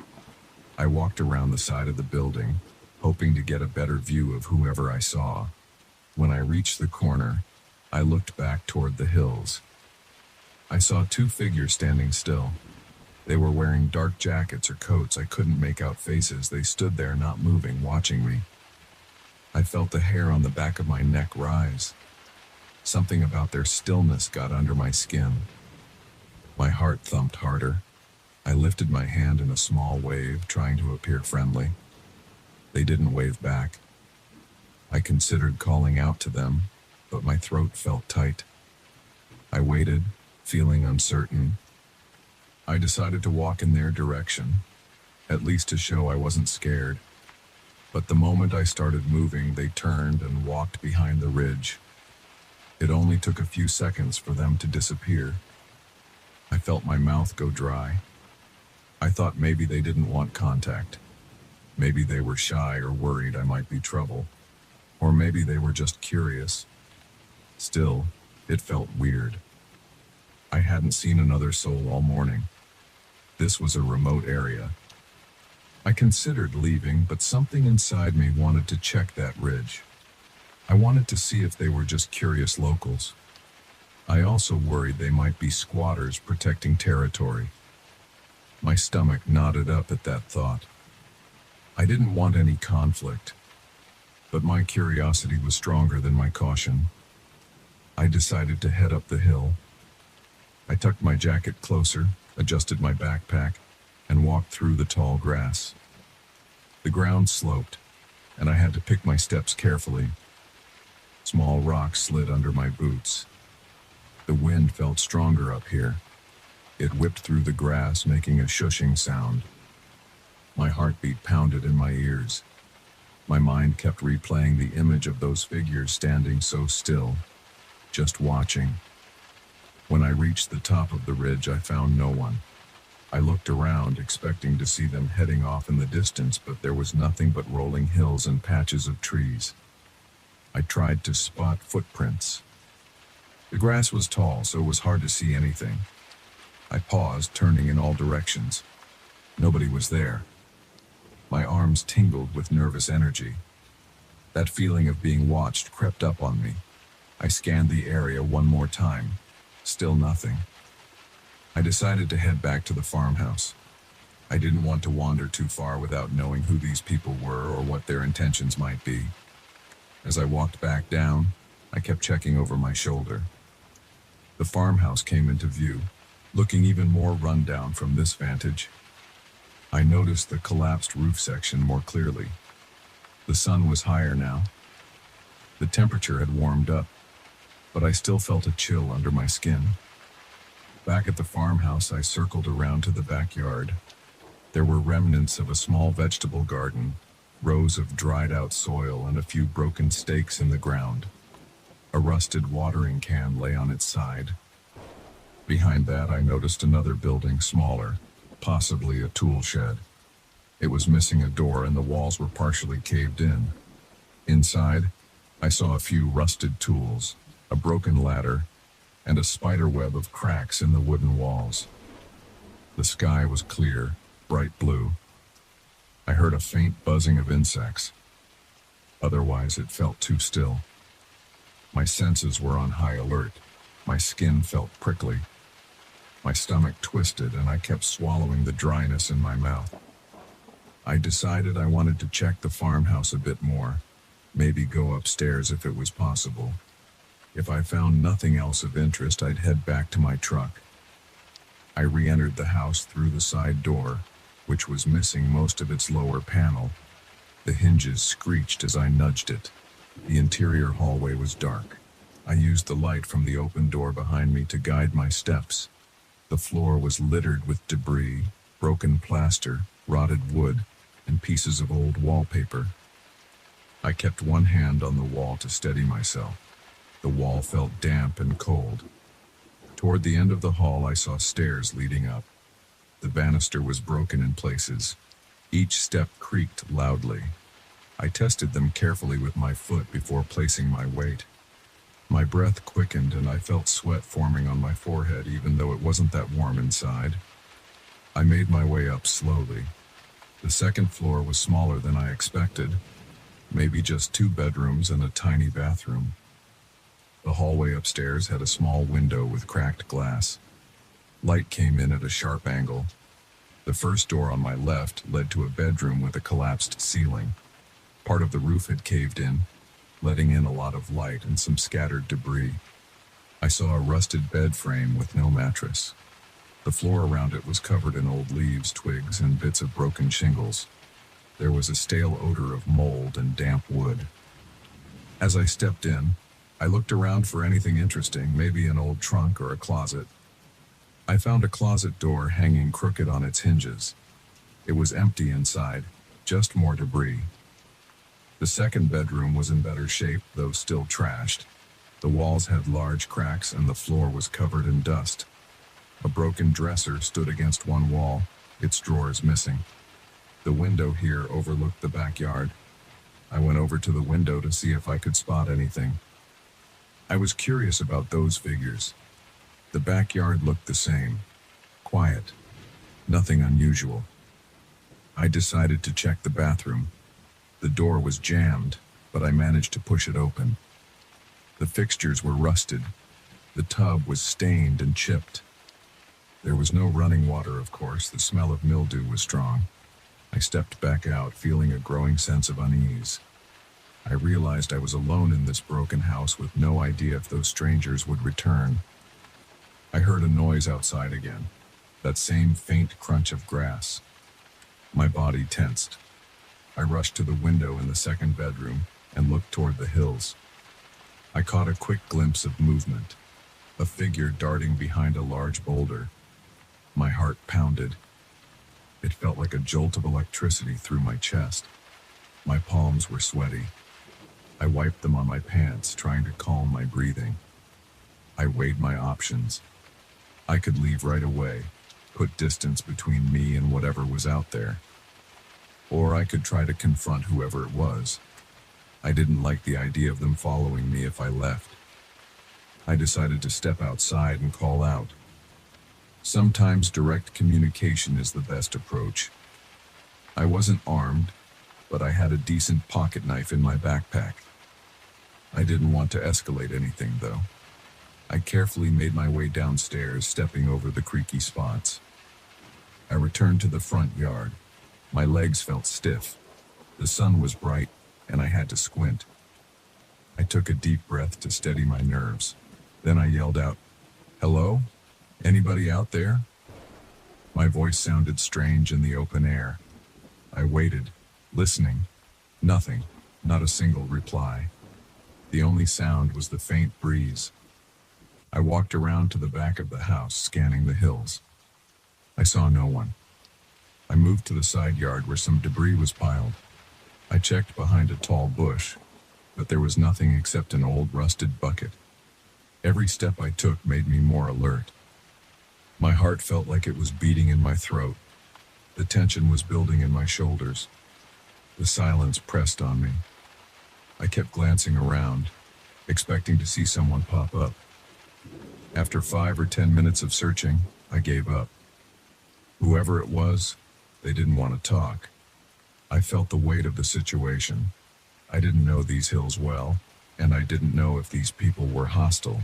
I walked around the side of the building, hoping to get a better view of whoever I saw. When I reached the corner, I looked back toward the hills. I saw two figures standing still. They were wearing dark jackets or coats. I couldn't make out faces. They stood there, not moving, watching me. I felt the hair on the back of my neck rise. Something about their stillness got under my skin. My heart thumped harder. I lifted my hand in a small wave, trying to appear friendly. They didn't wave back. I considered calling out to them, but my throat felt tight. I waited, feeling uncertain. I decided to walk in their direction, at least to show I wasn't scared. But the moment I started moving, they turned and walked behind the ridge. It only took a few seconds for them to disappear. I felt my mouth go dry. I thought maybe they didn't want contact. Maybe they were shy or worried I might be trouble. Or maybe they were just curious. Still, it felt weird. I hadn't seen another soul all morning. This was a remote area. I considered leaving, but something inside me wanted to check that ridge. I wanted to see if they were just curious locals. I also worried they might be squatters protecting territory. My stomach knotted up at that thought. I didn't want any conflict, but my curiosity was stronger than my caution. I decided to head up the hill. I tucked my jacket closer, adjusted my backpack, and walked through the tall grass. The ground sloped, and I had to pick my steps carefully. Small rocks slid under my boots. The wind felt stronger up here. It whipped through the grass, making a shushing sound. My heartbeat pounded in my ears. My mind kept replaying the image of those figures standing so still, just watching. When I reached the top of the ridge, I found no one. I looked around, expecting to see them heading off in the distance, but there was nothing but rolling hills and patches of trees. I tried to spot footprints. The grass was tall, so it was hard to see anything. I paused, turning in all directions. Nobody was there. My arms tingled with nervous energy. That feeling of being watched crept up on me. I scanned the area one more time. Still nothing. I decided to head back to the farmhouse. I didn't want to wander too far without knowing who these people were or what their intentions might be. As I walked back down, I kept checking over my shoulder. The farmhouse came into view, looking even more run down from this vantage. I noticed the collapsed roof section more clearly. The sun was higher now. The temperature had warmed up, but I still felt a chill under my skin. Back at the farmhouse, I circled around to the backyard. There were remnants of a small vegetable garden, rows of dried-out soil, and a few broken stakes in the ground. A rusted watering can lay on its side. Behind that, I noticed another building, smaller, possibly a tool shed. It was missing a door and the walls were partially caved in. Inside, I saw a few rusted tools, a broken ladder, and a spider web of cracks in the wooden walls. The sky was clear, bright blue. I heard a faint buzzing of insects. Otherwise, it felt too still. My senses were on high alert. My skin felt prickly. My stomach twisted and I kept swallowing the dryness in my mouth. I decided I wanted to check the farmhouse a bit more, maybe go upstairs if it was possible. If I found nothing else of interest, I'd head back to my truck. I re-entered the house through the side door, which was missing most of its lower panel. The hinges screeched as I nudged it. The interior hallway was dark. I used the light from the open door behind me to guide my steps. The floor was littered with debris, broken plaster, rotted wood, and pieces of old wallpaper. I kept one hand on the wall to steady myself. The wall felt damp and cold. Toward the end of the hall, I saw stairs leading up. The banister was broken in places. Each step creaked loudly. I tested them carefully with my foot before placing my weight. My breath quickened and I felt sweat forming on my forehead even though it wasn't that warm inside. I made my way up slowly. The second floor was smaller than I expected, maybe just 2 bedrooms and a tiny bathroom. The hallway upstairs had a small window with cracked glass. Light came in at a sharp angle. The first door on my left led to a bedroom with a collapsed ceiling. Part of the roof had caved in, letting in a lot of light and some scattered debris. I saw a rusted bed frame with no mattress. The floor around it was covered in old leaves, twigs, and bits of broken shingles. There was a stale odor of mold and damp wood. As I stepped in, I looked around for anything interesting, maybe an old trunk or a closet. I found a closet door hanging crooked on its hinges. It was empty inside, just more debris. The second bedroom was in better shape, though still trashed. The walls had large cracks and the floor was covered in dust. A broken dresser stood against one wall, its drawers missing. The window here overlooked the backyard. I went over to the window to see if I could spot anything. I was curious about those figures. The backyard looked the same, quiet, nothing unusual. I decided to check the bathroom. The door was jammed, but I managed to push it open. The fixtures were rusted. The tub was stained and chipped. There was no running water, of course. The smell of mildew was strong. I stepped back out, feeling a growing sense of unease. I realized I was alone in this broken house with no idea if those strangers would return. I heard a noise outside again, that same faint crunch of grass. My body tensed. I rushed to the window in the second bedroom and looked toward the hills. I caught a quick glimpse of movement, a figure darting behind a large boulder. My heart pounded. It felt like a jolt of electricity through my chest. My palms were sweaty. I wiped them on my pants, trying to calm my breathing. I weighed my options. I could leave right away, put distance between me and whatever was out there. Or I could try to confront whoever it was. I didn't like the idea of them following me if I left. I decided to step outside and call out. Sometimes direct communication is the best approach. I wasn't armed, but I had a decent pocket knife in my backpack. I didn't want to escalate anything, though. I carefully made my way downstairs, stepping over the creaky spots. I returned to the front yard. My legs felt stiff. The sun was bright, and I had to squint. I took a deep breath to steady my nerves. Then I yelled out, "Hello? Anybody out there?" My voice sounded strange in the open air. I waited, listening. Nothing, not a single reply. The only sound was the faint breeze. I walked around to the back of the house, scanning the hills. I saw no one. I moved to the side yard where some debris was piled. I checked behind a tall bush, but there was nothing except an old rusted bucket. Every step I took made me more alert. My heart felt like it was beating in my throat. The tension was building in my shoulders. The silence pressed on me. I kept glancing around, expecting to see someone pop up. After 5 or 10 minutes of searching, I gave up. Whoever it was, they didn't want to talk. I felt the weight of the situation. I didn't know these hills well, and I didn't know if these people were hostile.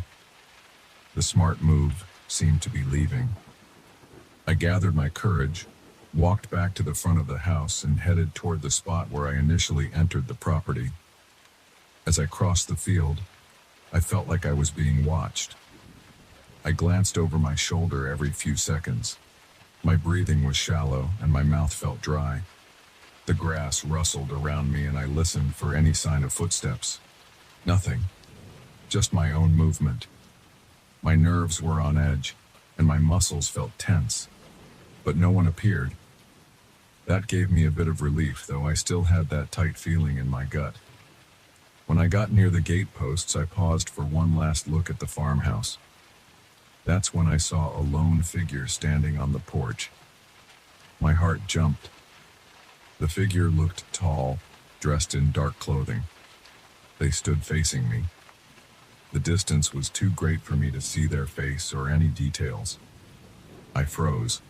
The smart move seemed to be leaving. I gathered my courage, walked back to the front of the house, and headed toward the spot where I initially entered the property. As I crossed the field, I felt like I was being watched. I glanced over my shoulder every few seconds. My breathing was shallow, and my mouth felt dry. The grass rustled around me, and I listened for any sign of footsteps. Nothing. Just my own movement. My nerves were on edge, and my muscles felt tense. But no one appeared. That gave me a bit of relief, though I still had that tight feeling in my gut. When I got near the gate posts, I paused for one last look at the farmhouse. That's when I saw a lone figure standing on the porch. My heart jumped. The figure looked tall, dressed in dark clothing. They stood facing me. The distance was too great for me to see their face or any details. I froze.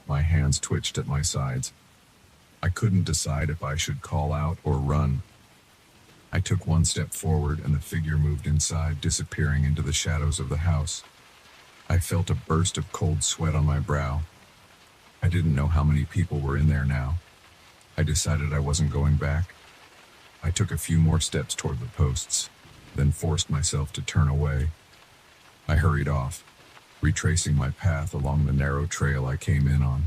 My hands twitched at my sides. I couldn't decide if I should call out or run. I took one step forward, and the figure moved inside, disappearing into the shadows of the house. I felt a burst of cold sweat on my brow. I didn't know how many people were in there now. I decided I wasn't going back. I took a few more steps toward the posts, then forced myself to turn away. I hurried off, retracing my path along the narrow trail I came in on.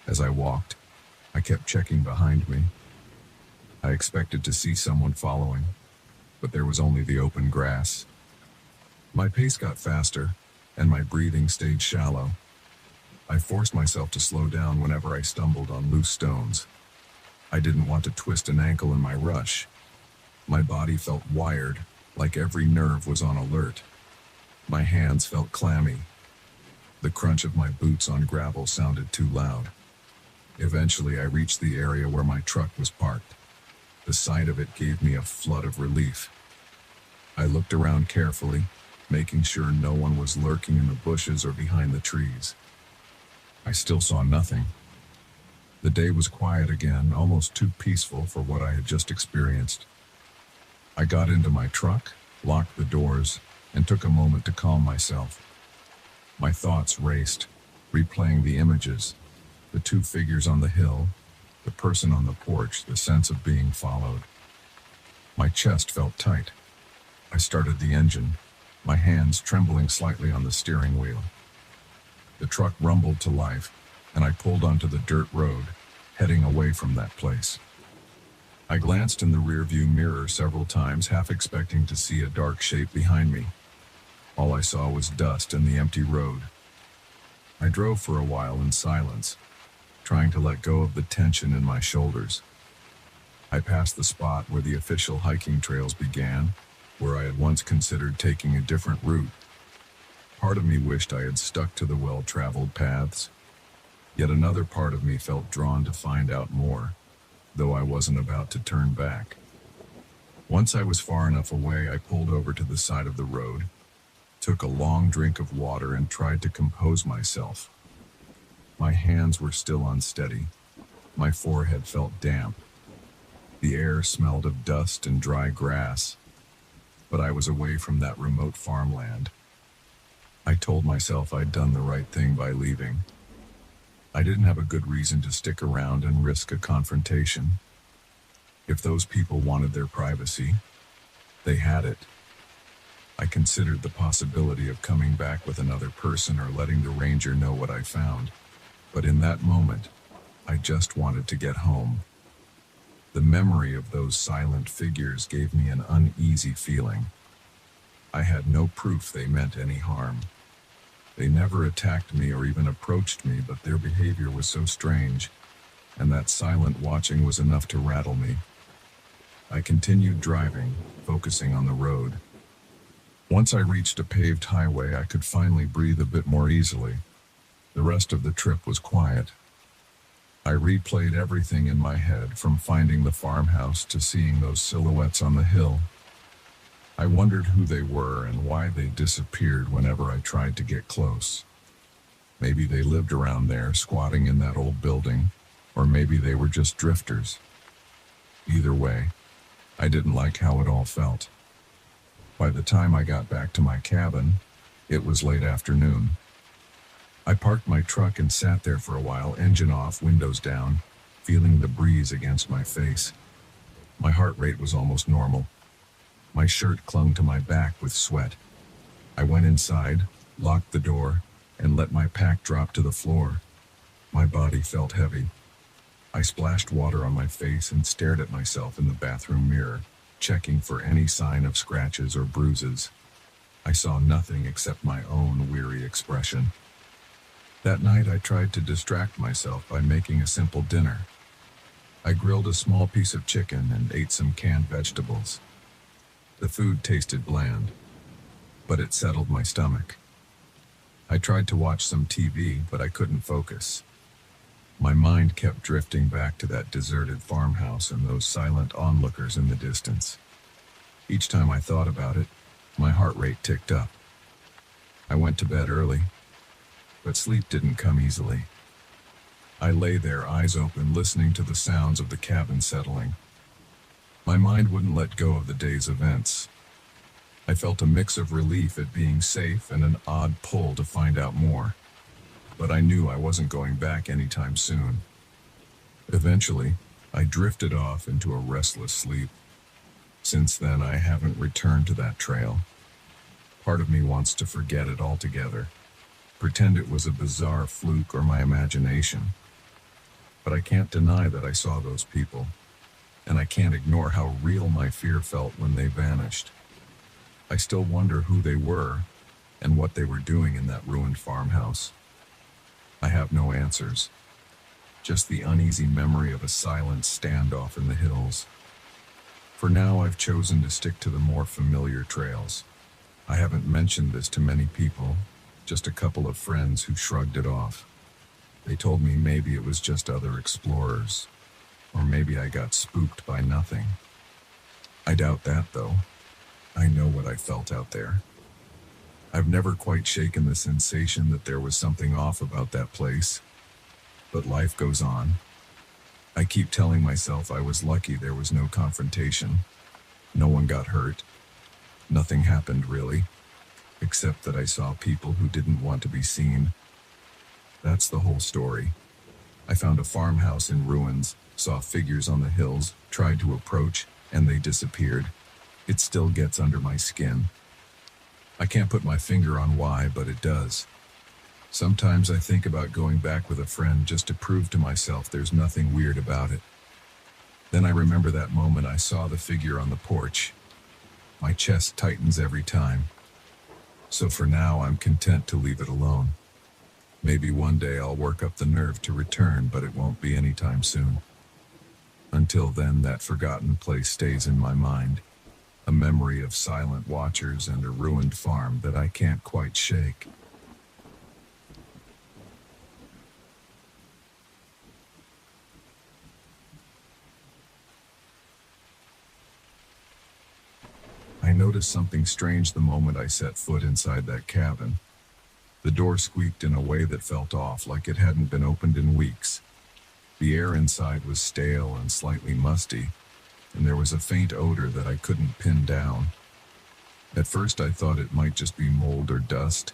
As I walked, I kept checking behind me. I expected to see someone following, but there was only the open grass. My pace got faster, and my breathing stayed shallow. I forced myself to slow down whenever I stumbled on loose stones. I didn't want to twist an ankle in my rush. My body felt wired, like every nerve was on alert. My hands felt clammy. The crunch of my boots on gravel sounded too loud. Eventually, I reached the area where my truck was parked. The sight of it gave me a flood of relief. I looked around carefully, making sure no one was lurking in the bushes or behind the trees. I still saw nothing. The day was quiet again, almost too peaceful for what I had just experienced. I got into my truck, locked the doors, and took a moment to calm myself. My thoughts raced, replaying the images, the two figures on the hill, the person on the porch, the sense of being followed. My chest felt tight. I started the engine, my hands trembling slightly on the steering wheel. The truck rumbled to life, and I pulled onto the dirt road, heading away from that place. I glanced in the rearview mirror several times, half expecting to see a dark shape behind me. All I saw was dust and the empty road. I drove for a while in silence, trying to let go of the tension in my shoulders. I passed the spot where the official hiking trails began, where I had once considered taking a different route. Part of me wished I had stuck to the well-traveled paths. Yet another part of me felt drawn to find out more, though I wasn't about to turn back. Once I was far enough away, I pulled over to the side of the road, took a long drink of water, and tried to compose myself. My hands were still unsteady. My forehead felt damp. The air smelled of dust and dry grass. But I was away from that remote farmland. I told myself I'd done the right thing by leaving. I didn't have a good reason to stick around and risk a confrontation. If those people wanted their privacy, they had it. I considered the possibility of coming back with another person or letting the ranger know what I found. But in that moment, I just wanted to get home. The memory of those silent figures gave me an uneasy feeling. I had no proof they meant any harm. They never attacked me or even approached me, but their behavior was so strange, and that silent watching was enough to rattle me. I continued driving, focusing on the road. Once I reached a paved highway, I could finally breathe a bit more easily. The rest of the trip was quiet. I replayed everything in my head, from finding the farmhouse to seeing those silhouettes on the hill. I wondered who they were and why they disappeared whenever I tried to get close. Maybe they lived around there, squatting in that old building, or maybe they were just drifters. Either way, I didn't like how it all felt. By the time I got back to my cabin, it was late afternoon. I parked my truck and sat there for a while, engine off, windows down, feeling the breeze against my face. My heart rate was almost normal. My shirt clung to my back with sweat. I went inside, locked the door, and let my pack drop to the floor. My body felt heavy. I splashed water on my face and stared at myself in the bathroom mirror, checking for any sign of scratches or bruises. I saw nothing except my own weary expression. That night I tried to distract myself by making a simple dinner. I grilled a small piece of chicken and ate some canned vegetables. The food tasted bland, but it settled my stomach. I tried to watch some TV, but I couldn't focus. My mind kept drifting back to that deserted farmhouse and those silent onlookers in the distance. Each time I thought about it, my heart rate ticked up. I went to bed early, but sleep didn't come easily. I lay there, eyes open, listening to the sounds of the cabin settling. My mind wouldn't let go of the day's events. I felt a mix of relief at being safe and an odd pull to find out more. But I knew I wasn't going back anytime soon. Eventually, I drifted off into a restless sleep. Since then, I haven't returned to that trail. Part of me wants to forget it altogether, pretend it was a bizarre fluke or my imagination. But I can't deny that I saw those people, and I can't ignore how real my fear felt when they vanished. I still wonder who they were and what they were doing in that ruined farmhouse. I have no answers, just the uneasy memory of a silent standoff in the hills. For now, I've chosen to stick to the more familiar trails. I haven't mentioned this to many people, just a couple of friends who shrugged it off. They told me maybe it was just other explorers, or maybe I got spooked by nothing. I doubt that, though. I know what I felt out there. I've never quite shaken the sensation that there was something off about that place. But life goes on. I keep telling myself I was lucky there was no confrontation. No one got hurt. Nothing happened, really, except that I saw people who didn't want to be seen. That's the whole story. I found a farmhouse in ruins, saw figures on the hills, tried to approach, and they disappeared. It still gets under my skin. I can't put my finger on why, but it does. Sometimes I think about going back with a friend just to prove to myself there's nothing weird about it. Then I remember that moment I saw the figure on the porch. My chest tightens every time. So for now, I'm content to leave it alone. Maybe one day I'll work up the nerve to return, but it won't be anytime soon. Until then, that forgotten place stays in my mind. A memory of silent watchers and a ruined farm that I can't quite shake. I noticed something strange the moment I set foot inside that cabin. The door squeaked in a way that felt off, like it hadn't been opened in weeks. The air inside was stale and slightly musty, and there was a faint odor that I couldn't pin down. At first I thought it might just be mold or dust.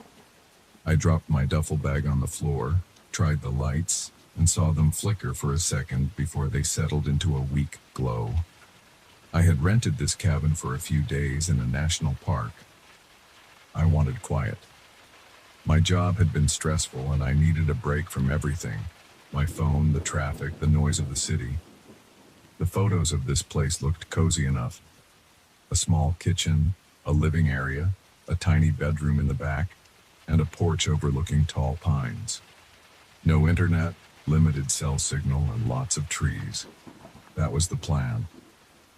I dropped my duffel bag on the floor, tried the lights, and saw them flicker for a second before they settled into a weak glow. I had rented this cabin for a few days in a national park. I wanted quiet. My job had been stressful and I needed a break from everything. My phone, the traffic, the noise of the city. The photos of this place looked cozy enough. A small kitchen, a living area, a tiny bedroom in the back, and a porch overlooking tall pines. No internet, limited cell signal, and lots of trees. That was the plan.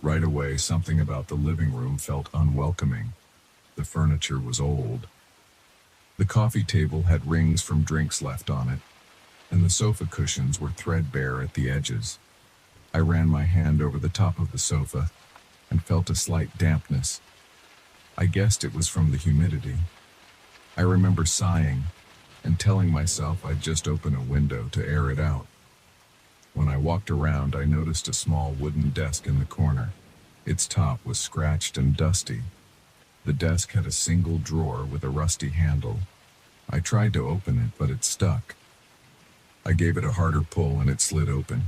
Right away, something about the living room felt unwelcoming. The furniture was old. The coffee table had rings from drinks left on it, and the sofa cushions were threadbare at the edges. I ran my hand over the top of the sofa and felt a slight dampness. I guessed it was from the humidity. I remember sighing and telling myself I'd just open a window to air it out. When I walked around, I noticed a small wooden desk in the corner. Its top was scratched and dusty. The desk had a single drawer with a rusty handle. I tried to open it, but it stuck. I gave it a harder pull and it slid open.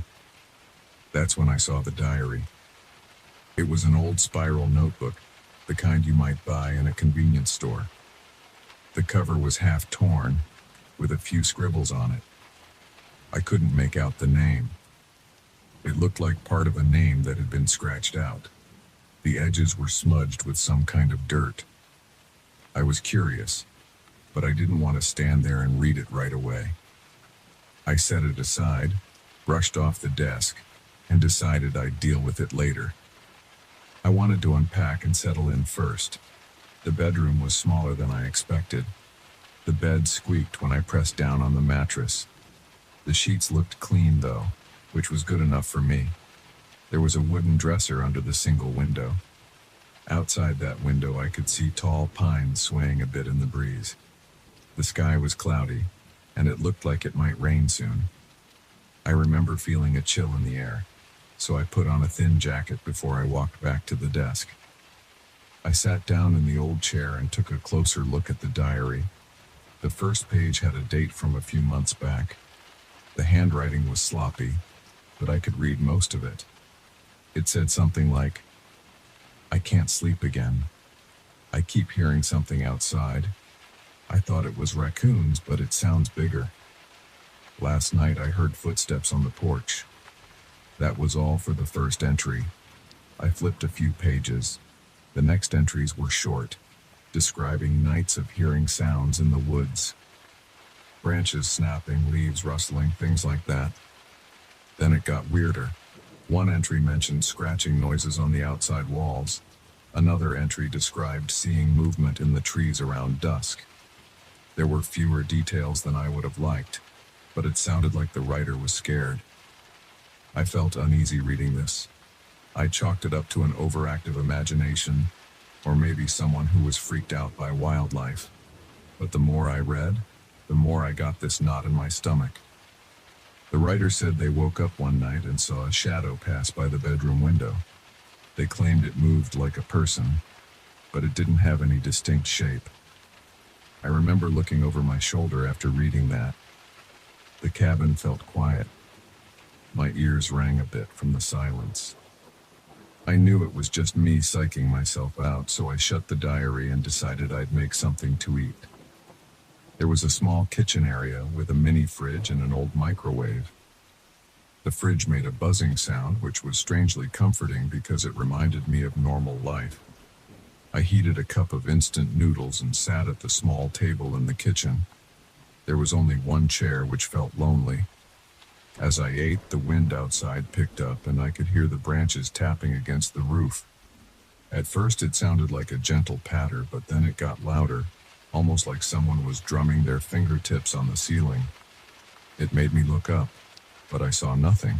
That's when I saw the diary. It was an old spiral notebook, the kind you might buy in a convenience store. The cover was half torn, with a few scribbles on it. I couldn't make out the name. It looked like part of a name that had been scratched out. The edges were smudged with some kind of dirt. I was curious, but I didn't want to stand there and read it right away. I set it aside, brushed off the desk, and decided I'd deal with it later. I wanted to unpack and settle in first. The bedroom was smaller than I expected. The bed squeaked when I pressed down on the mattress. The sheets looked clean, though, which was good enough for me. There was a wooden dresser under the single window. Outside that window, I could see tall pines swaying a bit in the breeze. The sky was cloudy, and it looked like it might rain soon. I remember feeling a chill in the air, so I put on a thin jacket before I walked back to the desk. I sat down in the old chair and took a closer look at the diary. The first page had a date from a few months back. The handwriting was sloppy, but I could read most of it. It said something like, "I can't sleep again. I keep hearing something outside. I thought it was raccoons, but it sounds bigger. Last night I heard footsteps on the porch." That was all for the first entry. I flipped a few pages. The next entries were short, describing nights of hearing sounds in the woods. Branches snapping, leaves rustling, things like that. Then it got weirder. One entry mentioned scratching noises on the outside walls. Another entry described seeing movement in the trees around dusk. There were fewer details than I would have liked, but it sounded like the writer was scared. I felt uneasy reading this. I chalked it up to an overactive imagination, or maybe someone who was freaked out by wildlife. But the more I read, the more I got this knot in my stomach. The writer said they woke up one night and saw a shadow pass by the bedroom window. They claimed it moved like a person, but it didn't have any distinct shape. I remember looking over my shoulder after reading that. The cabin felt quiet. My ears rang a bit from the silence. I knew it was just me psyching myself out, so I shut the diary and decided I'd make something to eat. There was a small kitchen area with a mini fridge and an old microwave. The fridge made a buzzing sound, which was strangely comforting because it reminded me of normal life. I heated a cup of instant noodles and sat at the small table in the kitchen. There was only one chair, which felt lonely. As I ate, the wind outside picked up and I could hear the branches tapping against the roof. At first it sounded like a gentle patter, but then it got louder, almost like someone was drumming their fingertips on the ceiling. It made me look up, but I saw nothing.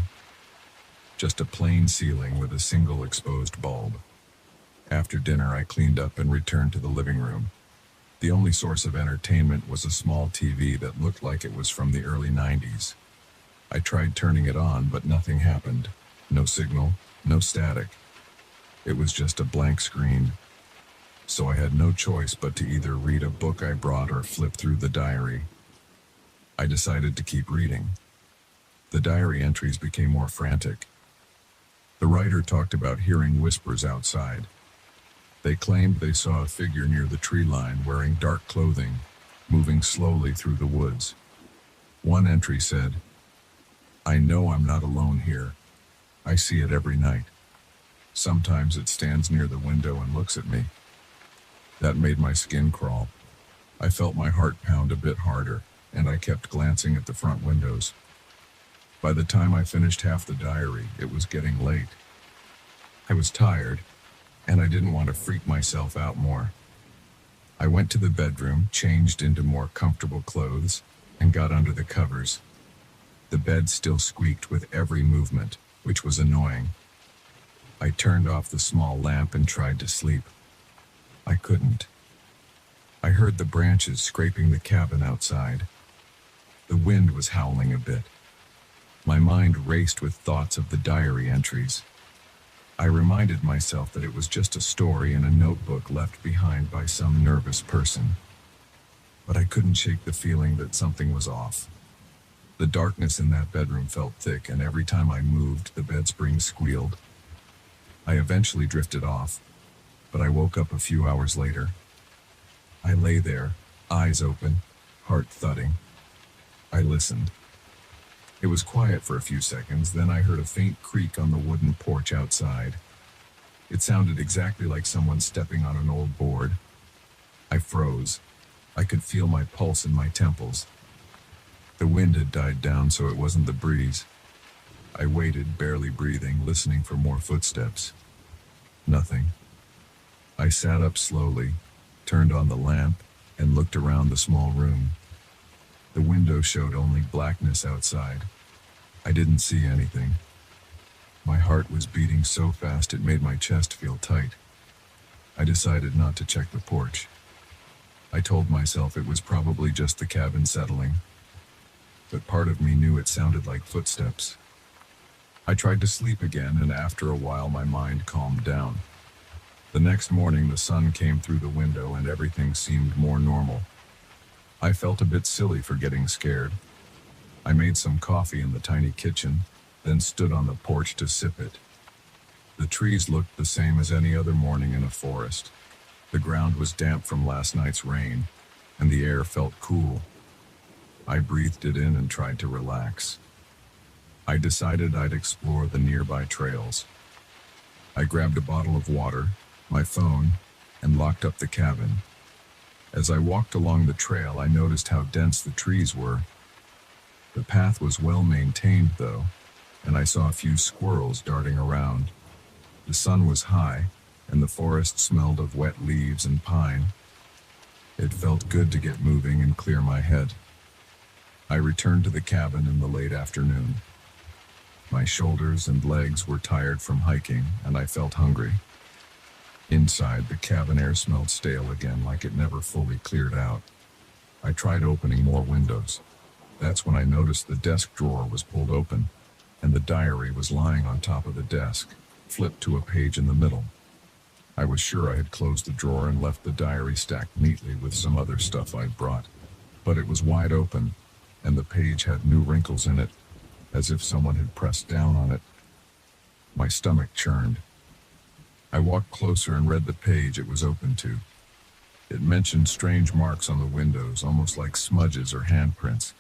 Just a plain ceiling with a single exposed bulb. After dinner, I cleaned up and returned to the living room. The only source of entertainment was a small TV that looked like it was from the early 90s. I tried turning it on, but nothing happened. No signal, no static. It was just a blank screen. So I had no choice but to either read a book I brought or flip through the diary. I decided to keep reading. The diary entries became more frantic. The writer talked about hearing whispers outside. They claimed they saw a figure near the tree line wearing dark clothing, moving slowly through the woods. One entry said, "I know I'm not alone here. I see it every night. Sometimes it stands near the window and looks at me." That made my skin crawl. I felt my heart pound a bit harder, and I kept glancing at the front windows. By the time I finished half the diary, it was getting late. I was tired, and I didn't want to freak myself out more. I went to the bedroom, changed into more comfortable clothes, and got under the covers. The bed still squeaked with every movement, which was annoying. I turned off the small lamp and tried to sleep. I couldn't. I heard the branches scraping the cabin outside. The wind was howling a bit. My mind raced with thoughts of the diary entries. I reminded myself that it was just a story in a notebook left behind by some nervous person. But I couldn't shake the feeling that something was off. The darkness in that bedroom felt thick, and every time I moved, the bed springs squealed. I eventually drifted off, but I woke up a few hours later. I lay there, eyes open, heart thudding. I listened. It was quiet for a few seconds, then I heard a faint creak on the wooden porch outside. It sounded exactly like someone stepping on an old board. I froze. I could feel my pulse in my temples. The wind had died down, so it wasn't the breeze. I waited, barely breathing, listening for more footsteps. Nothing. I sat up slowly, turned on the lamp, and looked around the small room. The window showed only blackness outside. I didn't see anything. My heart was beating so fast it made my chest feel tight. I decided not to check the porch. I told myself it was probably just the cabin settling, but part of me knew it sounded like footsteps. I tried to sleep again, and after a while my mind calmed down. The next morning the sun came through the window and everything seemed more normal. I felt a bit silly for getting scared. I made some coffee in the tiny kitchen, then stood on the porch to sip it. The trees looked the same as any other morning in a forest. The ground was damp from last night's rain, and the air felt cool. I breathed it in and tried to relax. I decided I'd explore the nearby trails. I grabbed a bottle of water, my phone, and locked up the cabin. As I walked along the trail, I noticed how dense the trees were. The path was well maintained, though, and I saw a few squirrels darting around. The sun was high, and the forest smelled of wet leaves and pine. It felt good to get moving and clear my head. I returned to the cabin in the late afternoon. My shoulders and legs were tired from hiking, and I felt hungry. Inside, the cabin air smelled stale again, like it never fully cleared out. I tried opening more windows. That's when I noticed the desk drawer was pulled open, and the diary was lying on top of the desk, flipped to a page in the middle. I was sure I had closed the drawer and left the diary stacked neatly with some other stuff I'd brought, but it was wide open, and the page had new wrinkles in it, as if someone had pressed down on it. My stomach churned. I walked closer and read the page it was open to. It mentioned strange marks on the windows, almost like smudges or handprints.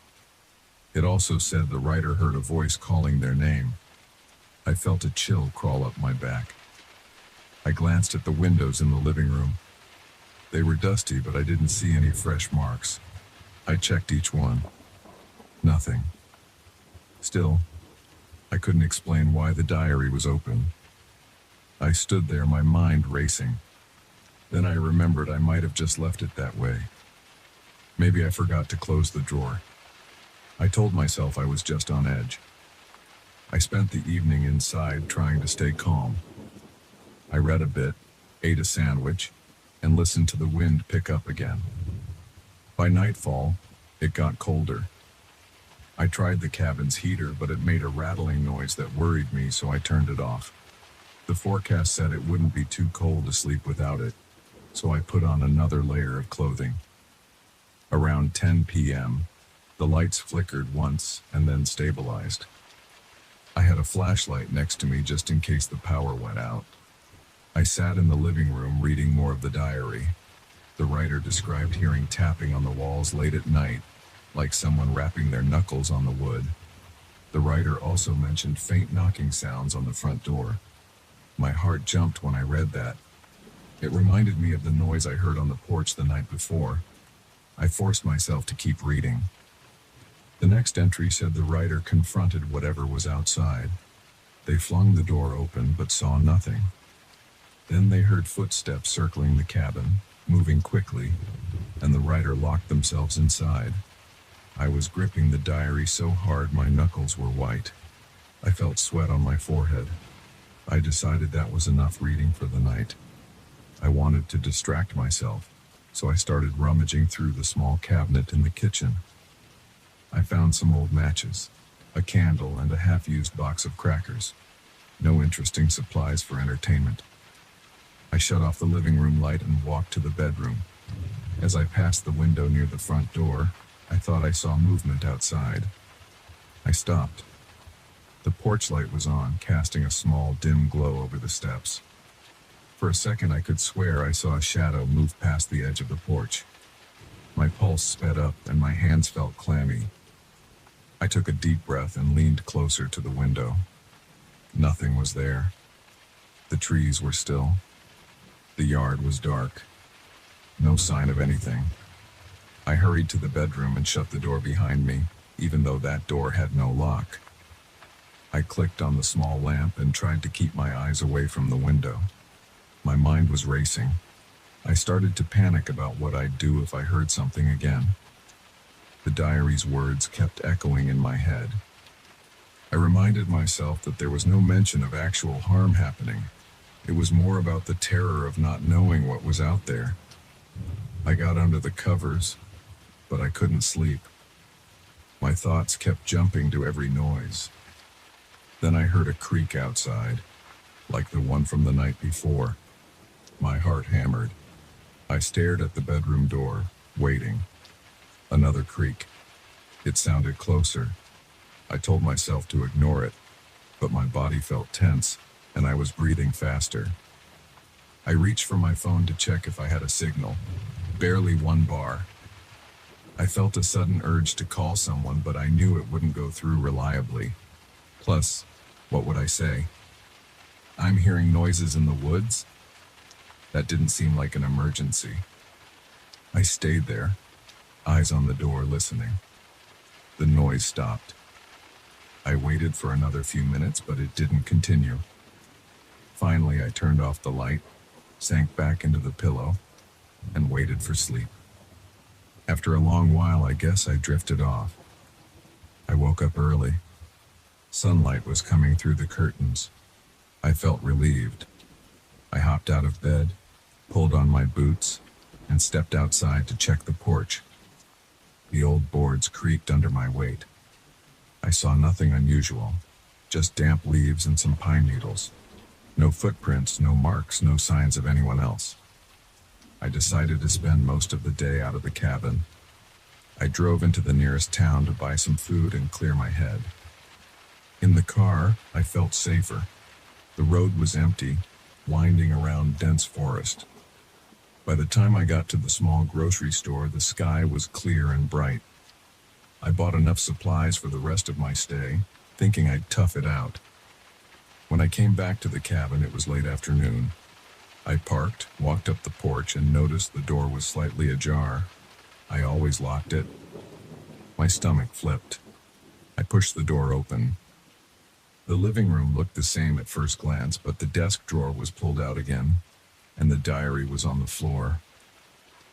It also said the writer heard a voice calling their name. I felt a chill crawl up my back. I glanced at the windows in the living room. They were dusty, but I didn't see any fresh marks. I checked each one. Nothing. Still, I couldn't explain why the diary was open. I stood there, my mind racing. Then I remembered I might have just left it that way. Maybe I forgot to close the drawer. I told myself I was just on edge. I spent the evening inside trying to stay calm. I read a bit, ate a sandwich, and listened to the wind pick up again. By nightfall, it got colder. I tried the cabin's heater, but it made a rattling noise that worried me, so I turned it off. The forecast said it wouldn't be too cold to sleep without it, so I put on another layer of clothing. Around 10 p.m., The lights flickered once and then stabilized. I had a flashlight next to me just in case the power went out. I sat in the living room reading more of the diary. The writer described hearing tapping on the walls late at night, like someone rapping their knuckles on the wood. The writer also mentioned faint knocking sounds on the front door. My heart jumped when I read that. It reminded me of the noise I heard on the porch the night before. I forced myself to keep reading. The next entry said the writer confronted whatever was outside. They flung the door open but saw nothing. Then they heard footsteps circling the cabin, moving quickly, and the writer locked themselves inside. I was gripping the diary so hard my knuckles were white. I felt sweat on my forehead. I decided that was enough reading for the night. I wanted to distract myself, so I started rummaging through the small cabinet in the kitchen. I found some old matches, a candle, and a half-used box of crackers. No interesting supplies for entertainment. I shut off the living room light and walked to the bedroom. As I passed the window near the front door, I thought I saw movement outside. I stopped. The porch light was on, casting a small, dim glow over the steps. For a second, I could swear I saw a shadow move past the edge of the porch. My pulse sped up and my hands felt clammy. I took a deep breath and leaned closer to the window. Nothing was there. The trees were still. The yard was dark. No sign of anything. I hurried to the bedroom and shut the door behind me, even though that door had no lock. I clicked on the small lamp and tried to keep my eyes away from the window. My mind was racing. I started to panic about what I'd do if I heard something again. The diary's words kept echoing in my head. I reminded myself that there was no mention of actual harm happening. It was more about the terror of not knowing what was out there. I got under the covers, but I couldn't sleep. My thoughts kept jumping to every noise. Then I heard a creak outside, like the one from the night before. My heart hammered. I stared at the bedroom door, waiting. Another creak. It sounded closer. I told myself to ignore it, but my body felt tense, and I was breathing faster. I reached for my phone to check if I had a signal. Barely one bar. I felt a sudden urge to call someone, but I knew it wouldn't go through reliably. Plus, what would I say? I'm hearing noises in the woods? That didn't seem like an emergency. I stayed there, eyes on the door, listening. The noise stopped. I waited for another few minutes, but it didn't continue. Finally, I turned off the light, sank back into the pillow, and waited for sleep. After a long while, I guess I drifted off. I woke up early. Sunlight was coming through the curtains. I felt relieved. I hopped out of bed, pulled on my boots, and stepped outside to check the porch. The old boards creaked under my weight. I saw nothing unusual, just damp leaves and some pine needles. No footprints, no marks, no signs of anyone else. I decided to spend most of the day out of the cabin. I drove into the nearest town to buy some food and clear my head. In the car, I felt safer. The road was empty, winding around dense forest. By the time I got to the small grocery store, the sky was clear and bright. I bought enough supplies for the rest of my stay, thinking I'd tough it out. When I came back to the cabin, it was late afternoon. I parked, walked up the porch, and noticed the door was slightly ajar. I always locked it. My stomach flipped. I pushed the door open. The living room looked the same at first glance, but the desk drawer was pulled out again, and the diary was on the floor.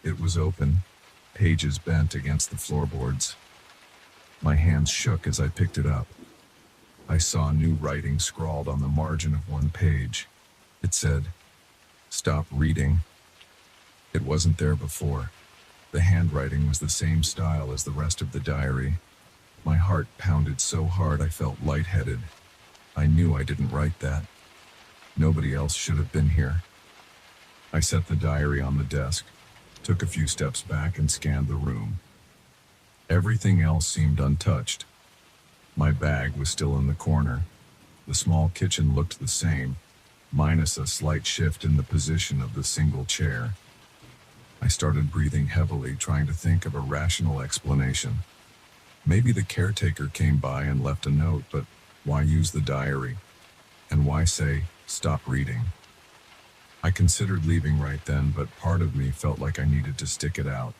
It was open, pages bent against the floorboards. My hands shook as I picked it up. I saw new writing scrawled on the margin of one page. It said, "Stop reading." It wasn't there before. The handwriting was the same style as the rest of the diary. My heart pounded so hard I felt lightheaded. I knew I didn't write that. Nobody else should have been here. I set the diary on the desk, took a few steps back, and scanned the room. Everything else seemed untouched. My bag was still in the corner. The small kitchen looked the same, minus a slight shift in the position of the single chair. I started breathing heavily, trying to think of a rational explanation. Maybe the caretaker came by and left a note, but why use the diary? And why say, stop reading? I considered leaving right then, but part of me felt like I needed to stick it out,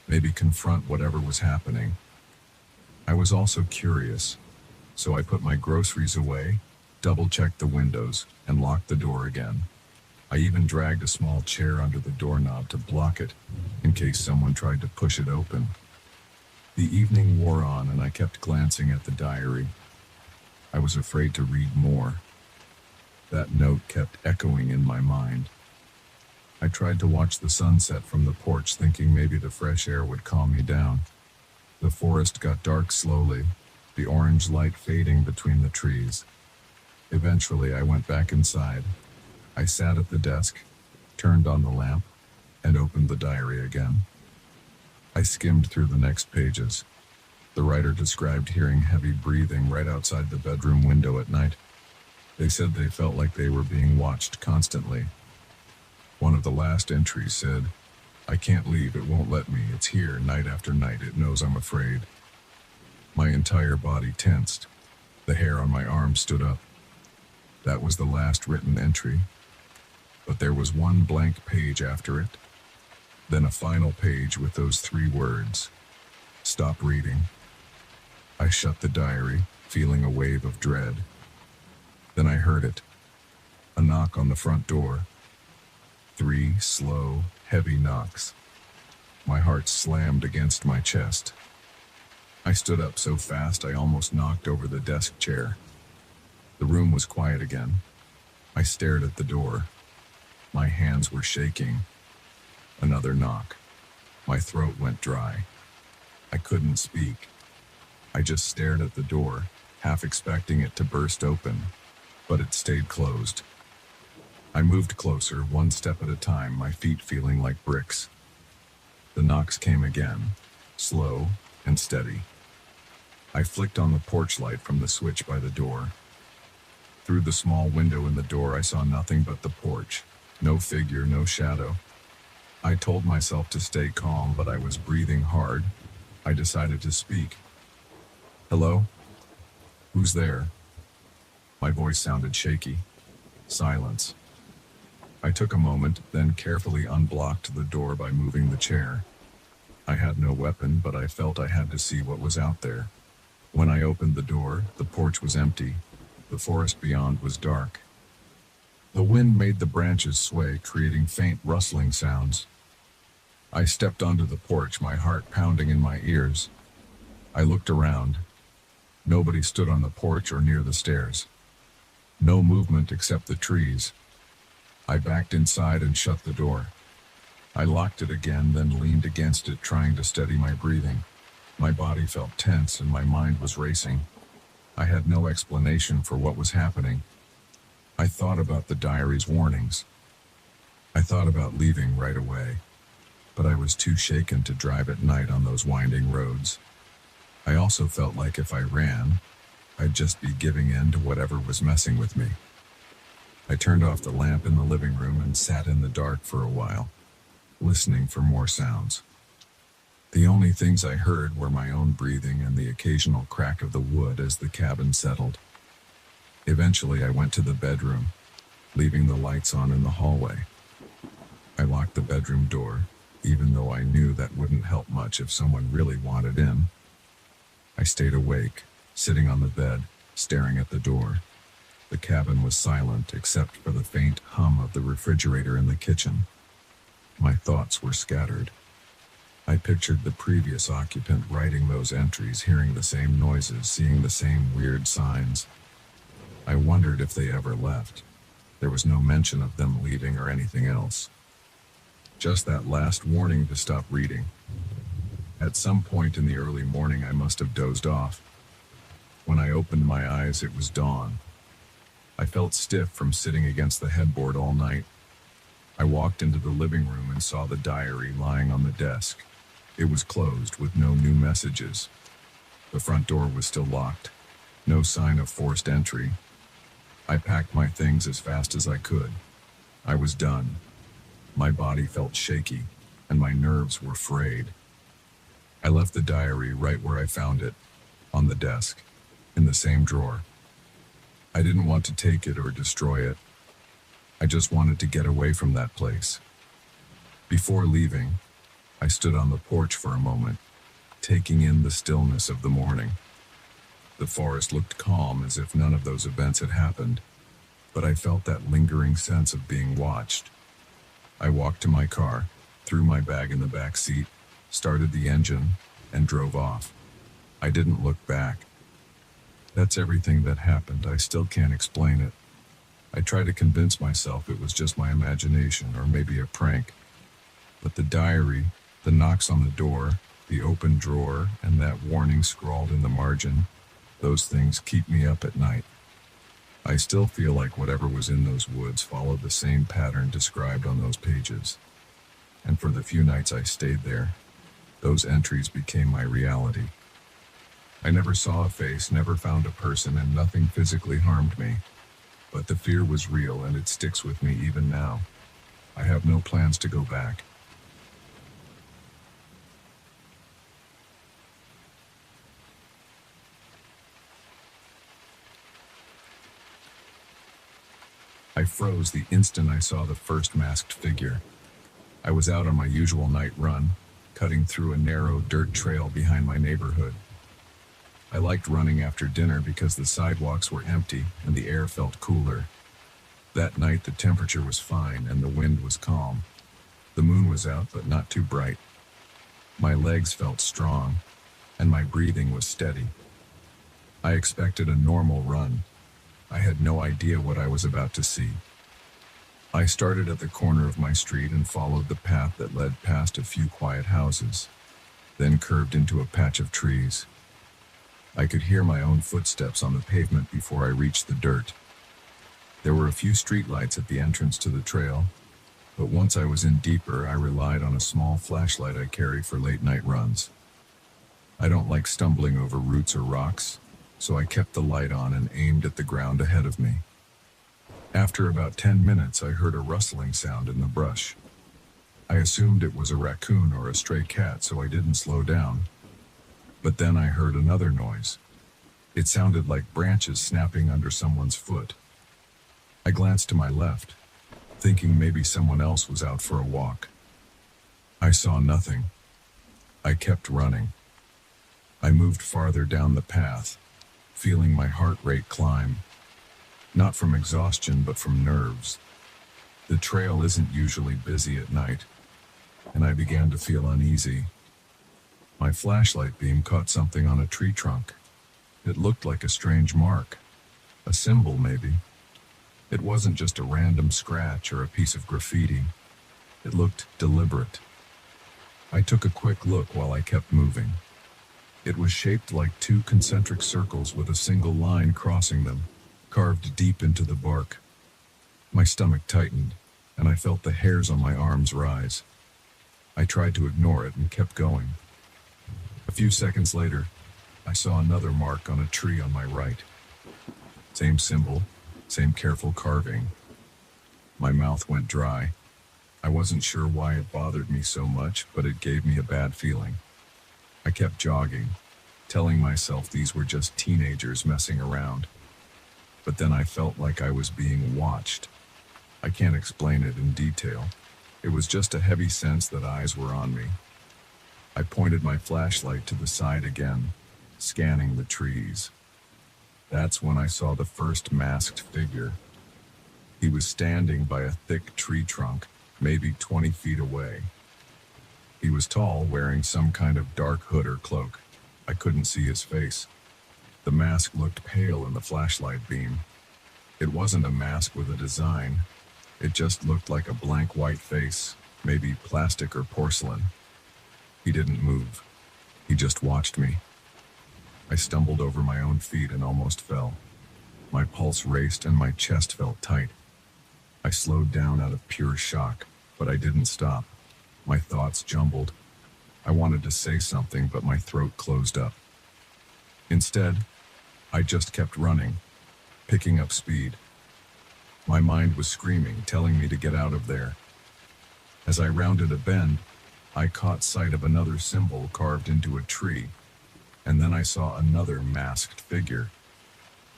maybe confront whatever was happening. I was also curious, so I put my groceries away, double-checked the windows, and locked the door again. I even dragged a small chair under the doorknob to block it, in case someone tried to push it open. The evening wore on, and I kept glancing at the diary. I was afraid to read more. That note kept echoing in my mind. I tried to watch the sunset from the porch, thinking maybe the fresh air would calm me down. The forest got dark slowly, the orange light fading between the trees. Eventually, I went back inside. I sat at the desk, turned on the lamp, and opened the diary again. I skimmed through the next pages. The writer described hearing heavy breathing right outside the bedroom window at night. They said they felt like they were being watched constantly. One of the last entries said, "I can't leave, it won't let me. It's here night after night. It knows I'm afraid." My entire body tensed. The hair on my arm stood up. That was the last written entry. But there was one blank page after it. Then a final page with those 3 words, "Stop reading." I shut the diary, feeling a wave of dread. Then I heard it. A knock on the front door. 3 slow, heavy knocks. My heart slammed against my chest. I stood up so fast I almost knocked over the desk chair. The room was quiet again. I stared at the door. My hands were shaking. Another knock. My throat went dry. I couldn't speak. I just stared at the door, half expecting it to burst open, but it stayed closed. I moved closer, one step at a time, my feet feeling like bricks. The knocks came again, slow and steady. I flicked on the porch light from the switch by the door. Through the small window in the door, I saw nothing but the porch. No figure, no shadow. I told myself to stay calm, but I was breathing hard. I decided to speak. "Hello? Who's there?" My voice sounded shaky. Silence. I took a moment, then carefully unblocked the door by moving the chair. I had no weapon, but I felt I had to see what was out there. When I opened the door, the porch was empty. The forest beyond was dark. The wind made the branches sway, creating faint rustling sounds. I stepped onto the porch, my heart pounding in my ears. I looked around. Nobody stood on the porch or near the stairs. No movement except the trees. I backed inside and shut the door. I locked it again, then leaned against it, trying to steady my breathing. My body felt tense and my mind was racing. I had no explanation for what was happening. I thought about the diary's warnings. I thought about leaving right away, but I was too shaken to drive at night on those winding roads. I also felt like if I ran, I'd just be giving in to whatever was messing with me. I turned off the lamp in the living room and sat in the dark for a while, listening for more sounds. The only things I heard were my own breathing and the occasional crack of the wood as the cabin settled. Eventually, I went to the bedroom, leaving the lights on in the hallway. I locked the bedroom door, even though I knew that wouldn't help much if someone really wanted in. I stayed awake, sitting on the bed, staring at the door. The cabin was silent except for the faint hum of the refrigerator in the kitchen. My thoughts were scattered. I pictured the previous occupant writing those entries, hearing the same noises, seeing the same weird signs. I wondered if they ever left. There was no mention of them leaving or anything else. Just that last warning to stop reading. At some point in the early morning, I must have dozed off. When I opened my eyes, it was dawn. I felt stiff from sitting against the headboard all night. I walked into the living room and saw the diary lying on the desk. It was closed with no new messages. The front door was still locked. No sign of forced entry. I packed my things as fast as I could. I was done. My body felt shaky, and my nerves were frayed. I left the diary right where I found it, on the desk, in the same drawer. I didn't want to take it or destroy it. I just wanted to get away from that place. Before leaving, I stood on the porch for a moment, taking in the stillness of the morning. The forest looked calm, as if none of those events had happened, but I felt that lingering sense of being watched. I walked to my car, threw my bag in the back seat, started the engine, and drove off. I didn't look back. That's everything that happened. I still can't explain it. I tried to convince myself it was just my imagination or maybe a prank. But the diary, the knocks on the door, the open drawer, and that warning scrawled in the margin, those things keep me up at night. I still feel like whatever was in those woods followed the same pattern described on those pages. And for the few nights I stayed there, those entries became my reality. I never saw a face, never found a person, and nothing physically harmed me. But the fear was real, and it sticks with me even now. I have no plans to go back. I froze the instant I saw the first masked figure. I was out on my usual night run, cutting through a narrow dirt trail behind my neighborhood. I liked running after dinner because the sidewalks were empty and the air felt cooler. That night the temperature was fine and the wind was calm. The moon was out, but not too bright. My legs felt strong, and my breathing was steady. I expected a normal run. I had no idea what I was about to see. I started at the corner of my street and followed the path that led past a few quiet houses, then curved into a patch of trees. I could hear my own footsteps on the pavement before I reached the dirt. There were a few streetlights at the entrance to the trail, but once I was in deeper, I relied on a small flashlight I carry for late-night runs. I don't like stumbling over roots or rocks, so I kept the light on and aimed at the ground ahead of me. After about 10 minutes, I heard a rustling sound in the brush. I assumed it was a raccoon or a stray cat, so I didn't slow down. But then I heard another noise. It sounded like branches snapping under someone's foot. I glanced to my left, thinking maybe someone else was out for a walk. I saw nothing. I kept running. I moved farther down the path, feeling my heart rate climb. Not from exhaustion, but from nerves. The trail isn't usually busy at night, and I began to feel uneasy. My flashlight beam caught something on a tree trunk. It looked like a strange mark. A symbol, maybe. It wasn't just a random scratch or a piece of graffiti. It looked deliberate. I took a quick look while I kept moving. It was shaped like two concentric circles with a single line crossing them, carved deep into the bark. My stomach tightened, and I felt the hairs on my arms rise. I tried to ignore it and kept going. A few seconds later, I saw another mark on a tree on my right. Same symbol, same careful carving. My mouth went dry. I wasn't sure why it bothered me so much, but it gave me a bad feeling. I kept jogging, telling myself these were just teenagers messing around. But then I felt like I was being watched. I can't explain it in detail. It was just a heavy sense that eyes were on me. I pointed my flashlight to the side again, scanning the trees. That's when I saw the first masked figure. He was standing by a thick tree trunk, maybe 20 feet away. He was tall, wearing some kind of dark hood or cloak. I couldn't see his face. The mask looked pale in the flashlight beam. It wasn't a mask with a design. It just looked like a blank white face, maybe plastic or porcelain. He didn't move. He just watched me. I stumbled over my own feet and almost fell. My pulse raced and my chest felt tight. I slowed down out of pure shock, but I didn't stop. My thoughts jumbled. I wanted to say something, but my throat closed up. Instead, I just kept running, picking up speed. My mind was screaming, telling me to get out of there. As I rounded a bend, I caught sight of another symbol carved into a tree, and then I saw another masked figure.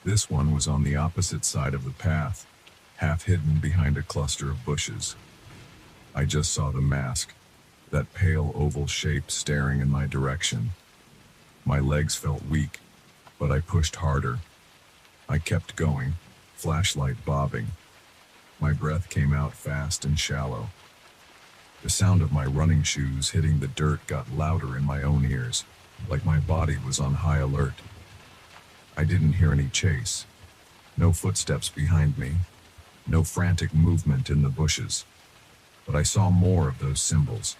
This one was on the opposite side of the path, half hidden behind a cluster of bushes. I just saw the mask, that pale oval shape staring in my direction. My legs felt weak, but I pushed harder. I kept going, flashlight bobbing. My breath came out fast and shallow. The sound of my running shoes hitting the dirt got louder in my own ears, like my body was on high alert. I didn't hear any chase. No footsteps behind me. No frantic movement in the bushes. But I saw more of those symbols.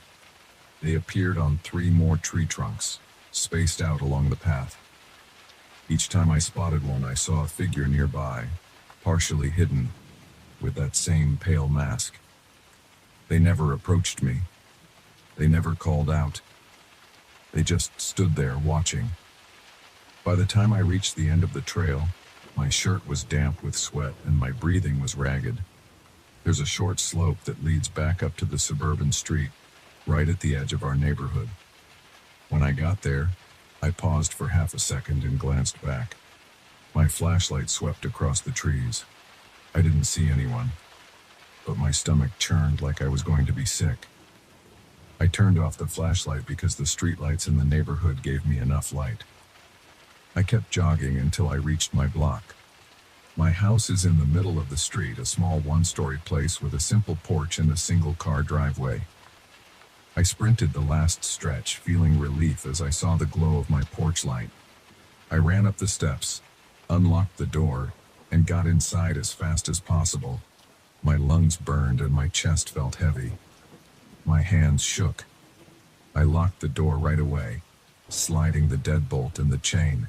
They appeared on 3 more tree trunks, spaced out along the path. Each time I spotted one, I saw a figure nearby, partially hidden, with that same pale mask. They never approached me. They never called out. They just stood there watching. By the time I reached the end of the trail, my shirt was damp with sweat and my breathing was ragged. There's a short slope that leads back up to the suburban street, right at the edge of our neighborhood. When I got there, I paused for half a second and glanced back. My flashlight swept across the trees. I didn't see anyone, but my stomach churned like I was going to be sick. I turned off the flashlight because the streetlights in the neighborhood gave me enough light. I kept jogging until I reached my block. My house is in the middle of the street, a small 1-story place with a simple porch and a single-car driveway. I sprinted the last stretch, feeling relief as I saw the glow of my porch light. I ran up the steps, unlocked the door, and got inside as fast as possible. My lungs burned and my chest felt heavy. My hands shook. I locked the door right away, sliding the deadbolt and the chain.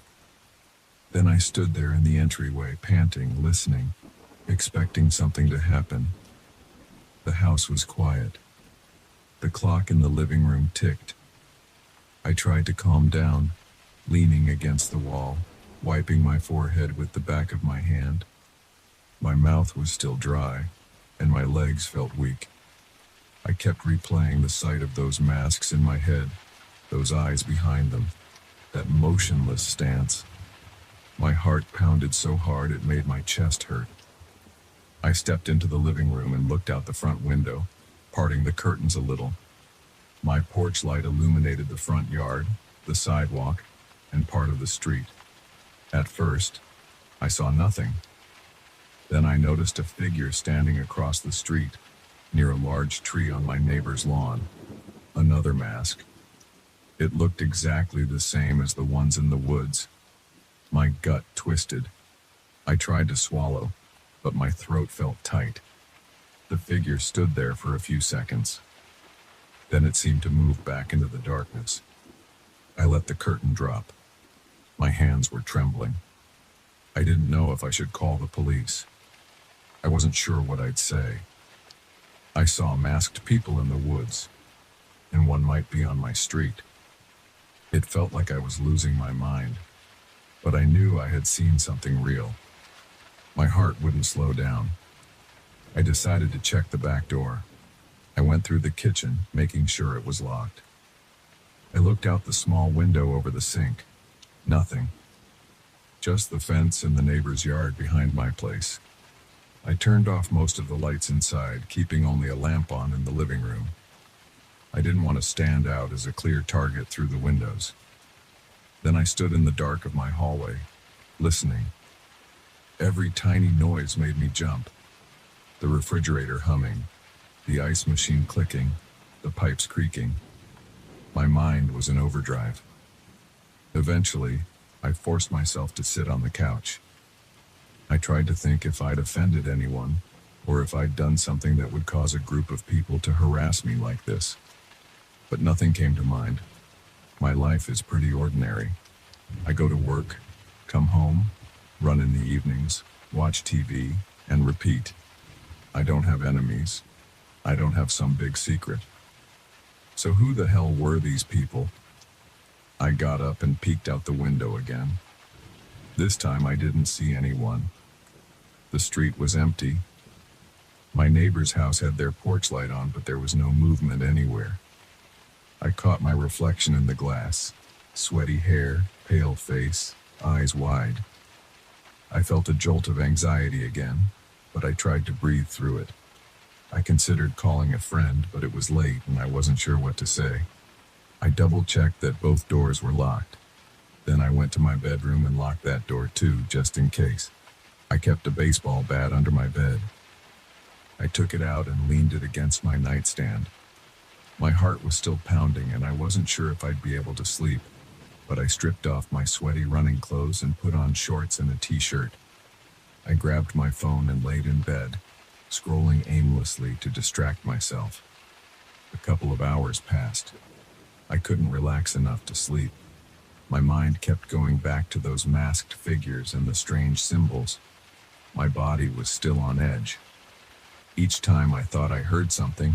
Then I stood there in the entryway, panting, listening, expecting something to happen. The house was quiet. The clock in the living room ticked. I tried to calm down, leaning against the wall, wiping my forehead with the back of my hand. My mouth was still dry, and my legs felt weak. I kept replaying the sight of those masks in my head, those eyes behind them, that motionless stance. My heart pounded so hard it made my chest hurt. I stepped into the living room and looked out the front window, parting the curtains a little. My porch light illuminated the front yard, the sidewalk, and part of the street. At first, I saw nothing. Then I noticed a figure standing across the street, near a large tree on my neighbor's lawn. Another mask. It looked exactly the same as the ones in the woods. My gut twisted. I tried to swallow, but my throat felt tight. The figure stood there for a few seconds. Then it seemed to move back into the darkness. I let the curtain drop. My hands were trembling. I didn't know if I should call the police. I wasn't sure what I'd say. I saw masked people in the woods, and one might be on my street. It felt like I was losing my mind, but I knew I had seen something real. My heart wouldn't slow down. I decided to check the back door. I went through the kitchen, making sure it was locked. I looked out the small window over the sink. Nothing. Just the fence and the neighbor's yard behind my place. I turned off most of the lights inside, keeping only a lamp on in the living room. I didn't want to stand out as a clear target through the windows. Then I stood in the dark of my hallway, listening. Every tiny noise made me jump. The refrigerator humming, the ice machine clicking, the pipes creaking. My mind was in overdrive. Eventually, I forced myself to sit on the couch. I tried to think if I'd offended anyone, or if I'd done something that would cause a group of people to harass me like this. But nothing came to mind. My life is pretty ordinary. I go to work, come home, run in the evenings, watch TV, and repeat. I don't have enemies. I don't have some big secret. So who the hell were these people? I got up and peeked out the window again. This time I didn't see anyone. The street was empty. My neighbor's house had their porch light on, but there was no movement anywhere. I caught my reflection in the glass. Sweaty hair, pale face, eyes wide. I felt a jolt of anxiety again, but I tried to breathe through it. I considered calling a friend, but it was late and I wasn't sure what to say. I double-checked that both doors were locked. Then I went to my bedroom and locked that door too, just in case. I kept a baseball bat under my bed. I took it out and leaned it against my nightstand. My heart was still pounding and I wasn't sure if I'd be able to sleep, but I stripped off my sweaty running clothes and put on shorts and a t-shirt. I grabbed my phone and laid in bed, scrolling aimlessly to distract myself. A couple of hours passed. I couldn't relax enough to sleep. My mind kept going back to those masked figures and the strange symbols. My body was still on edge. Each time I thought I heard something,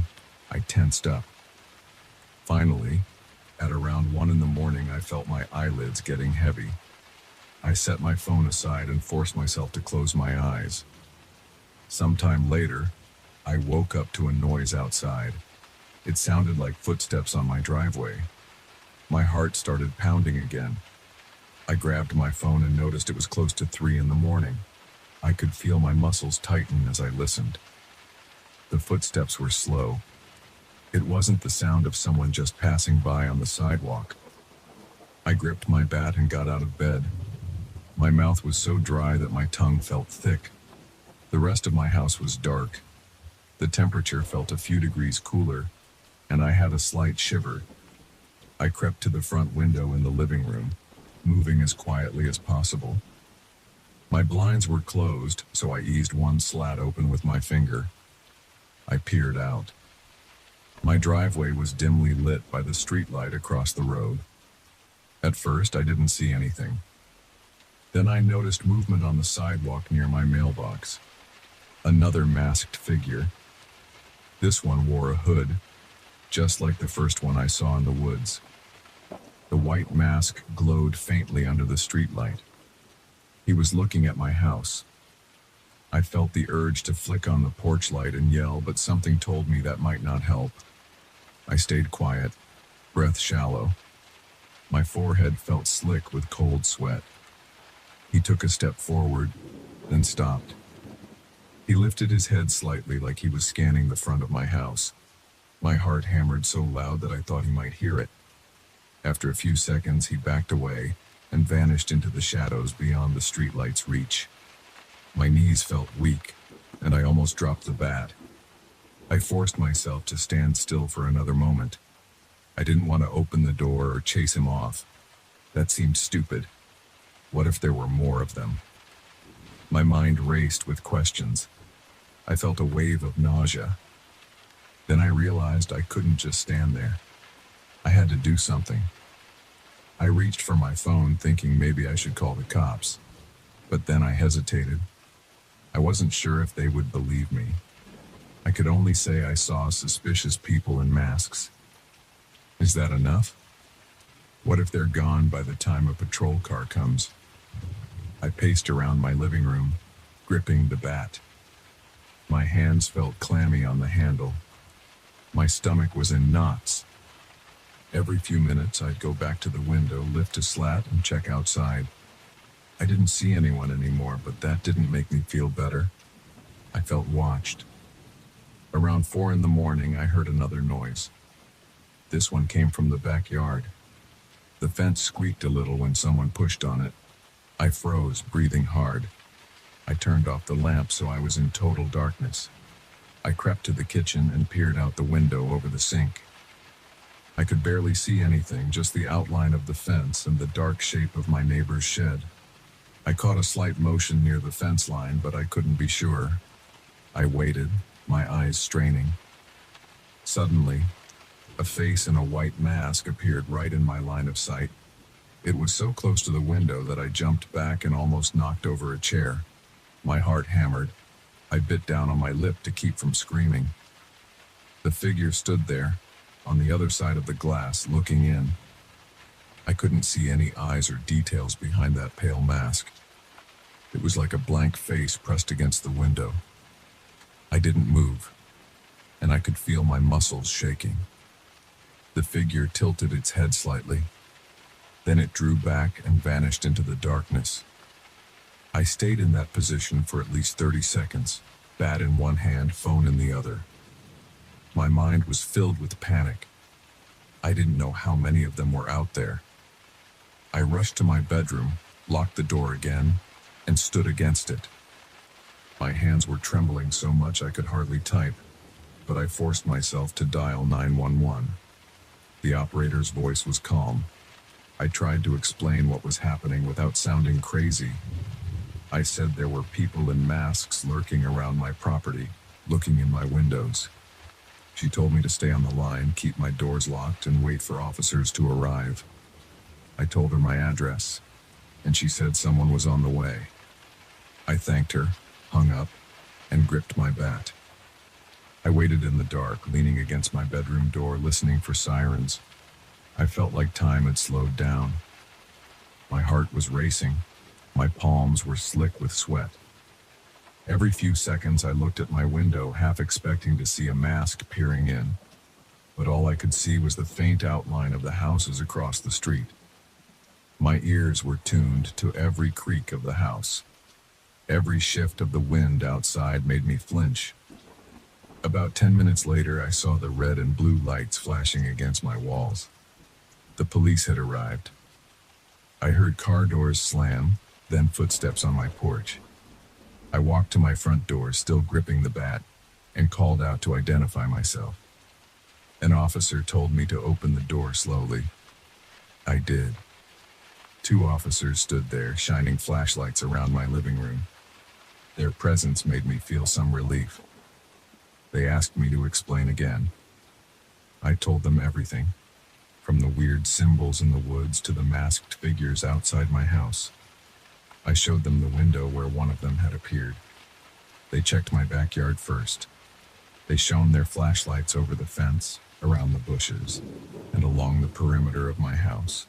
I tensed up. Finally, at around 1 in the morning, I felt my eyelids getting heavy. I set my phone aside and forced myself to close my eyes. Sometime later, I woke up to a noise outside. It sounded like footsteps on my driveway. My heart started pounding again. I grabbed my phone and noticed it was close to 3 in the morning. I could feel my muscles tighten as I listened. The footsteps were slow. It wasn't the sound of someone just passing by on the sidewalk. I gripped my bat and got out of bed. My mouth was so dry that my tongue felt thick. The rest of my house was dark. The temperature felt a few degrees cooler, and I had a slight shiver. I crept to the front window in the living room, moving as quietly as possible. My blinds were closed, so I eased one slat open with my finger. I peered out. My driveway was dimly lit by the streetlight across the road. At first, I didn't see anything. Then I noticed movement on the sidewalk near my mailbox. Another masked figure. This one wore a hood, just like the first one I saw in the woods. The white mask glowed faintly under the streetlight. He was looking at my house. I felt the urge to flick on the porch light and yell, but something told me that might not help. I stayed quiet, breath shallow. My forehead felt slick with cold sweat. He took a step forward, then stopped. He lifted his head slightly like he was scanning the front of my house. My heart hammered so loud that I thought he might hear it. After a few seconds, he backed away and vanished into the shadows beyond the streetlight's reach. My knees felt weak, and I almost dropped the bat. I forced myself to stand still for another moment. I didn't want to open the door or chase him off. That seemed stupid. What if there were more of them? My mind raced with questions. I felt a wave of nausea. Then I realized I couldn't just stand there. I had to do something. I reached for my phone, thinking maybe I should call the cops. But then I hesitated. I wasn't sure if they would believe me. I could only say I saw suspicious people in masks. Is that enough? What if they're gone by the time a patrol car comes? I paced around my living room, gripping the bat. My hands felt clammy on the handle. My stomach was in knots. Every few minutes, I'd go back to the window, lift a slat, and check outside. I didn't see anyone anymore, but that didn't make me feel better. I felt watched. Around 4 in the morning, I heard another noise. This one came from the backyard. The fence squeaked a little when someone pushed on it. I froze, breathing hard. I turned off the lamp so I was in total darkness. I crept to the kitchen and peered out the window over the sink. I could barely see anything, just the outline of the fence and the dark shape of my neighbor's shed. I caught a slight motion near the fence line, but I couldn't be sure. I waited, my eyes straining. Suddenly, a face in a white mask appeared right in my line of sight. It was so close to the window that I jumped back and almost knocked over a chair. My heart hammered. I bit down on my lip to keep from screaming. The figure stood there, on the other side of the glass, looking in. I couldn't see any eyes or details behind that pale mask. It was like a blank face pressed against the window. I didn't move, and I could feel my muscles shaking. The figure tilted its head slightly. Then it drew back and vanished into the darkness. I stayed in that position for at least 30 seconds, bat in one hand, phone in the other. My mind was filled with panic. I didn't know how many of them were out there. I rushed to my bedroom, locked the door again, and stood against it. My hands were trembling so much I could hardly type, but I forced myself to dial 911. The operator's voice was calm. I tried to explain what was happening without sounding crazy. I said there were people in masks lurking around my property, looking in my windows. She told me to stay on the line, keep my doors locked, and wait for officers to arrive. I told her my address, and she said someone was on the way. I thanked her, hung up, and gripped my bat. I waited in the dark, leaning against my bedroom door, listening for sirens. I felt like time had slowed down. My heart was racing. My palms were slick with sweat. Every few seconds I looked at my window, half expecting to see a mask peering in. But all I could see was the faint outline of the houses across the street. My ears were tuned to every creak of the house. Every shift of the wind outside made me flinch. About 10 minutes later, I saw the red and blue lights flashing against my walls. The police had arrived. I heard car doors slam, then footsteps on my porch. I walked to my front door, still gripping the bat, and called out to identify myself. An officer told me to open the door slowly. I did. 2 officers stood there, shining flashlights around my living room. Their presence made me feel some relief. They asked me to explain again. I told them everything, from the weird symbols in the woods to the masked figures outside my house. I showed them the window where one of them had appeared. They checked my backyard first. They shone their flashlights over the fence, around the bushes, and along the perimeter of my house.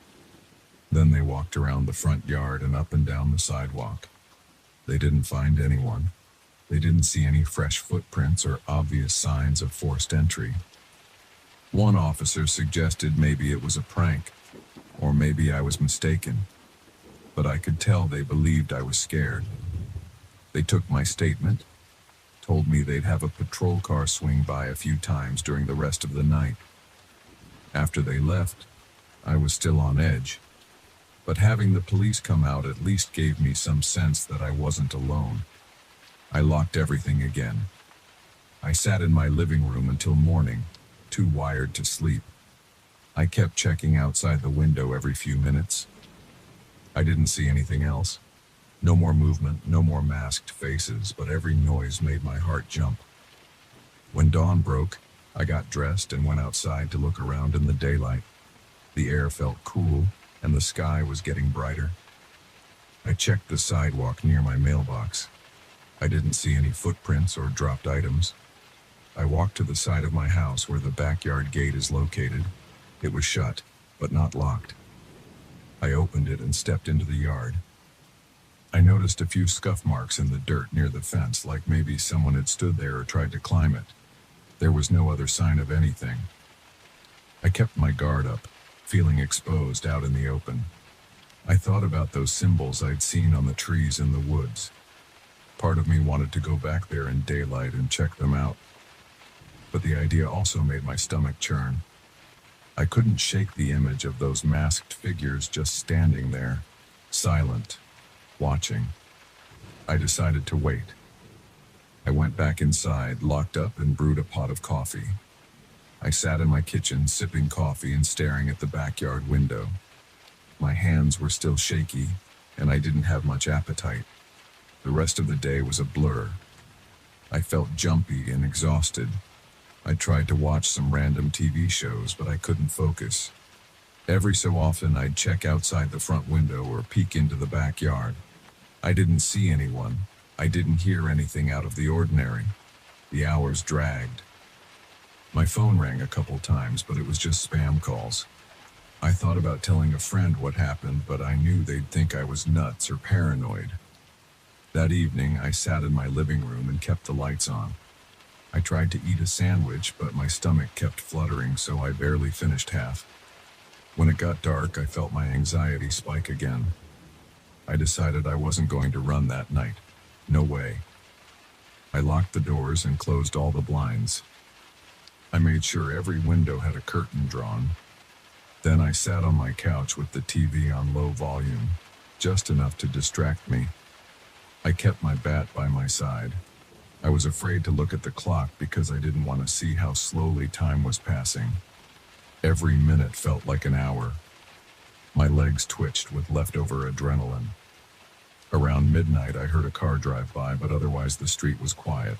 Then they walked around the front yard and up and down the sidewalk. They didn't find anyone. They didn't see any fresh footprints or obvious signs of forced entry. One officer suggested maybe it was a prank, or maybe I was mistaken. But I could tell they believed I was scared. They took my statement, told me they'd have a patrol car swing by a few times during the rest of the night. After they left, I was still on edge. But having the police come out at least gave me some sense that I wasn't alone. I locked everything again. I sat in my living room until morning, too wired to sleep. I kept checking outside the window every few minutes. I didn't see anything else. No more movement, no more masked faces, but every noise made my heart jump. When dawn broke, I got dressed and went outside to look around in the daylight. The air felt cool, and the sky was getting brighter. I checked the sidewalk near my mailbox. I didn't see any footprints or dropped items. I walked to the side of my house where the backyard gate is located. It was shut, but not locked. I opened it and stepped into the yard. I noticed a few scuff marks in the dirt near the fence, like maybe someone had stood there or tried to climb it. There was no other sign of anything. I kept my guard up, feeling exposed out in the open. I thought about those symbols I'd seen on the trees in the woods. Part of me wanted to go back there in daylight and check them out. But the idea also made my stomach churn. I couldn't shake the image of those masked figures just standing there, silent, watching. I decided to wait. I went back inside, locked up, and brewed a pot of coffee. I sat in my kitchen, sipping coffee and staring at the backyard window. My hands were still shaky, and I didn't have much appetite. The rest of the day was a blur. I felt jumpy and exhausted. I tried to watch some random TV shows, but I couldn't focus. Every so often, I'd check outside the front window or peek into the backyard. I didn't see anyone. I didn't hear anything out of the ordinary. The hours dragged. My phone rang a couple times, but it was just spam calls. I thought about telling a friend what happened, but I knew they'd think I was nuts or paranoid. That evening, I sat in my living room and kept the lights on. I tried to eat a sandwich, but my stomach kept fluttering, so I barely finished half. When it got dark, I felt my anxiety spike again. I decided I wasn't going to run that night. No way. I locked the doors and closed all the blinds. I made sure every window had a curtain drawn. Then I sat on my couch with the TV on low volume, just enough to distract me. I kept my bat by my side. I was afraid to look at the clock because I didn't want to see how slowly time was passing. Every minute felt like an hour. My legs twitched with leftover adrenaline. Around midnight, I heard a car drive by, but otherwise the street was quiet.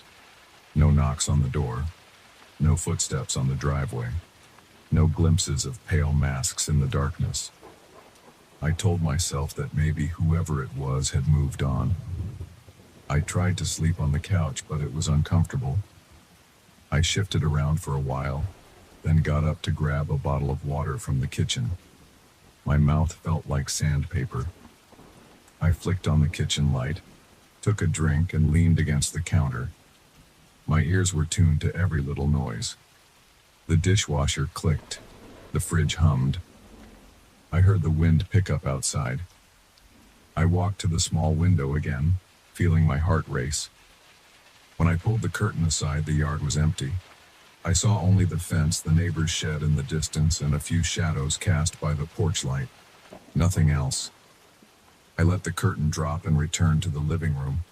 No knocks on the door. No footsteps on the driveway. No glimpses of pale masks in the darkness. I told myself that maybe whoever it was had moved on. I tried to sleep on the couch, but it was uncomfortable. I shifted around for a while, then got up to grab a bottle of water from the kitchen. My mouth felt like sandpaper. I flicked on the kitchen light, took a drink, and leaned against the counter. My ears were tuned to every little noise. The dishwasher clicked. The fridge hummed. I heard the wind pick up outside. I walked to the small window again, feeling my heart race. When I pulled the curtain aside, the yard was empty. I saw only the fence, the neighbor's shed in the distance, and a few shadows cast by the porch light. Nothing else. I let the curtain drop and returned to the living room.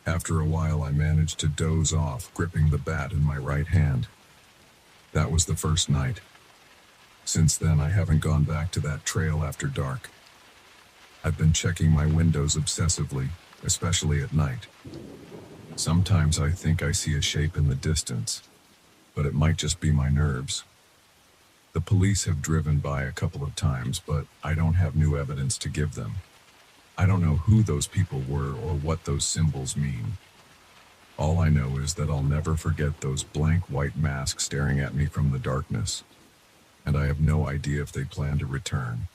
After a while, I managed to doze off, gripping the bat in my right hand. That was the first night. Since then, I haven't gone back to that trail after dark. I've been checking my windows obsessively, especially at night. Sometimes I think I see a shape in the distance, but it might just be my nerves. The police have driven by a couple of times, but I don't have new evidence to give them. I don't know who those people were or what those symbols mean. All I know is that I'll never forget those blank white masks staring at me from the darkness, and I have no idea if they plan to return.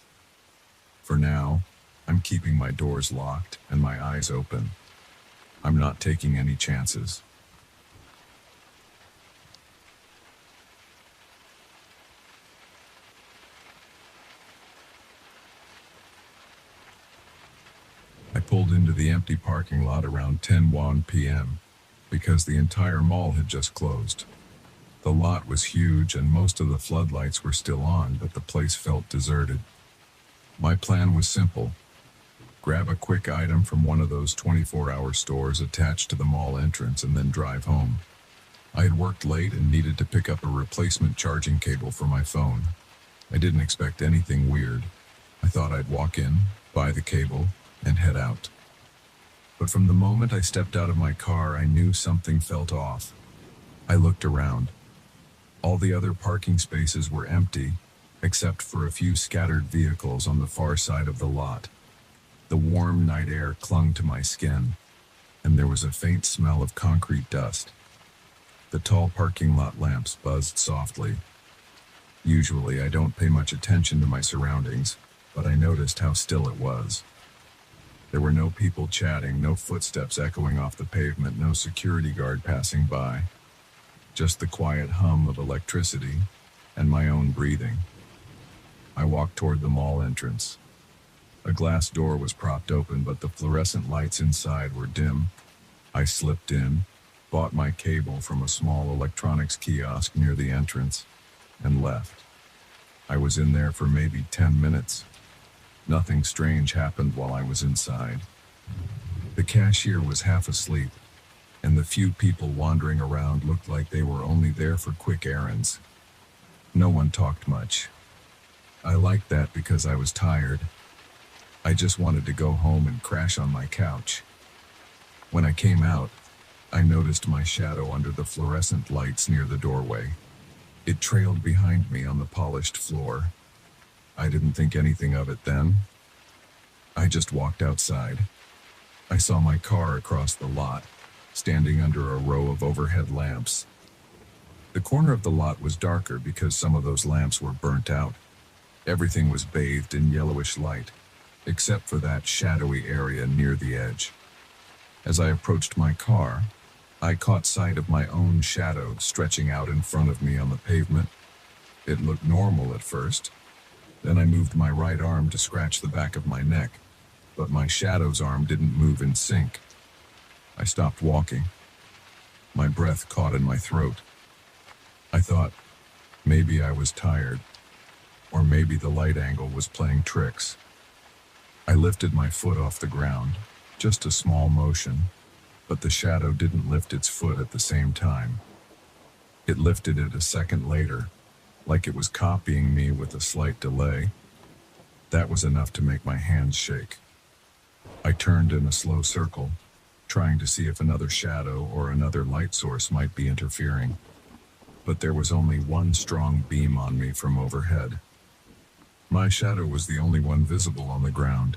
For now, I'm keeping my doors locked and my eyes open. I'm not taking any chances. I pulled into the empty parking lot around 10:01 p.m. because the entire mall had just closed. The lot was huge and most of the floodlights were still on, but the place felt deserted. My plan was simple. Grab a quick item from one of those 24-hour stores attached to the mall entrance and then drive home. I had worked late and needed to pick up a replacement charging cable for my phone. I didn't expect anything weird. I thought I'd walk in, buy the cable, and head out. But from the moment I stepped out of my car, I knew something felt off. I looked around. All the other parking spaces were empty, except for a few scattered vehicles on the far side of the lot. The warm night air clung to my skin, and there was a faint smell of concrete dust. The tall parking lot lamps buzzed softly. Usually, I don't pay much attention to my surroundings, but I noticed how still it was. There were no people chatting, no footsteps echoing off the pavement, no security guard passing by. Just the quiet hum of electricity and my own breathing. I walked toward the mall entrance. A glass door was propped open, but the fluorescent lights inside were dim. I slipped in, bought my cable from a small electronics kiosk near the entrance, and left. I was in there for maybe 10 minutes. Nothing strange happened while I was inside. The cashier was half asleep, and the few people wandering around looked like they were only there for quick errands. No one talked much. I liked that because I was tired. I just wanted to go home and crash on my couch. When I came out, I noticed my shadow under the fluorescent lights near the doorway. It trailed behind me on the polished floor. I didn't think anything of it then. I just walked outside. I saw my car across the lot, standing under a row of overhead lamps. The corner of the lot was darker because some of those lamps were burnt out. Everything was bathed in yellowish light, except for that shadowy area near the edge. As I approached my car, I caught sight of my own shadow stretching out in front of me on the pavement. It looked normal at first. Then I moved my right arm to scratch the back of my neck, but my shadow's arm didn't move in sync. I stopped walking. My breath caught in my throat. I thought, maybe I was tired, or maybe the light angle was playing tricks. I lifted my foot off the ground, just a small motion, but the shadow didn't lift its foot at the same time. It lifted it a second later, like it was copying me with a slight delay. That was enough to make my hands shake. I turned in a slow circle, trying to see if another shadow or another light source might be interfering. But there was only one strong beam on me from overhead. My shadow was the only one visible on the ground.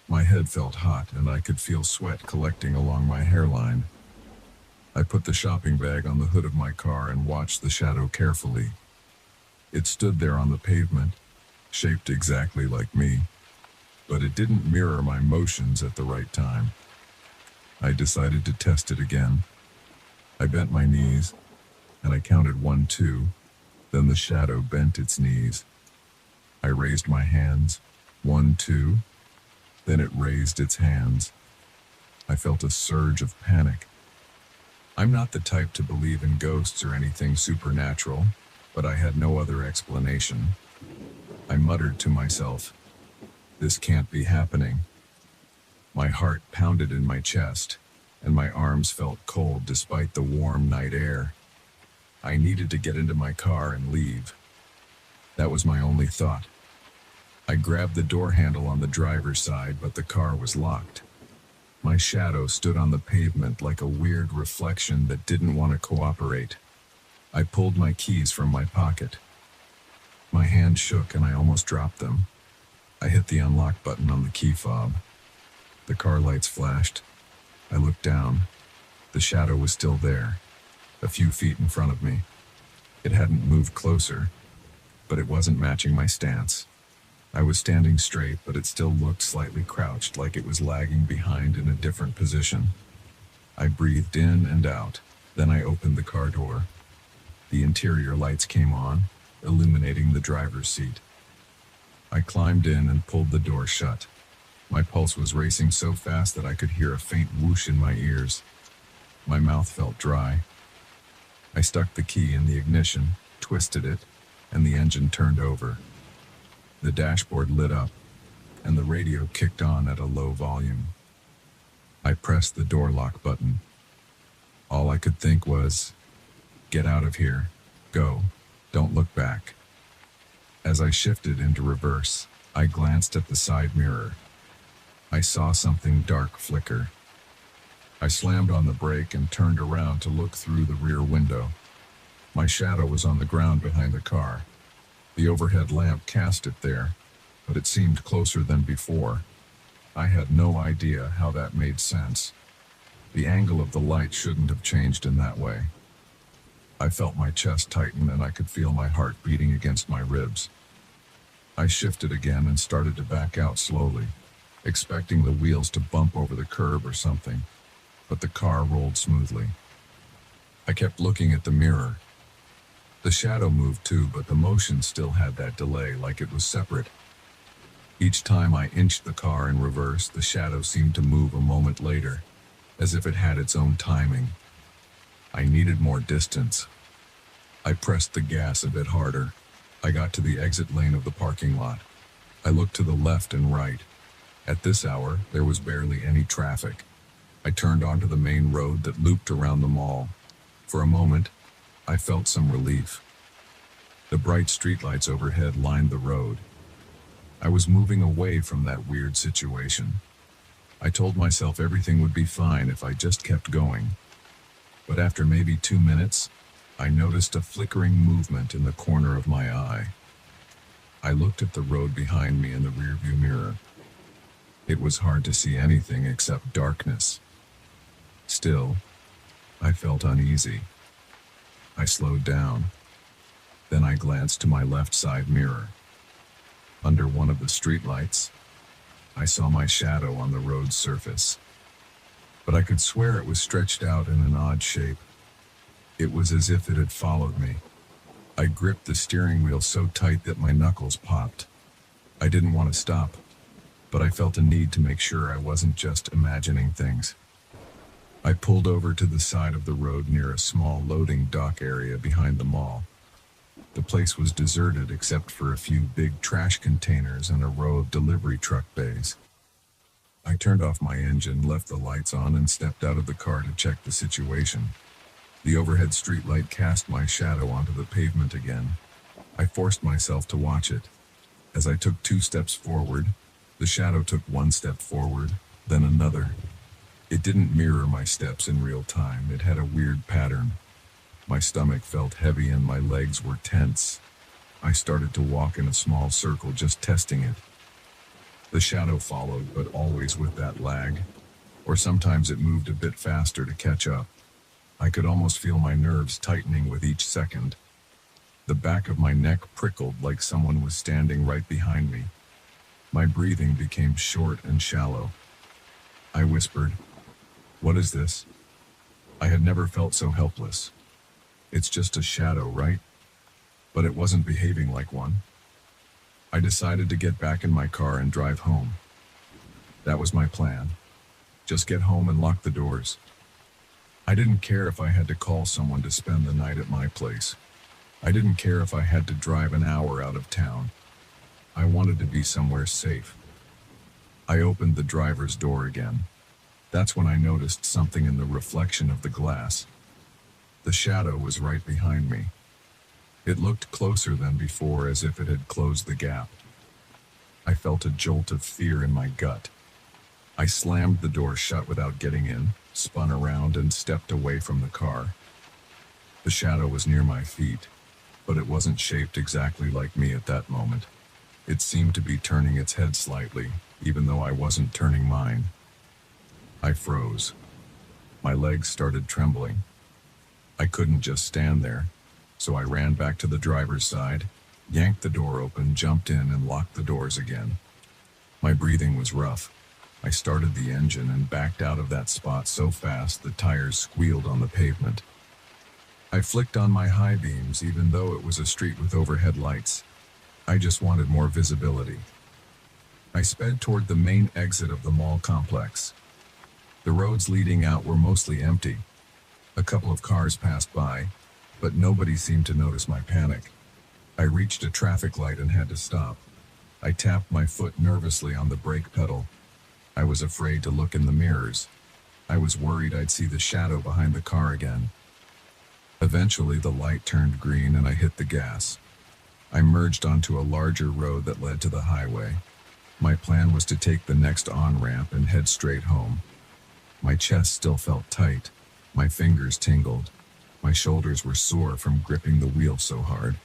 My head felt hot and I could feel sweat collecting along my hairline. I put the shopping bag on the hood of my car and watched the shadow carefully. It stood there on the pavement, shaped exactly like me, but it didn't mirror my motions at the right time. I decided to test it again. I bent my knees, and I counted 1, 2, then the shadow bent its knees. I raised my hands, 1, 2, then it raised its hands. I felt a surge of panic. I'm not the type to believe in ghosts or anything supernatural, but I had no other explanation. I muttered to myself, "This can't be happening." My heart pounded in my chest, and my arms felt cold despite the warm night air. I needed to get into my car and leave. That was my only thought. I grabbed the door handle on the driver's side, but the car was locked. My shadow stood on the pavement like a weird reflection that didn't want to cooperate. I pulled my keys from my pocket. My hand shook and I almost dropped them. I hit the unlock button on the key fob. The car lights flashed. I looked down. The shadow was still there, a few feet in front of me. It hadn't moved closer, but it wasn't matching my stance. I was standing straight, but it still looked slightly crouched, like it was lagging behind in a different position. I breathed in and out. Then I opened the car door. The interior lights came on, illuminating the driver's seat. I climbed in and pulled the door shut. My pulse was racing so fast that I could hear a faint whoosh in my ears. My mouth felt dry. I stuck the key in the ignition, twisted it, and the engine turned over. The dashboard lit up, and the radio kicked on at a low volume. I pressed the door lock button. All I could think was, "Get out of here. Go. Don't look back." As I shifted into reverse, I glanced at the side mirror. I saw something dark flicker. I slammed on the brake and turned around to look through the rear window. My shadow was on the ground behind the car. The overhead lamp cast it there, but it seemed closer than before. I had no idea how that made sense. The angle of the light shouldn't have changed in that way. I felt my chest tighten and I could feel my heart beating against my ribs. I shifted again and started to back out slowly, expecting the wheels to bump over the curb or something, but the car rolled smoothly. I kept looking at the mirror. The shadow moved too, but the motion still had that delay, like it was separate. Each time I inched the car in reverse, the shadow seemed to move a moment later, as if it had its own timing. I needed more distance. I pressed the gas a bit harder. I got to the exit lane of the parking lot. I looked to the left and right. At this hour, there was barely any traffic. I turned onto the main road that looped around the mall. For a moment, I felt some relief. The bright streetlights overhead lined the road. I was moving away from that weird situation. I told myself everything would be fine if I just kept going. But after maybe 2 minutes, I noticed a flickering movement in the corner of my eye. I looked at the road behind me in the rearview mirror. It was hard to see anything except darkness. Still, I felt uneasy. I slowed down. Then I glanced to my left side mirror. Under one of the streetlights, I saw my shadow on the road's surface. But I could swear it was stretched out in an odd shape. It was as if it had followed me. I gripped the steering wheel so tight that my knuckles popped. I didn't want to stop, but I felt a need to make sure I wasn't just imagining things. I pulled over to the side of the road near a small loading dock area behind the mall. The place was deserted except for a few big trash containers and a row of delivery truck bays. I turned off my engine, left the lights on, and stepped out of the car to check the situation. The overhead streetlight cast my shadow onto the pavement again. I forced myself to watch it. As I took 2 steps forward, the shadow took 1 step forward, then another. It didn't mirror my steps in real time. It had a weird pattern. My stomach felt heavy and my legs were tense. I started to walk in a small circle, just testing it. The shadow followed, but always with that lag, or sometimes it moved a bit faster to catch up. I could almost feel my nerves tightening with each second. The back of my neck prickled like someone was standing right behind me. My breathing became short and shallow. I whispered, "What is this?" I had never felt so helpless. It's just a shadow, right? But it wasn't behaving like one. I decided to get back in my car and drive home. That was my plan. Just get home and lock the doors. I didn't care if I had to call someone to spend the night at my place. I didn't care if I had to drive an hour out of town. I wanted to be somewhere safe. I opened the driver's door again. That's when I noticed something in the reflection of the glass. The shadow was right behind me. It looked closer than before, as if it had closed the gap. I felt a jolt of fear in my gut. I slammed the door shut without getting in, spun around, and stepped away from the car. The shadow was near my feet, but it wasn't shaped exactly like me at that moment. It seemed to be turning its head slightly, even though I wasn't turning mine. I froze. My legs started trembling. I couldn't just stand there, so I ran back to the driver's side, yanked the door open, jumped in, and locked the doors again. My breathing was rough. I started the engine and backed out of that spot so fast the tires squealed on the pavement. I flicked on my high beams even though it was a street with overhead lights. I just wanted more visibility. I sped toward the main exit of the mall complex. The roads leading out were mostly empty. A couple of cars passed by, but nobody seemed to notice my panic. I reached a traffic light and had to stop. I tapped my foot nervously on the brake pedal. I was afraid to look in the mirrors. I was worried I'd see the shadow behind the car again. Eventually, the light turned green and I hit the gas. I merged onto a larger road that led to the highway. My plan was to take the next on-ramp and head straight home. My chest still felt tight. My fingers tingled. My shoulders were sore from gripping the wheel so hard.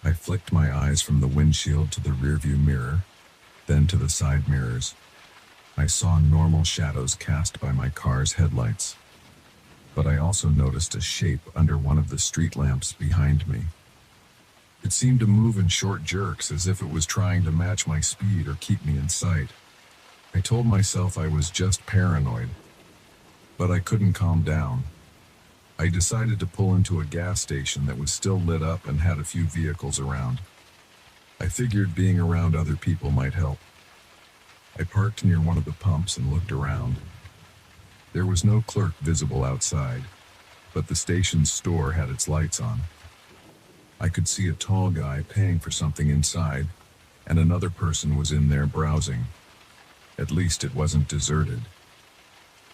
I flicked my eyes from the windshield to the rearview mirror, then to the side mirrors. I saw normal shadows cast by my car's headlights. But I also noticed a shape under one of the street lamps behind me. It seemed to move in short jerks, as if it was trying to match my speed or keep me in sight. I told myself I was just paranoid, but I couldn't calm down. I decided to pull into a gas station that was still lit up and had a few vehicles around. I figured being around other people might help. I parked near one of the pumps and looked around. There was no clerk visible outside, but the station's store had its lights on. I could see a tall guy paying for something inside, and another person was in there browsing. At least it wasn't deserted.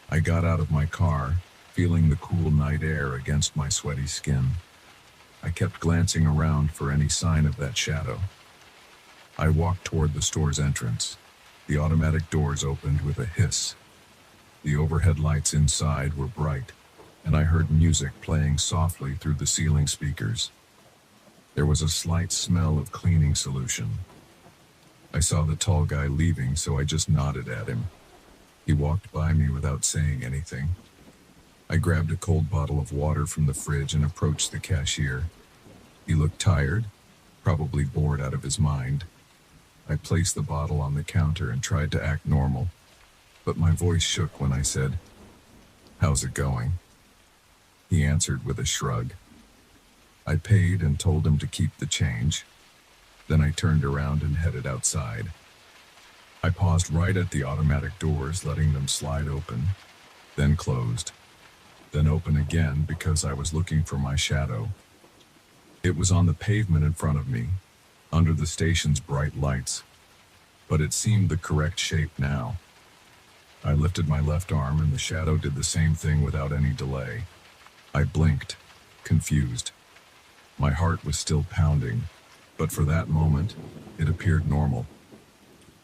I got out of my car, feeling the cool night air against my sweaty skin. I kept glancing around for any sign of that shadow. I walked toward the store's entrance. The automatic doors opened with a hiss. The overhead lights inside were bright, and I heard music playing softly through the ceiling speakers. There was a slight smell of cleaning solution. I saw the tall guy leaving, so I just nodded at him. He walked by me without saying anything. I grabbed a cold bottle of water from the fridge and approached the cashier. He looked tired, probably bored out of his mind. I placed the bottle on the counter and tried to act normal, but my voice shook when I said, "How's it going?" He answered with a shrug. I paid and told him to keep the change. Then I turned around and headed outside. I paused right at the automatic doors, letting them slide open, then closed, then open again because I was looking for my shadow. It was on the pavement in front of me, under the station's bright lights, but it seemed the correct shape now. I lifted my left arm and the shadow did the same thing without any delay. I blinked, confused. My heart was still pounding, but for that moment, it appeared normal.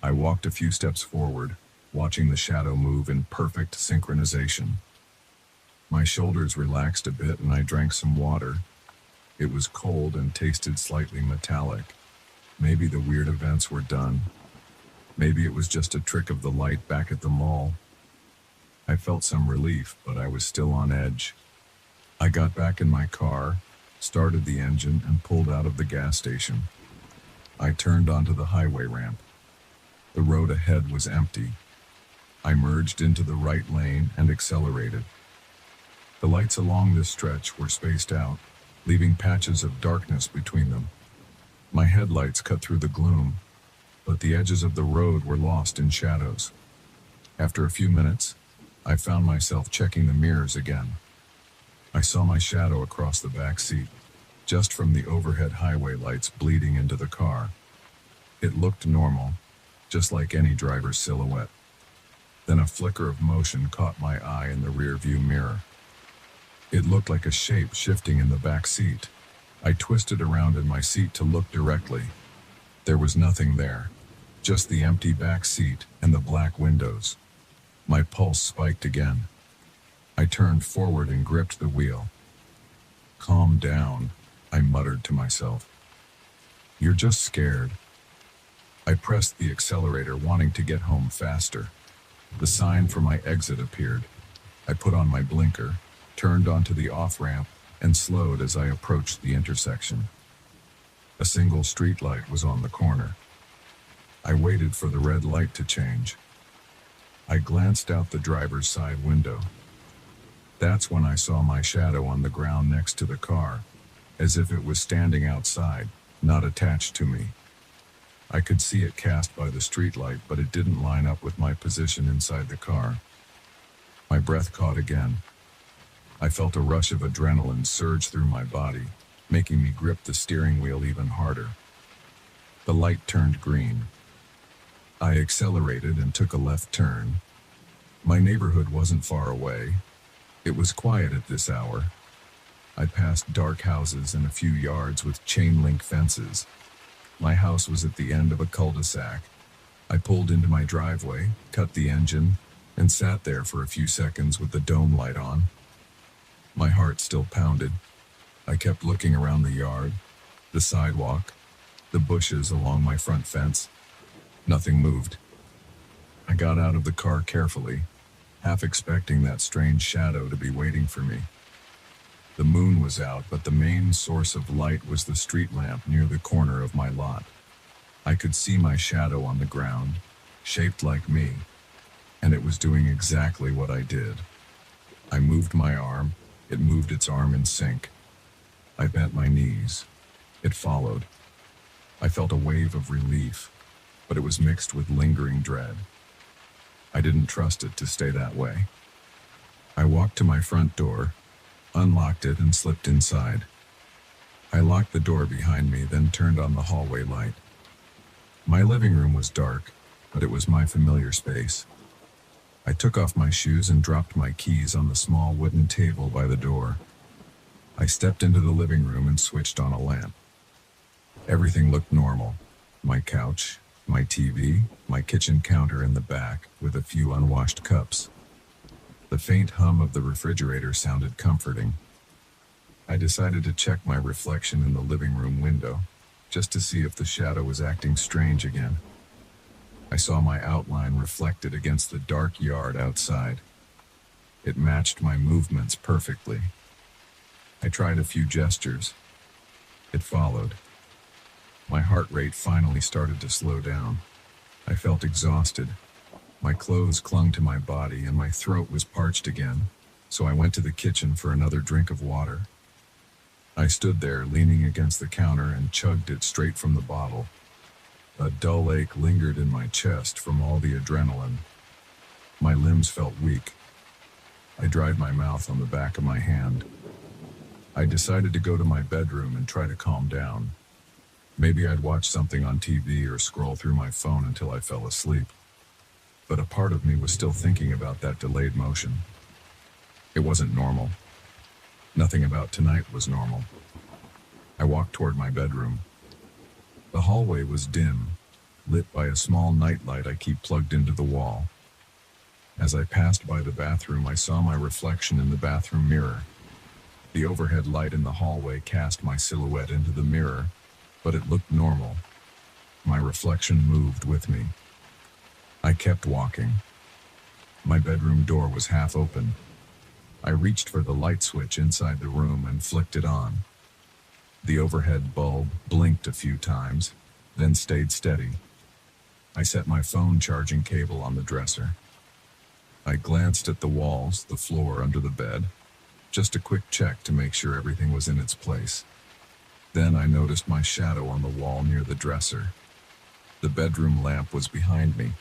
I walked a few steps forward, watching the shadow move in perfect synchronization. My shoulders relaxed a bit and I drank some water. It was cold and tasted slightly metallic. Maybe the weird events were done. Maybe it was just a trick of the light back at the mall. I felt some relief, but I was still on edge. I got back in my car, started the engine, and pulled out of the gas station. I turned onto the highway ramp. The road ahead was empty. I merged into the right lane and accelerated. The lights along this stretch were spaced out, leaving patches of darkness between them. My headlights cut through the gloom, but the edges of the road were lost in shadows. After a few minutes, I found myself checking the mirrors again. I saw my shadow across the back seat, just from the overhead highway lights bleeding into the car. It looked normal, just like any driver's silhouette. Then a flicker of motion caught my eye in the rearview mirror. It looked like a shape shifting in the back seat. I twisted around in my seat to look directly. There was nothing there, just the empty back seat and the black windows. My pulse spiked again. I turned forward and gripped the wheel. "Calm down," I muttered to myself. "You're just scared." I pressed the accelerator, wanting to get home faster. The sign for my exit appeared. I put on my blinker, turned onto the off-ramp, and slowed as I approached the intersection. A single streetlight was on the corner. I waited for the red light to change. I glanced out the driver's side window. That's when I saw my shadow on the ground next to the car, as if it was standing outside, not attached to me. I could see it cast by the streetlight, but it didn't line up with my position inside the car. My breath caught again. I felt a rush of adrenaline surge through my body, making me grip the steering wheel even harder. The light turned green. I accelerated and took a left turn. My neighborhood wasn't far away. It was quiet at this hour. I passed dark houses and a few yards with chain-link fences. My house was at the end of a cul-de-sac. I pulled into my driveway, cut the engine, and sat there for a few seconds with the dome light on. My heart still pounded. I kept looking around the yard, the sidewalk, the bushes along my front fence. Nothing moved. I got out of the car carefully, half expecting that strange shadow to be waiting for me. The moon was out, but the main source of light was the street lamp near the corner of my lot. I could see my shadow on the ground, shaped like me, and it was doing exactly what I did. I moved my arm, it moved its arm in sync. I bent my knees. It followed. I felt a wave of relief, but it was mixed with lingering dread. I didn't trust it to stay that way. I walked to my front door, unlocked it, and slipped inside. I locked the door behind me, then turned on the hallway light. My living room was dark, but it was my familiar space. I took off my shoes and dropped my keys on the small wooden table by the door. I stepped into the living room and switched on a lamp. Everything looked normal. My couch, my TV, my kitchen counter in the back, with a few unwashed cups. The faint hum of the refrigerator sounded comforting. I decided to check my reflection in the living room window, just to see if the shadow was acting strange again. I saw my outline reflected against the dark yard outside. It matched my movements perfectly. I tried a few gestures. It followed. My heart rate finally started to slow down. I felt exhausted. My clothes clung to my body and my throat was parched again, so I went to the kitchen for another drink of water. I stood there leaning against the counter and chugged it straight from the bottle. A dull ache lingered in my chest from all the adrenaline. My limbs felt weak. I dried my mouth on the back of my hand. I decided to go to my bedroom and try to calm down. Maybe I'd watch something on TV or scroll through my phone until I fell asleep. But a part of me was still thinking about that delayed motion. It wasn't normal. Nothing about tonight was normal. I walked toward my bedroom. The hallway was dim, lit by a small nightlight I keep plugged into the wall. As I passed by the bathroom, I saw my reflection in the bathroom mirror. The overhead light in the hallway cast my silhouette into the mirror, but it looked normal. My reflection moved with me. I kept walking. My bedroom door was half open. I reached for the light switch inside the room and flicked it on. The overhead bulb blinked a few times, then stayed steady. I set my phone charging cable on the dresser. I glanced at the walls, the floor, under the bed. Just a quick check to make sure everything was in its place. Then I noticed my shadow on the wall near the dresser. The bedroom lamp was behind me,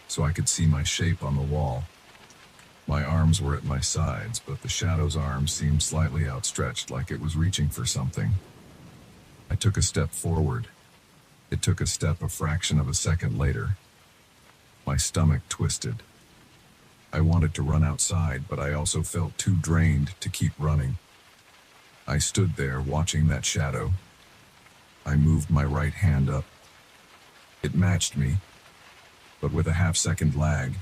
so I could see my shape on the wall. My arms were at my sides, but the shadow's arm seemed slightly outstretched, like it was reaching for something. I took a step forward. It took a step a fraction of a second later. My stomach twisted. I wanted to run outside, but I also felt too drained to keep running. I stood there watching that shadow. I moved my right hand up. It matched me, but with a half-second lag.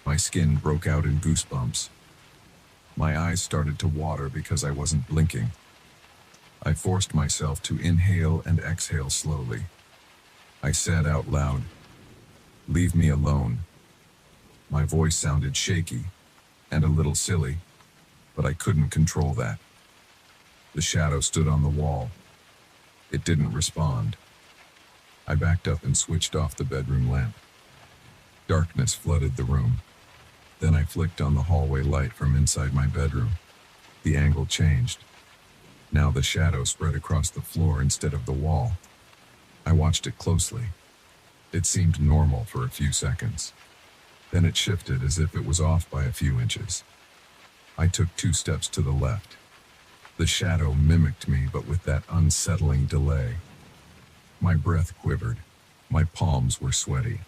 My skin broke out in goosebumps. My eyes started to water because I wasn't blinking. I forced myself to inhale and exhale slowly. I said out loud, "Leave me alone." My voice sounded shaky and a little silly, but I couldn't control that. The shadow stood on the wall. It didn't respond. I backed up and switched off the bedroom lamp. Darkness flooded the room. Then I flicked on the hallway light from inside my bedroom. The angle changed. Now the shadow spread across the floor instead of the wall. I watched it closely. It seemed normal for a few seconds. Then it shifted as if it was off by a few inches. I took 2 steps to the left. The shadow mimicked me, but with that unsettling delay. My breath quivered. My palms were sweaty.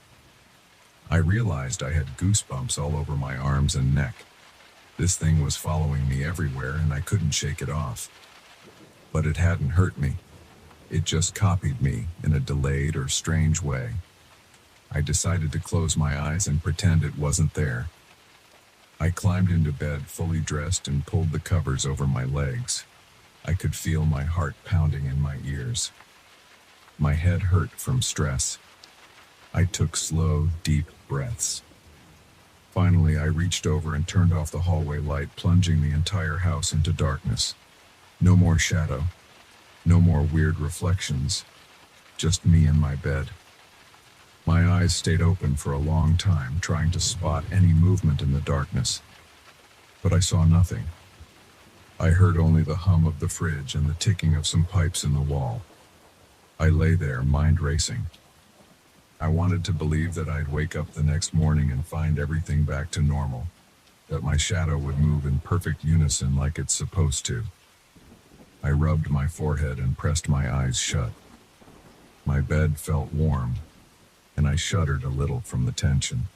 I realized I had goosebumps all over my arms and neck. This thing was following me everywhere, and I couldn't shake it off. But it hadn't hurt me. It just copied me in a delayed or strange way. I decided to close my eyes and pretend it wasn't there. I climbed into bed fully dressed and pulled the covers over my legs. I could feel my heart pounding in my ears. My head hurt from stress. I took slow, deep breaths. Finally, I reached over and turned off the hallway light, plunging the entire house into darkness. No more shadow. No more weird reflections. Just me in my bed. My eyes stayed open for a long time, trying to spot any movement in the darkness. But I saw nothing. I heard only the hum of the fridge and the ticking of some pipes in the wall. I lay there, mind racing. I wanted to believe that I'd wake up the next morning and find everything back to normal, that my shadow would move in perfect unison like it's supposed to. I rubbed my forehead and pressed my eyes shut. My bed felt warm, and I shuddered a little from the tension.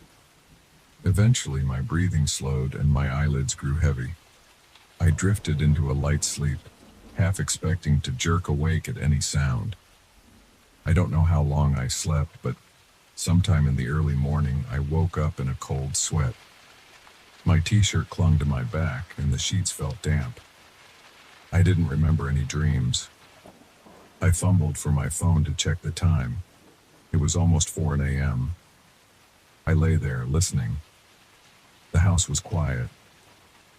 Eventually, my breathing slowed and my eyelids grew heavy. I drifted into a light sleep, half expecting to jerk awake at any sound. I don't know how long I slept, but sometime in the early morning, I woke up in a cold sweat. My t-shirt clung to my back, and the sheets felt damp. I didn't remember any dreams. I fumbled for my phone to check the time. It was almost 4 a.m. I lay there, listening. The house was quiet.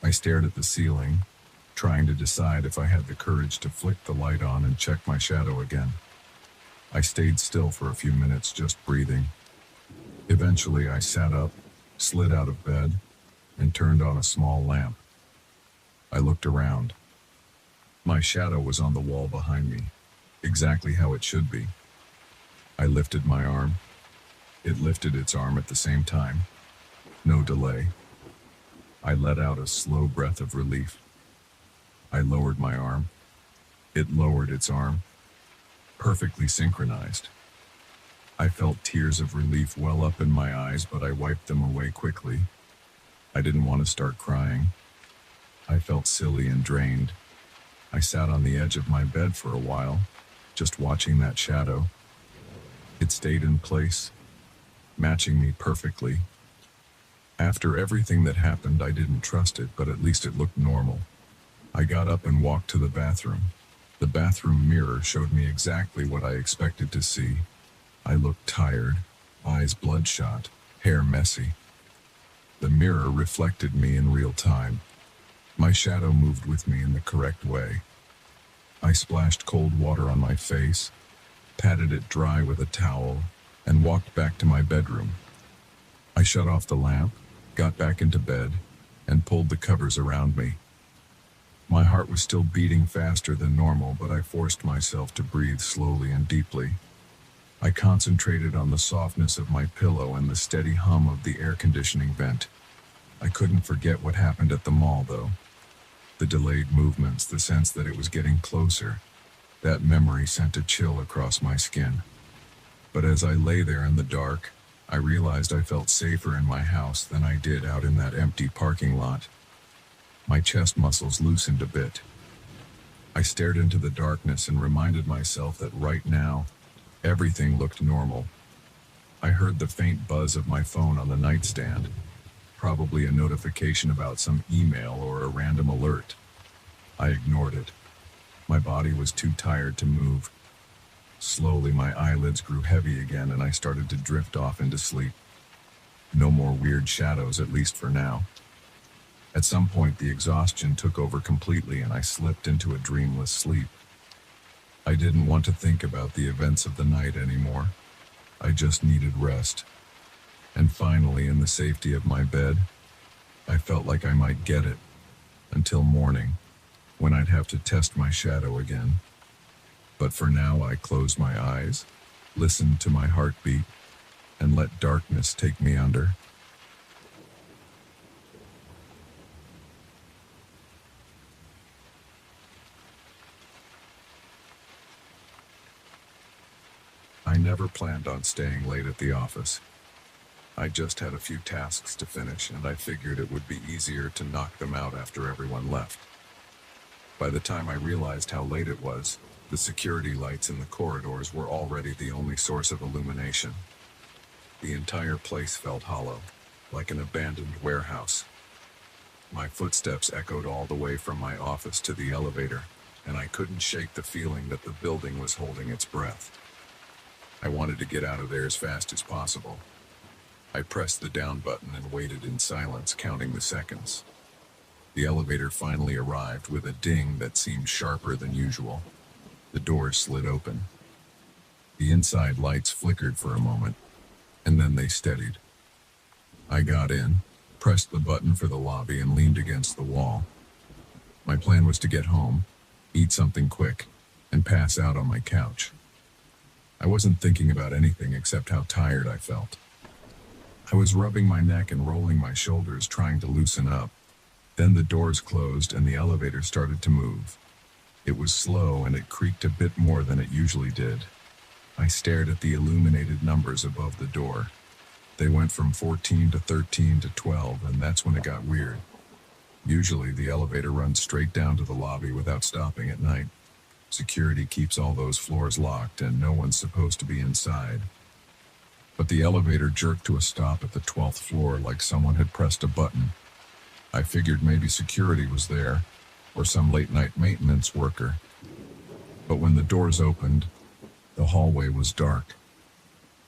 I stared at the ceiling, trying to decide if I had the courage to flick the light on and check my shadow again. I stayed still for a few minutes, just breathing. Eventually, I sat up, slid out of bed, and turned on a small lamp. I looked around. My shadow was on the wall behind me, exactly how it should be. I lifted my arm. It lifted its arm at the same time. No delay. I let out a slow breath of relief. I lowered my arm. It lowered its arm. Perfectly synchronized. I felt tears of relief well up in my eyes, but I wiped them away quickly. I didn't want to start crying. I felt silly and drained. I sat on the edge of my bed for a while, just watching that shadow. It stayed in place, matching me perfectly. After everything that happened, I didn't trust it, but at least it looked normal. I got up and walked to the bathroom. The bathroom mirror showed me exactly what I expected to see. I looked tired, eyes bloodshot, hair messy. The mirror reflected me in real time. My shadow moved with me in the correct way. I splashed cold water on my face, patted it dry with a towel, and walked back to my bedroom. I shut off the lamp, got back into bed, and pulled the covers around me. My heart was still beating faster than normal, but I forced myself to breathe slowly and deeply. I concentrated on the softness of my pillow and the steady hum of the air conditioning vent. I couldn't forget what happened at the mall, though. The delayed movements, the sense that it was getting closer, that memory sent a chill across my skin. But as I lay there in the dark, I realized I felt safer in my house than I did out in that empty parking lot. My chest muscles loosened a bit. I stared into the darkness and reminded myself that right now, everything looked normal. I heard the faint buzz of my phone on the nightstand, probably a notification about some email or a random alert. I ignored it. My body was too tired to move. Slowly, my eyelids grew heavy again and I started to drift off into sleep. No more weird shadows, at least for now. At some point, the exhaustion took over completely and I slipped into a dreamless sleep. I didn't want to think about the events of the night anymore. I just needed rest. And finally, in the safety of my bed, I felt like I might get it, until morning, when I'd have to test my shadow again. But for now, I closed my eyes, listened to my heartbeat, and let darkness take me under. I never planned on staying late at the office. I just had a few tasks to finish, and I figured it would be easier to knock them out after everyone left. By the time I realized how late it was, the security lights in the corridors were already the only source of illumination. The entire place felt hollow, like an abandoned warehouse. My footsteps echoed all the way from my office to the elevator, and I couldn't shake the feeling that the building was holding its breath. I wanted to get out of there as fast as possible. I pressed the down button and waited in silence, counting the seconds. The elevator finally arrived with a ding that seemed sharper than usual. The doors slid open. The inside lights flickered for a moment, and then they steadied. I got in, pressed the button for the lobby, and leaned against the wall. My plan was to get home, eat something quick, and pass out on my couch. I wasn't thinking about anything except how tired I felt. I was rubbing my neck and rolling my shoulders, trying to loosen up. Then the doors closed and the elevator started to move. It was slow and it creaked a bit more than it usually did. I stared at the illuminated numbers above the door. They went from 14 to 13 to 12, and that's when it got weird. Usually the elevator runs straight down to the lobby without stopping at night. Security keeps all those floors locked and no one's supposed to be inside. But the elevator jerked to a stop at the 12th floor like someone had pressed a button. I figured maybe security was there, or some late-night maintenance worker. But when the doors opened, the hallway was dark.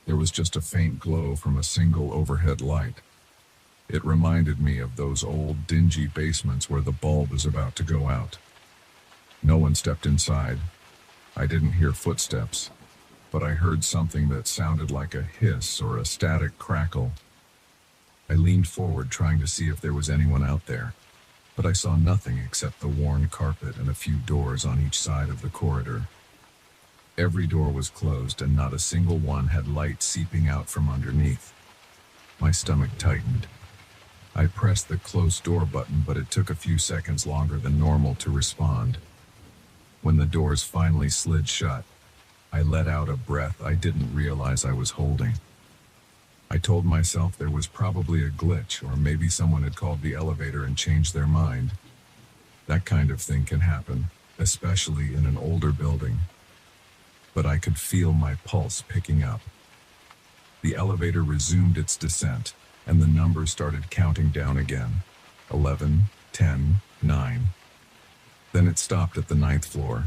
There was just a faint glow from a single overhead light. It reminded me of those old, dingy basements where the bulb is about to go out. No one stepped inside. I didn't hear footsteps, but I heard something that sounded like a hiss or a static crackle. I leaned forward, trying to see if there was anyone out there, but I saw nothing except the worn carpet and a few doors on each side of the corridor. Every door was closed, and not a single one had light seeping out from underneath. My stomach tightened. I pressed the close door button, but it took a few seconds longer than normal to respond. When the doors finally slid shut, I let out a breath I didn't realize I was holding. I told myself there was probably a glitch, or maybe someone had called the elevator and changed their mind. That kind of thing can happen, especially in an older building. But I could feel my pulse picking up. The elevator resumed its descent, and the numbers started counting down again. 11, 10, 9. Then it stopped at the 9th floor.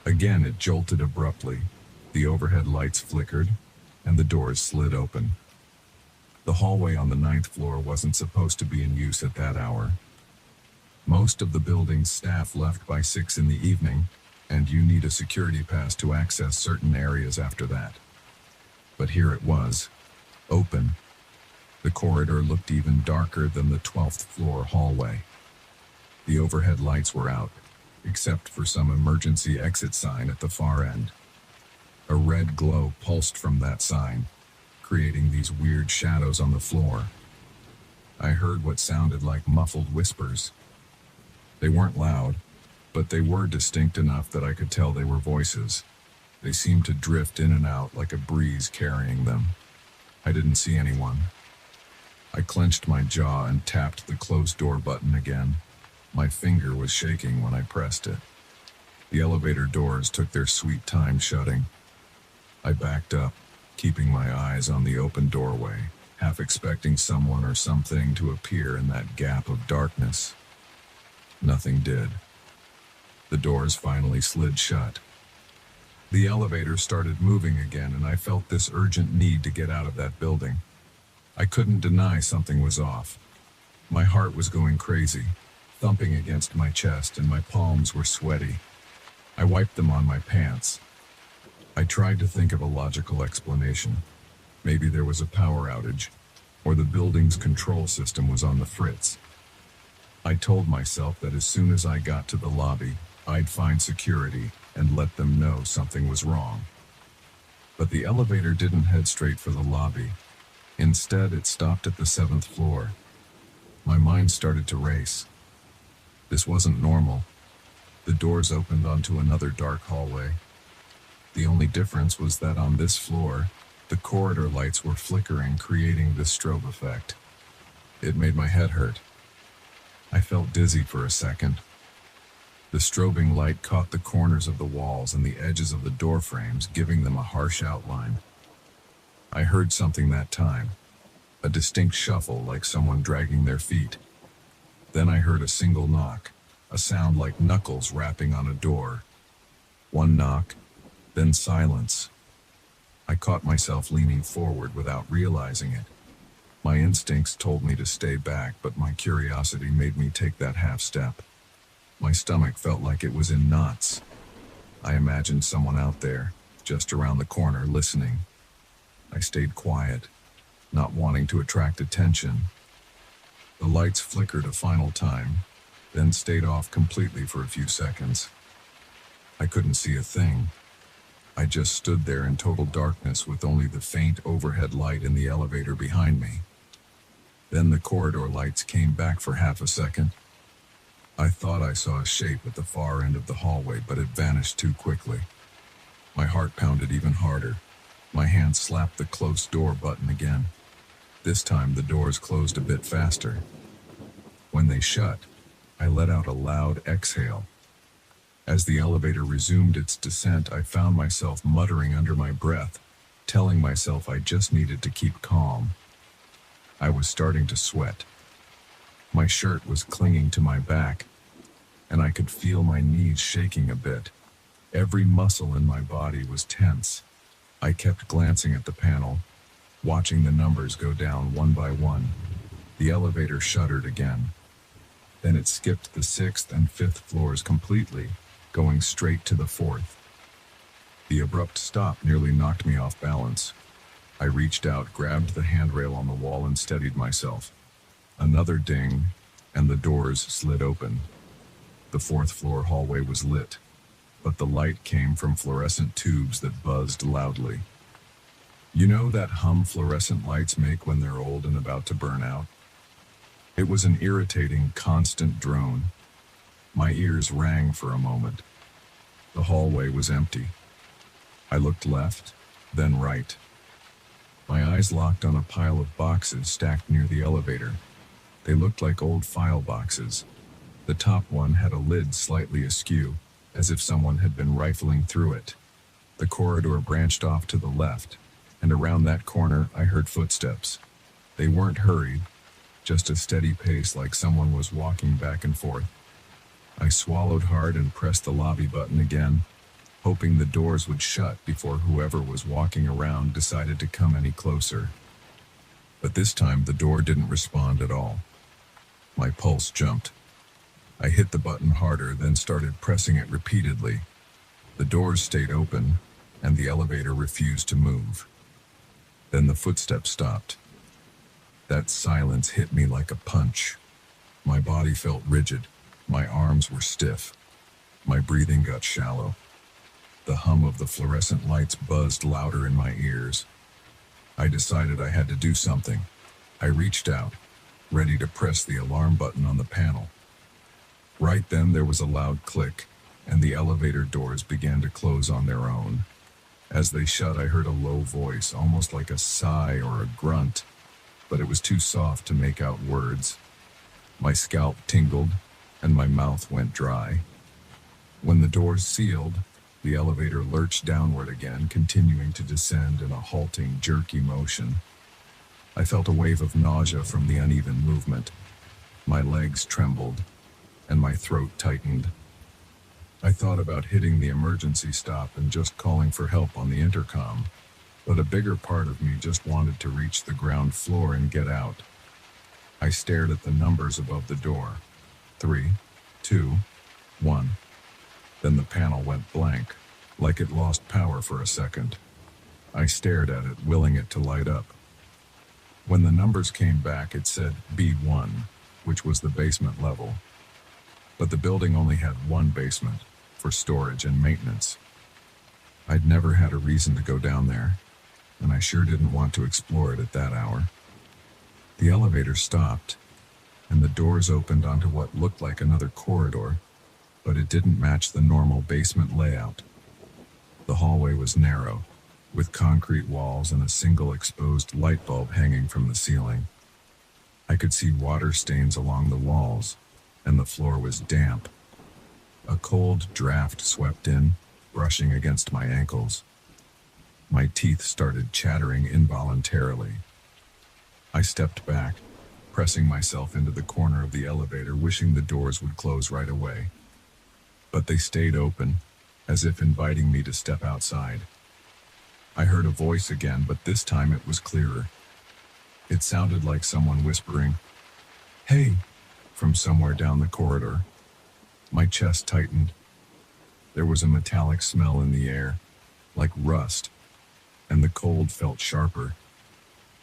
Again, it jolted abruptly. The overhead lights flickered, and the doors slid open. The hallway on the 9th floor wasn't supposed to be in use at that hour. Most of the building's staff left by 6 in the evening, and you need a security pass to access certain areas after that. But here it was, open. The corridor looked even darker than the 12th floor hallway. The overhead lights were out, except for some emergency exit sign at the far end. A red glow pulsed from that sign, creating these weird shadows on the floor. I heard what sounded like muffled whispers. They weren't loud, but they were distinct enough that I could tell they were voices. They seemed to drift in and out like a breeze carrying them. I didn't see anyone. I clenched my jaw and tapped the closed door button again. My finger was shaking when I pressed it. The elevator doors took their sweet time shutting. I backed up, keeping my eyes on the open doorway, half expecting someone or something to appear in that gap of darkness. Nothing did. The doors finally slid shut. The elevator started moving again, and I felt this urgent need to get out of that building. I couldn't deny something was off. My heart was going crazy, thumping against my chest, and my palms were sweaty. I wiped them on my pants. I tried to think of a logical explanation. Maybe there was a power outage, or the building's control system was on the fritz. I told myself that as soon as I got to the lobby, I'd find security and let them know something was wrong. But the elevator didn't head straight for the lobby. Instead, it stopped at the 7th floor. My mind started to race. This wasn't normal. The doors opened onto another dark hallway. The only difference was that on this floor, the corridor lights were flickering, creating this strobe effect. It made my head hurt. I felt dizzy for a second. The strobing light caught the corners of the walls and the edges of the door frames, giving them a harsh outline. I heard something that time, a distinct shuffle like someone dragging their feet. Then I heard a single knock, a sound like knuckles rapping on a door. One knock, then silence. I caught myself leaning forward without realizing it. My instincts told me to stay back, but my curiosity made me take that half step. My stomach felt like it was in knots. I imagined someone out there, just around the corner, listening. I stayed quiet, not wanting to attract attention. The lights flickered a final time, then stayed off completely for a few seconds. I couldn't see a thing. I just stood there in total darkness with only the faint overhead light in the elevator behind me. Then the corridor lights came back for half a second. I thought I saw a shape at the far end of the hallway, but it vanished too quickly. My heart pounded even harder. My hand slapped the close door button again. This time the doors closed a bit faster. When they shut, I let out a loud exhale. As the elevator resumed its descent, I found myself muttering under my breath, telling myself I just needed to keep calm. I was starting to sweat. My shirt was clinging to my back, and I could feel my knees shaking a bit. Every muscle in my body was tense. I kept glancing at the panel, watching the numbers go down one by one. The elevator shuddered again. Then it skipped the sixth and fifth floors completely, going straight to the fourth. The abrupt stop nearly knocked me off balance. I reached out, grabbed the handrail on the wall, and steadied myself. Another ding, and the doors slid open. The fourth floor hallway was lit, but the light came from fluorescent tubes that buzzed loudly. You know that hum fluorescent lights make when they're old and about to burn out? It was an irritating, constant drone. My ears rang for a moment. The hallway was empty. I looked left, then right. My eyes locked on a pile of boxes stacked near the elevator. They looked like old file boxes. The top one had a lid slightly askew, as if someone had been rifling through it. The corridor branched off to the left, and around that corner I heard footsteps. They weren't hurried, just a steady pace like someone was walking back and forth. I swallowed hard and pressed the lobby button again, hoping the doors would shut before whoever was walking around decided to come any closer. But this time the door didn't respond at all. My pulse jumped. I hit the button harder, then started pressing it repeatedly. The doors stayed open, and the elevator refused to move. Then the footsteps stopped. That silence hit me like a punch. My body felt rigid. My arms were stiff. My breathing got shallow. The hum of the fluorescent lights buzzed louder in my ears. I decided I had to do something. I reached out, ready to press the alarm button on the panel. Right then there was a loud click, and the elevator doors began to close on their own. As they shut, I heard a low voice, almost like a sigh or a grunt, but it was too soft to make out words. My scalp tingled, and my mouth went dry. When the doors sealed, the elevator lurched downward again, continuing to descend in a halting, jerky motion. I felt a wave of nausea from the uneven movement. My legs trembled, and my throat tightened. I thought about hitting the emergency stop and just calling for help on the intercom, but a bigger part of me just wanted to reach the ground floor and get out. I stared at the numbers above the door. 3, 2, 1. Then the panel went blank, like it lost power for a second. I stared at it, willing it to light up. When the numbers came back, it said B1, which was the basement level. But the building only had one basement, for storage and maintenance. I'd never had a reason to go down there, and I sure didn't want to explore it at that hour. The elevator stopped, and the doors opened onto what looked like another corridor, but it didn't match the normal basement layout. The hallway was narrow, with concrete walls and a single exposed light bulb hanging from the ceiling. I could see water stains along the walls, and the floor was damp. A cold draft swept in, brushing against my ankles. My teeth started chattering involuntarily. I stepped back, pressing myself into the corner of the elevator, wishing the doors would close right away. But they stayed open, as if inviting me to step outside. I heard a voice again, but this time it was clearer. It sounded like someone whispering, "Hey," from somewhere down the corridor. My chest tightened. There was a metallic smell in the air, like rust, and the cold felt sharper.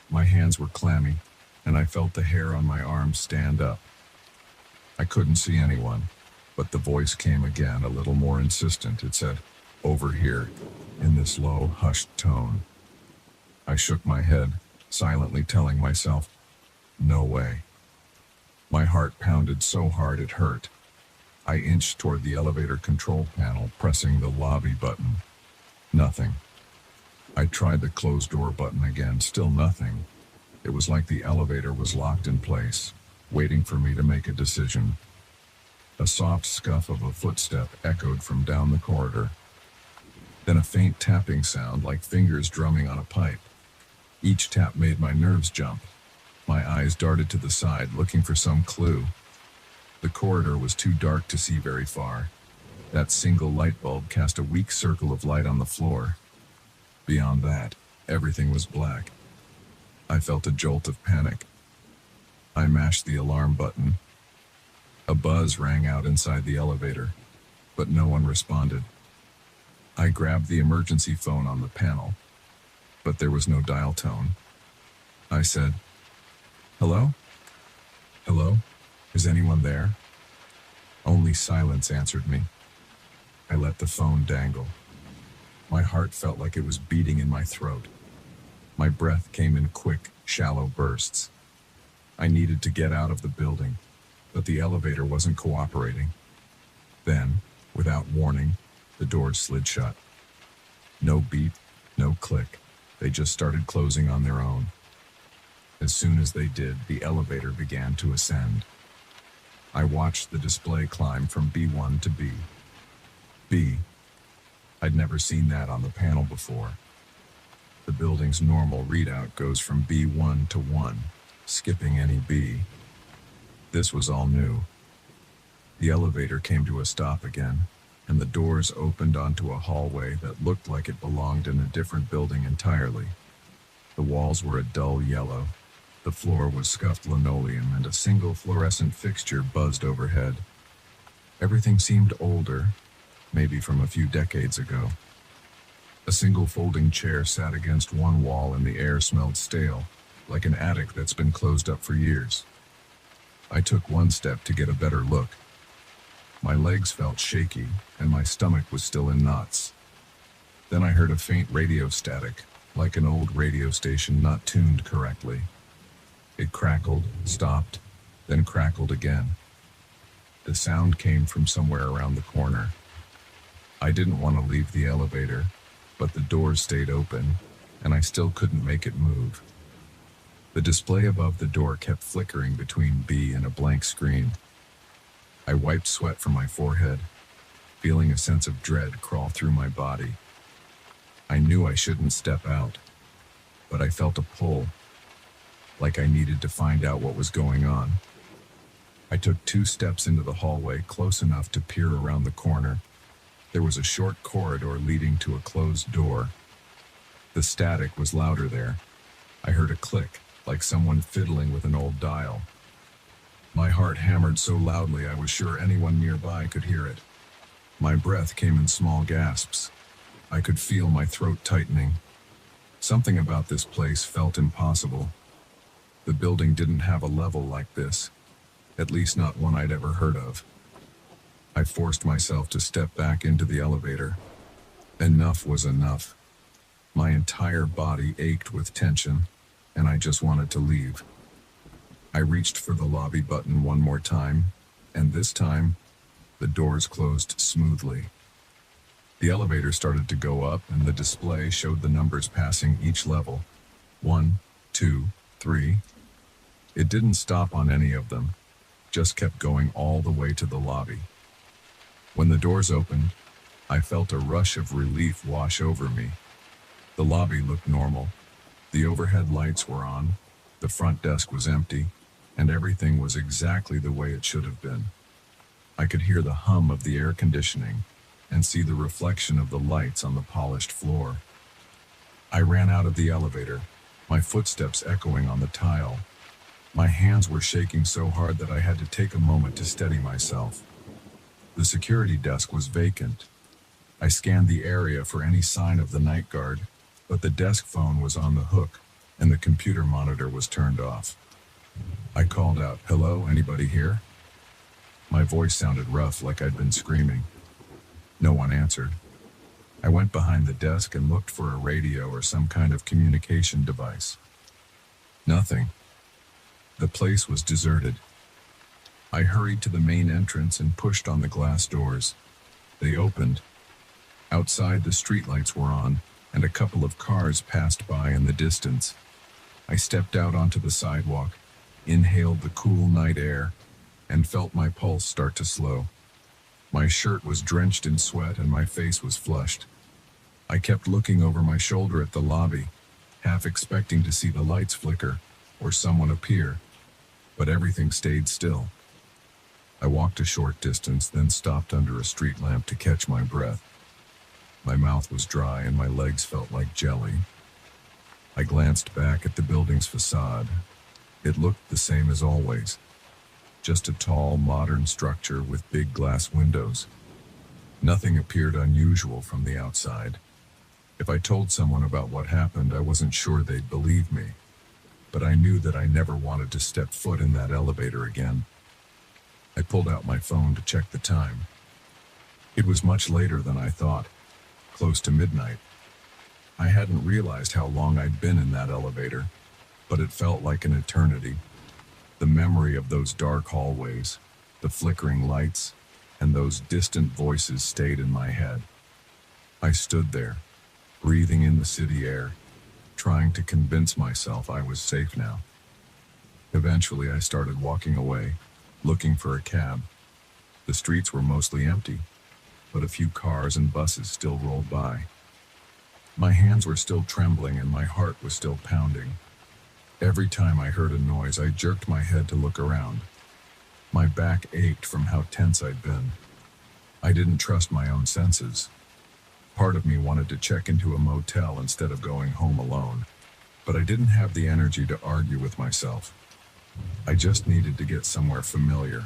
My hands were clammy, and I felt the hair on my arms stand up. I couldn't see anyone, but the voice came again, a little more insistent. It said, "Over here," in this low, hushed tone. I shook my head, silently telling myself, "No way." My heart pounded so hard it hurt. I inched toward the elevator control panel, pressing the lobby button. Nothing. I tried the closed door button again, still nothing. It was like the elevator was locked in place, waiting for me to make a decision. A soft scuff of a footstep echoed from down the corridor. Then a faint tapping sound, like fingers drumming on a pipe. Each tap made my nerves jump. My eyes darted to the side, looking for some clue. The corridor was too dark to see very far. That single light bulb cast a weak circle of light on the floor. Beyond that, everything was black. I felt a jolt of panic. I mashed the alarm button. A buzz rang out inside the elevator, but no one responded. I grabbed the emergency phone on the panel, but there was no dial tone. I said, "Hello? Hello? Is anyone there?" Only silence answered me. I let the phone dangle. My heart felt like it was beating in my throat. My breath came in quick, shallow bursts. I needed to get out of the building, but the elevator wasn't cooperating. Then, without warning, the doors slid shut. No beep, no click. They just started closing on their own. As soon as they did, the elevator began to ascend. I watched the display climb from B1 to B. B. I'd never seen that on the panel before. The building's normal readout goes from B1 to 1, skipping any B. This was all new. The elevator came to a stop again, and the doors opened onto a hallway that looked like it belonged in a different building entirely. The walls were a dull yellow. The floor was scuffed linoleum, and a single fluorescent fixture buzzed overhead. Everything seemed older, maybe from a few decades ago. A single folding chair sat against one wall, and the air smelled stale, like an attic that's been closed up for years. I took one step to get a better look. My legs felt shaky, and my stomach was still in knots. Then I heard a faint radio static, like an old radio station not tuned correctly. It crackled, stopped, then crackled again. The sound came from somewhere around the corner. I didn't want to leave the elevator, but the doors stayed open, and I still couldn't make it move. The display above the door kept flickering between B and a blank screen. I wiped sweat from my forehead, feeling a sense of dread crawl through my body. I knew I shouldn't step out, but I felt a pull, like I needed to find out what was going on. I took 2 steps into the hallway, close enough to peer around the corner. There was a short corridor leading to a closed door. The static was louder there. I heard a click, like someone fiddling with an old dial. My heart hammered so loudly I was sure anyone nearby could hear it. My breath came in small gasps. I could feel my throat tightening. Something about this place felt impossible. The building didn't have a level like this, at least not one I'd ever heard of. I forced myself to step back into the elevator. Enough was enough. My entire body ached with tension, and I just wanted to leave. I reached for the lobby button one more time, and this time, the doors closed smoothly. The elevator started to go up, and the display showed the numbers passing each level. 1, 2, 3. It didn't stop on any of them, just kept going all the way to the lobby. When the doors opened, I felt a rush of relief wash over me. The lobby looked normal. The overhead lights were on, the front desk was empty, and everything was exactly the way it should have been. I could hear the hum of the air conditioning and see the reflection of the lights on the polished floor. I ran out of the elevator, my footsteps echoing on the tile. My hands were shaking so hard that I had to take a moment to steady myself. The security desk was vacant. I scanned the area for any sign of the night guard, but the desk phone was on the hook, and the computer monitor was turned off. I called out, "Hello, anybody here?" My voice sounded rough, like I'd been screaming. No one answered. I went behind the desk and looked for a radio or some kind of communication device. Nothing. The place was deserted. I hurried to the main entrance and pushed on the glass doors. They opened. Outside, the streetlights were on, and a couple of cars passed by in the distance. I stepped out onto the sidewalk, inhaled the cool night air, and felt my pulse start to slow. My shirt was drenched in sweat and my face was flushed. I kept looking over my shoulder at the lobby, half expecting to see the lights flicker or someone appear, but everything stayed still. I walked a short distance, then stopped under a street lamp to catch my breath. My mouth was dry and my legs felt like jelly. I glanced back at the building's facade. It looked the same as always, just a tall, modern structure with big glass windows. Nothing appeared unusual from the outside. If I told someone about what happened, I wasn't sure they'd believe me, but I knew that I never wanted to step foot in that elevator again. I pulled out my phone to check the time. It was much later than I thought, close to midnight. I hadn't realized how long I'd been in that elevator, but it felt like an eternity. The memory of those dark hallways, the flickering lights, and those distant voices stayed in my head. I stood there, breathing in the city air, trying to convince myself I was safe now. Eventually, I started walking away, looking for a cab. The streets were mostly empty, but a few cars and buses still rolled by. My hands were still trembling and my heart was still pounding. Every time I heard a noise, I jerked my head to look around. My back ached from how tense I'd been. I didn't trust my own senses. Part of me wanted to check into a motel instead of going home alone, but I didn't have the energy to argue with myself. I just needed to get somewhere familiar.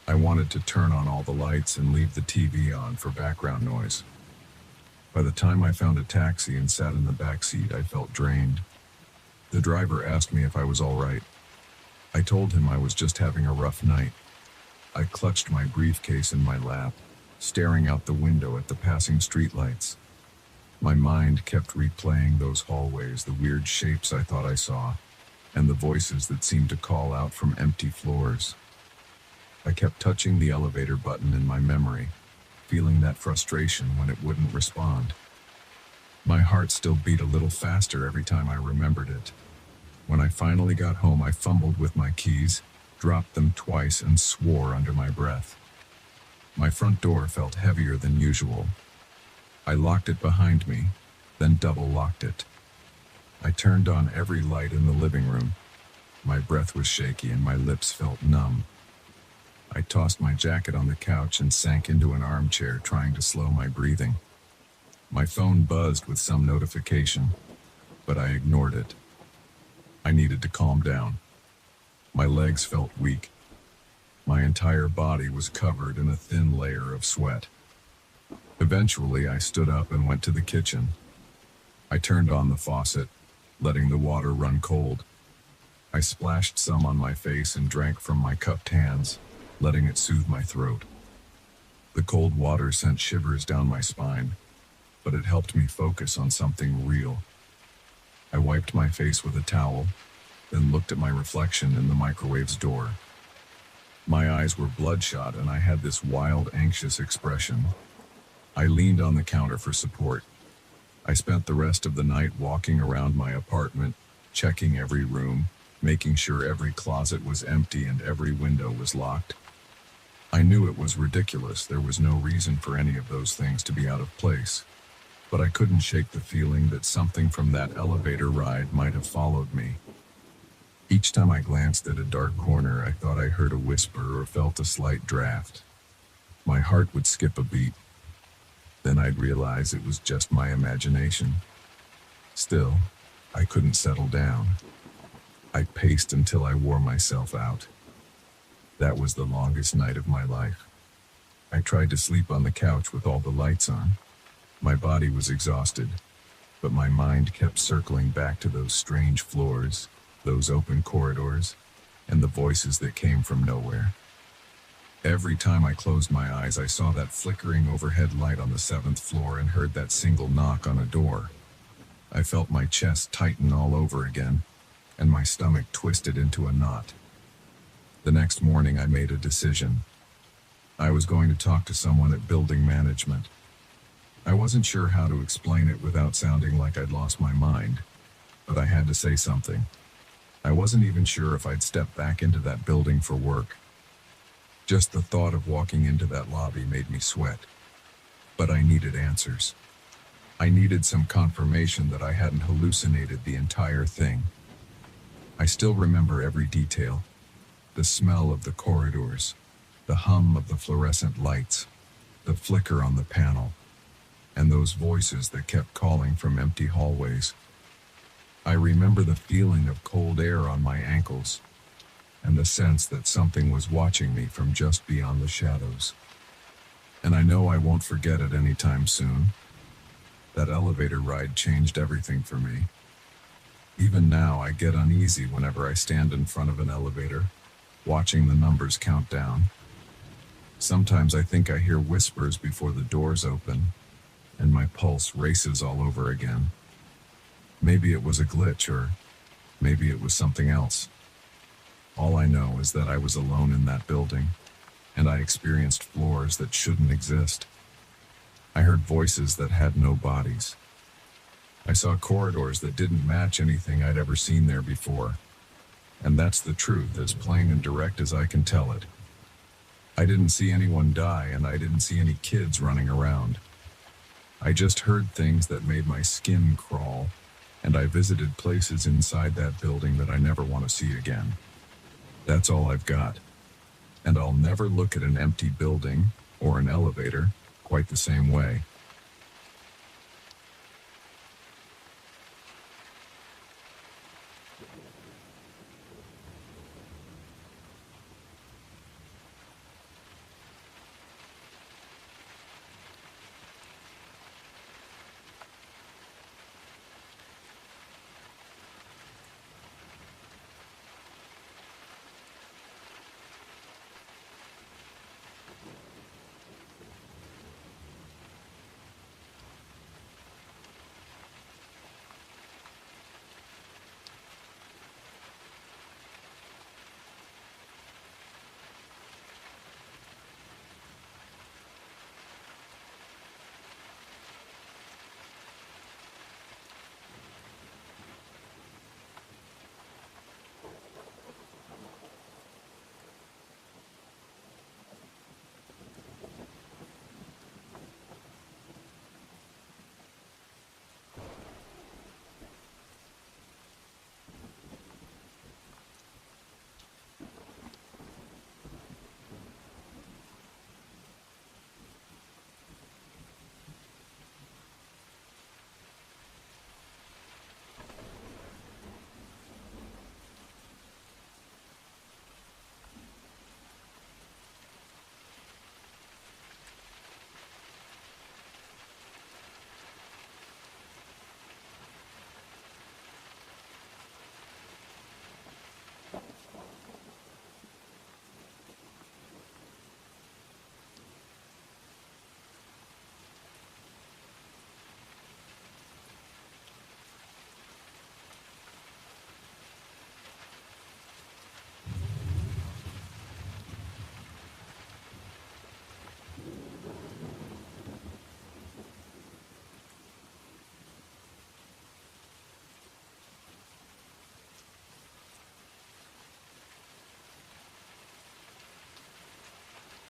I wanted to turn on all the lights and leave the TV on for background noise. By the time I found a taxi and sat in the back seat, I felt drained. The driver asked me if I was all right. I told him I was just having a rough night. I clutched my briefcase in my lap, staring out the window at the passing streetlights. My mind kept replaying those hallways, the weird shapes I thought I saw, and the voices that seemed to call out from empty floors. I kept touching the elevator button in my memory, feeling that frustration when it wouldn't respond. My heart still beat a little faster every time I remembered it. When I finally got home, I fumbled with my keys, dropped them twice, and swore under my breath. My front door felt heavier than usual. I locked it behind me, then double-locked it. I turned on every light in the living room. My breath was shaky and my lips felt numb. I tossed my jacket on the couch and sank into an armchair, trying to slow my breathing. My phone buzzed with some notification, but I ignored it. I needed to calm down. My legs felt weak. My entire body was covered in a thin layer of sweat. Eventually, I stood up and went to the kitchen. I turned on the faucet, letting the water run cold. I splashed some on my face and drank from my cupped hands, letting it soothe my throat. The cold water sent shivers down my spine, but it helped me focus on something real. I wiped my face with a towel, then looked at my reflection in the microwave's door. My eyes were bloodshot and I had this wild, anxious expression. I leaned on the counter for support. I spent the rest of the night walking around my apartment, checking every room, making sure every closet was empty and every window was locked. I knew it was ridiculous. There was no reason for any of those things to be out of place. But I couldn't shake the feeling that something from that elevator ride might have followed me. Each time I glanced at a dark corner, I thought I heard a whisper or felt a slight draft. My heart would skip a beat. Then I'd realize it was just my imagination. Still, I couldn't settle down. I paced until I wore myself out. That was the longest night of my life. I tried to sleep on the couch with all the lights on. My body was exhausted, but my mind kept circling back to those strange floors, those open corridors, and the voices that came from nowhere. Every time I closed my eyes, I saw that flickering overhead light on the 7th floor and heard that single knock on a door. I felt my chest tighten all over again, and my stomach twisted into a knot. The next morning, I made a decision. I was going to talk to someone at building management. I wasn't sure how to explain it without sounding like I'd lost my mind, but I had to say something. I wasn't even sure if I'd step back into that building for work. Just the thought of walking into that lobby made me sweat. But I needed answers. I needed some confirmation that I hadn't hallucinated the entire thing. I still remember every detail. The smell of the corridors, the hum of the fluorescent lights, the flicker on the panel, and those voices that kept calling from empty hallways. I remember the feeling of cold air on my ankles and the sense that something was watching me from just beyond the shadows. And I know I won't forget it anytime soon. That elevator ride changed everything for me. Even now, I get uneasy whenever I stand in front of an elevator, watching the numbers count down. Sometimes I think I hear whispers before the doors open, and my pulse races all over again. Maybe it was a glitch, or maybe it was something else. All I know is that I was alone in that building, and I experienced floors that shouldn't exist. I heard voices that had no bodies. I saw corridors that didn't match anything I'd ever seen there before. And that's the truth, as plain and direct as I can tell it. I didn't see anyone die, and I didn't see any kids running around. I just heard things that made my skin crawl, and I visited places inside that building that I never want to see again. That's all I've got. And I'll never look at an empty building or an elevator quite the same way.